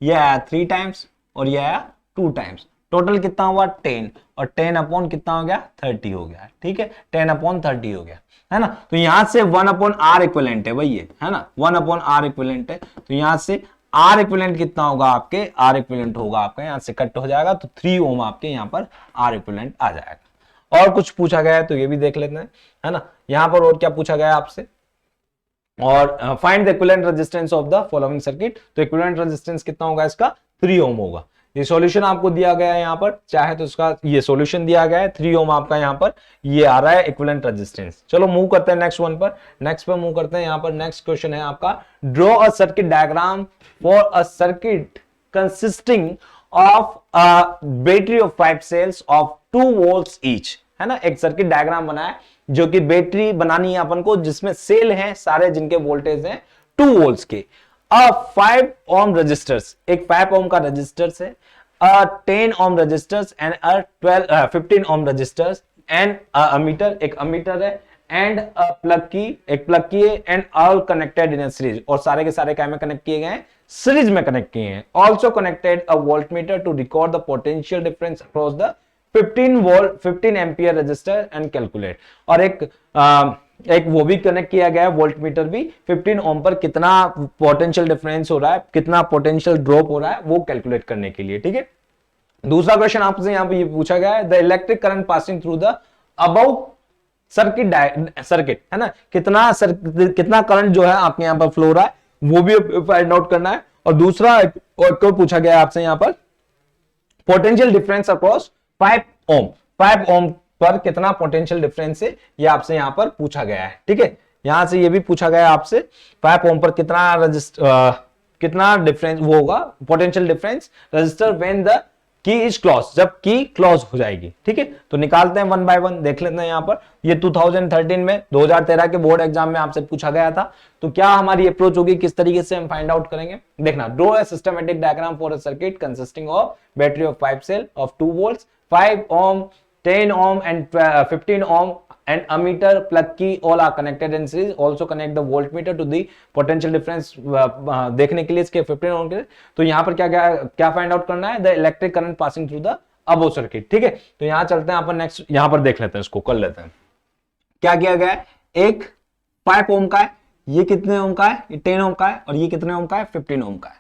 ये आया 3 टाइम्स, और ये आया 2 टाइम्स। टोटल कितना हुआ 10, और 10 अपॉन कितना हो गया, 30 हो गया। ठीक है, 10 अपॉन 30 हो गया, है ना। तो यहां से 1 अपॉन आर इक्विवेलेंट है भाई, ये है ना, 1 अपॉन आर इक्विवेलेंट है। तो यहां से आर इक्विवेलेंट कितना होगा आपके, आर इक्विवेलेंट होगा आपका, यहां से कट हो जाएगा, तो 3 ओम आपके यहां पर आर इक्विवेलेंट आ जाएगा। और कुछ पूछा गया है तो ये भी देख लेते हैं, है ना। यहां पर और क्या पूछा गया है आपसे, और find the equivalent resistance of the following circuit. तो इक्विवेलेंट रेजिस्टेंस कितना होगा इसका, 3 ओम होगा। ये सॉल्यूशन आपको दिया गया है, यहां पर चाहे तो इसका ये सॉल्यूशन दिया गया है, 3 ओम आपका यहां पर ये आ रहा है इक्विवेलेंट रेजिस्टेंस। चलो मूव करते हैं नेक्स्ट वन पर, नेक्स्ट पे मूव करते हैं। यहां पर नेक्स्ट क्वेश्चन है आपका, draw a circuit diagram for a circuit consisting of a battery of 5 cells of 2 volts each, है ना। एक सर्किट डायग्राम बनाया जो कि बैटरी बनानी है अपन को, जिसमें सेल हैं सारे, जिनके वोल्टेज हैं 2 वोल्ट्स के। 5 ओम रजिस्टर्स, एक 5 ओम का रजिस्टर्स है, 10 ohm resistors and 15 ohm resistors, and ammeter, एक अमीटर है, एंड प्लग की, एक प्लग की है, and all connected in series, और सारे के सारे क्या में कनेक्ट किए गए हैं, सीरीज में कनेक्ट किए हैं। Also connected a voltmeter to record the potential difference across the 15 ampere resistor and calculate. और एक वो भी कनेक्ट किया गया है, वोल्टमीटर भी, 15 ओम पर कितना पोटेंशियल डिफरेंस हो रहा है, कितना पोटेंशियल ड्रॉप हो रहा है, वो कैलकुलेट करने के लिए। ठीक है, दूसरा क्वेश्चन आपसे यहां पे ये पूछा गया है, the electric current passing through the above circuit है ना, कितना करंट जो है आपके यहां पर फ्लो हो रहा है वो भी फाइंड आउट करना है। और दूसरा और पूछा गया है आपसे यहां पर पोटेंशियल डिफरेंस अक्रॉस 5 ओम, 5 ओम पर कितना पोटेंशियल डिफरेंस है ये आपसे यहां पर पूछा गया है। ठीक है, यहां से ये भी पूछा गया है आपसे 5 ओम पर कितना डिफरेंस वो होगा potential difference register when the key is close, जब की क्लोज हो जाएगी। ठीक है, तो निकालते हैं वन बाय वन, देख लेते हैं यहां पर। ये 2013 में 2013 के बोर्ड एग्जाम में आपसे पूछा गया था। तो क्या हमारी अप्रोच होगी, किस तरीके से हम फाइंड आउट करेंगे, देखना। Draw a systematic diagram for a circuit consisting of battery of 5 cell of 2 volts, 5 ohm, 10 ohm and 15 ohm and ammeter plug key all are connected in series. Also connect the voltmeter to the potential difference देखने के लिए इसके 15 ohm के। तो यहाँ पर क्या find out करना है, the electric current passing through the above circuit. ठीक है, तो यहाँ चलते हैं अपन नेक्स्ट, यहाँ पर देख लेते हैं, इसको कर लेते हैं। क्या किया गया है, एक 5 ओम का है, ये कितने ओम का है, ये 10 ओम का है, और ये कितने ओम का है, 15 ओम का है।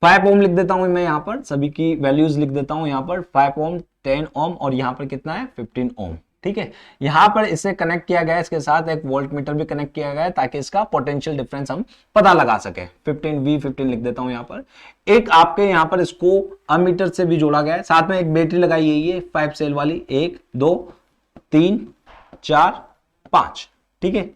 5 ओम लिख देता हूं मैं, यहां पर सभी की वैल्यूज लिख देता हूं, यहां पर 5 ओम, 10 ओम, और यहां पर कितना है, 15 ओम। ठीक है, यहां पर इसे कनेक्ट किया गया है, इसके साथ एक वोल्ट मीटर भी कनेक्ट किया गया है ताकि इसका पोटेंशियल डिफरेंस हम पता लगा सके। 15 लिख देता हूं यहां पर। एक आपके यहां पर इसको अमीटर से भी जोड़ा गया है, साथ में एक बैटरी लगाई है, ये 5 सेल वाली, 1 2 3 4 5। ठीक है,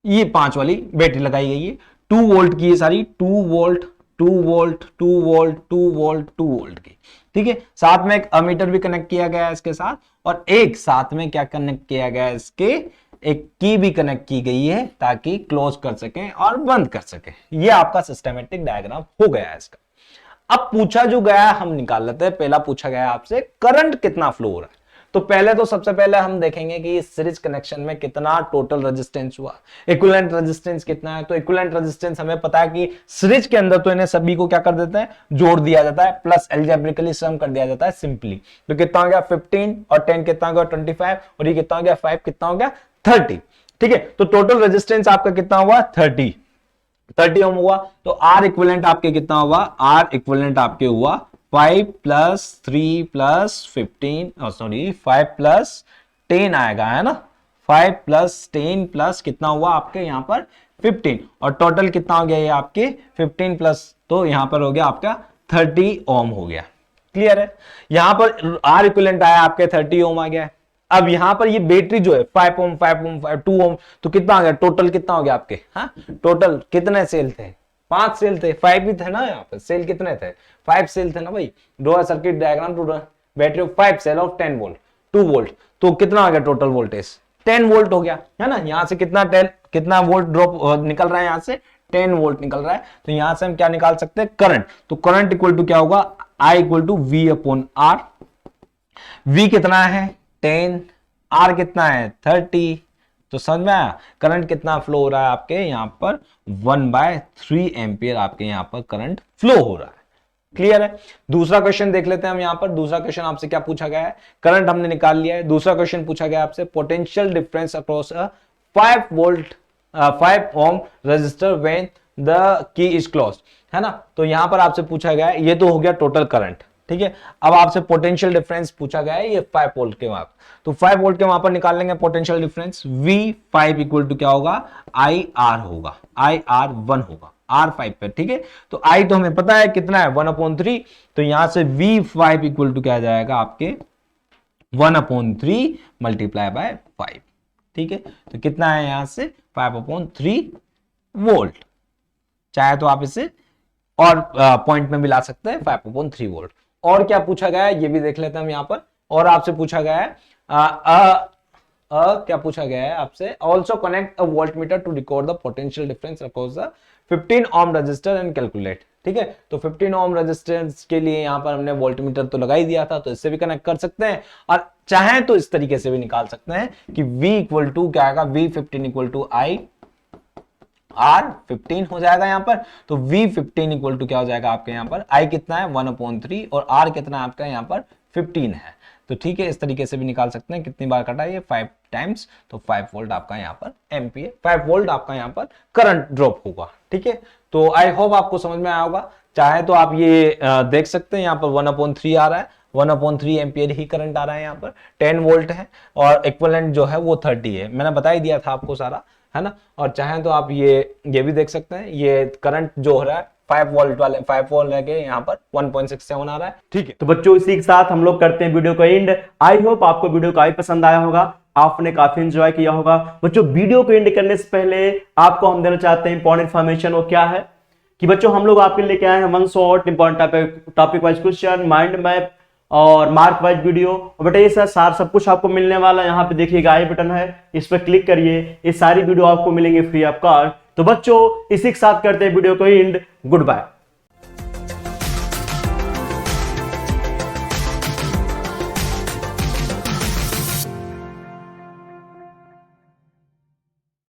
ये 5 वाली बैटरी लगाई गई है, 2 वोल्ट की, ये सारी 2 volt 2 volt 2 volt 2 volt 2 volt की। ठीक है, साथ में एक अमीटर भी कनेक्ट किया गया है इसके साथ, और एक साथ में क्या कनेक्ट किया गया है, इसके एक की भी कनेक्ट की गई है ताकि क्लोज कर सके और बंद कर सके। ये आपका सिस्टमैटिक डायग्राम हो गया है इसका। अब पूछा जो गया है हम निकाल लेते हैं। पहला पूछा गया है आपसे करंट कितना फ्लो हो रहा है। तो पहले तो सबसे पहले हम देखेंगे कि इस सीरीज कनेक्शन में कितना टोटल रेजिस्टेंस हुआ, इक्विवेलेंट रेजिस्टेंस कितना है। तो इक्विवेलेंट रेजिस्टेंस हमें पता है कि सीरीज के अंदर तो इन्हें सभी को क्या कर देते हैं, जोड़ दिया जाता है, प्लस अलजेब्रिकली सम कर दिया जाता है सिंपली। तो कितना हो गया 15, और 10 कितना हो गया 25, और ये कितना हो गया 5 कितना हो गया 30। ठीक है, तो टोटल रेजिस्टेंस आपका कितना हुआ 30 ओम हुआ। तो आर इक्विवेलेंट आपके कितना हुआ, आर इक्विवेलेंट आपके हुआ 5 प्लस 3 प्लस 15, सॉरी 5 प्लस 10 आएगा, है ना। 5 प्लस 10 प्लस कितना हुआ आपके यहाँ पर 15, और टोटल कितना हो गया ये आपके 15 प्लस, तो यहाँ पर हो गया आपका 30 ओम हो गया। क्लियर है, यहाँ पर आर इक्विवेलेंट आया आपके 30 ओम आ गया। अब यहाँ पर ये बैटरी जो है 5 ओम 5 ओम 2 ओम, तो कितना आ गया टोटल, कितना हो गया आपके, हाँ टोटल कितने सेल थे, 5 सेल थे, 5 ही थे ना, यहाँ पे सेल कितने थे, 5 सेल थे ना भाई। Draw a circuit diagram to battery of 5 cell of 10 volt 2 volt, तो कितना आ गया टोटल वोल्टेज 10 वोल्ट हो गया, है ना। यहाँ से कितना वोल्ट ड्रॉप निकल रहा है, यहाँ से 10 वोल्ट निकल रहा है। तो यहाँ से हम क्या निकाल सकते हैं, करंट। तो करंट इक्वल टू क्या होगा, I equal to V upon R। V कितना है 10, R कितना है 30। तो समझ में आया, करंट कितना फ्लो हो रहा है आपके यहाँ पर 1/3 एम्पियर आपके यहाँ पर करंट फ्लो हो रहा है। क्लियर है। दूसरा क्वेश्चन देख लेते हैं हम यहाँ पर। दूसरा क्वेश्चन आपसे क्या पूछा गया है, करंट हमने निकाल लिया है। दूसरा क्वेश्चन पूछा गया आपसे potential difference across a 5 ohm resistor when the key is close, है ना। तो यहां पर आपसे पूछा गया है, ये तो हो गया टोटल करंट, ठीक है। अब आपसे पोटेंशियल डिफरेंस पूछा गया है ये 5 वोल्ट के वहां, तो 5 वोल्ट के वहां पर निकाल लेंगे potential difference. V5 equal to क्या होगा, IR होगा, IR1 होगा R5 पे, ठीक है। तो I तो हमें पता है कितना है 1/3, तो यहां से V5 इक्वल टू क्या जाएगा आपके 1/3 मल्टीप्लाई बाय 5, ठीक है। तो कितना है यहां से 5/3 वोल्ट। चाहे तो आप इसे और पॉइंट में भी ला सकते हैं 5/3 वोल्ट। और क्या पूछा गया है ये भी देख लेते हैं हम यहां पर। और आपसे पूछा गया है क्या पूछा गया है आपसे, also connect a voltmeter to record the potential difference across the 15 ohm resistor and calculate, ठीक है। तो 15 ओम रेजिस्टेंस के लिए यहां पर हमने वोल्टमीटर तो लगा ही दिया था, तो इससे भी कनेक्ट कर सकते हैं। और चाहे तो इस तरीके से भी निकाल सकते हैं कि V इक्वल टू क्या आएगा, V15 equal to I R15 हो जाएगा यहां पर। तो V15 इक्वल टू क्या हो जाएगा आपके यहां पर, I कितना है 1/3 और R कितना है आपका यहां पर 15 है। तो ठीक है, इस तरीके से भी निकाल सकते हैं। कितनी बार कटा ये 5 टाइम्स, तो 5 वोल्ट आपका यहाँ पर एम्पियर, 5 वोल्ट आपका यहाँ पर करंट ड्रॉप होगा, ठीक है। तो आई होप आपको समझ में आया होगा। चाहे तो आप ये देख सकते हैं यहाँ पर 1/3 आ रहा है, 1/3 एम्पियर ही करंट आ रहा है, यहाँ पर 10 वोल्ट है और इक्विवेलेंट जो है वो 30 है। मैंने बता ही दिया था आपको सारा, है ना। और चाहे तो आप ये भी देख सकते हैं, ये करंट जो हो रहा है 5 वोल्ट लगे यहाँ पर 1.67 आ रहा है। ठीक है, तो बच्चों इसी के साथ हम लोग करते हैं वीडियो को एंड। आई होप आपको वीडियो काफी पसंद आया होगा, आपने काफी एंजॉय किया होगा। बच्चों वीडियो को एंड करने से पहले आपको हम देना चाहते हैं इंपॉर्टेंट इन्फॉर्मेशन। वो क्या है कि बच्चों हम लोग आपके लेके आए हैं 1 short important topic wise question, mind map और मार्क वाइज वीडियो। और बेटा ये सार सब कुछ आपको मिलने वाला है। यहाँ पे देखिएगा आई बटन है, इस पर क्लिक करिए, ये सारी वीडियो आपको मिलेंगे फ्री ऑफ कॉस्ट। तो बच्चों इसी के साथ करते हैं वीडियो को एंड। Good bye.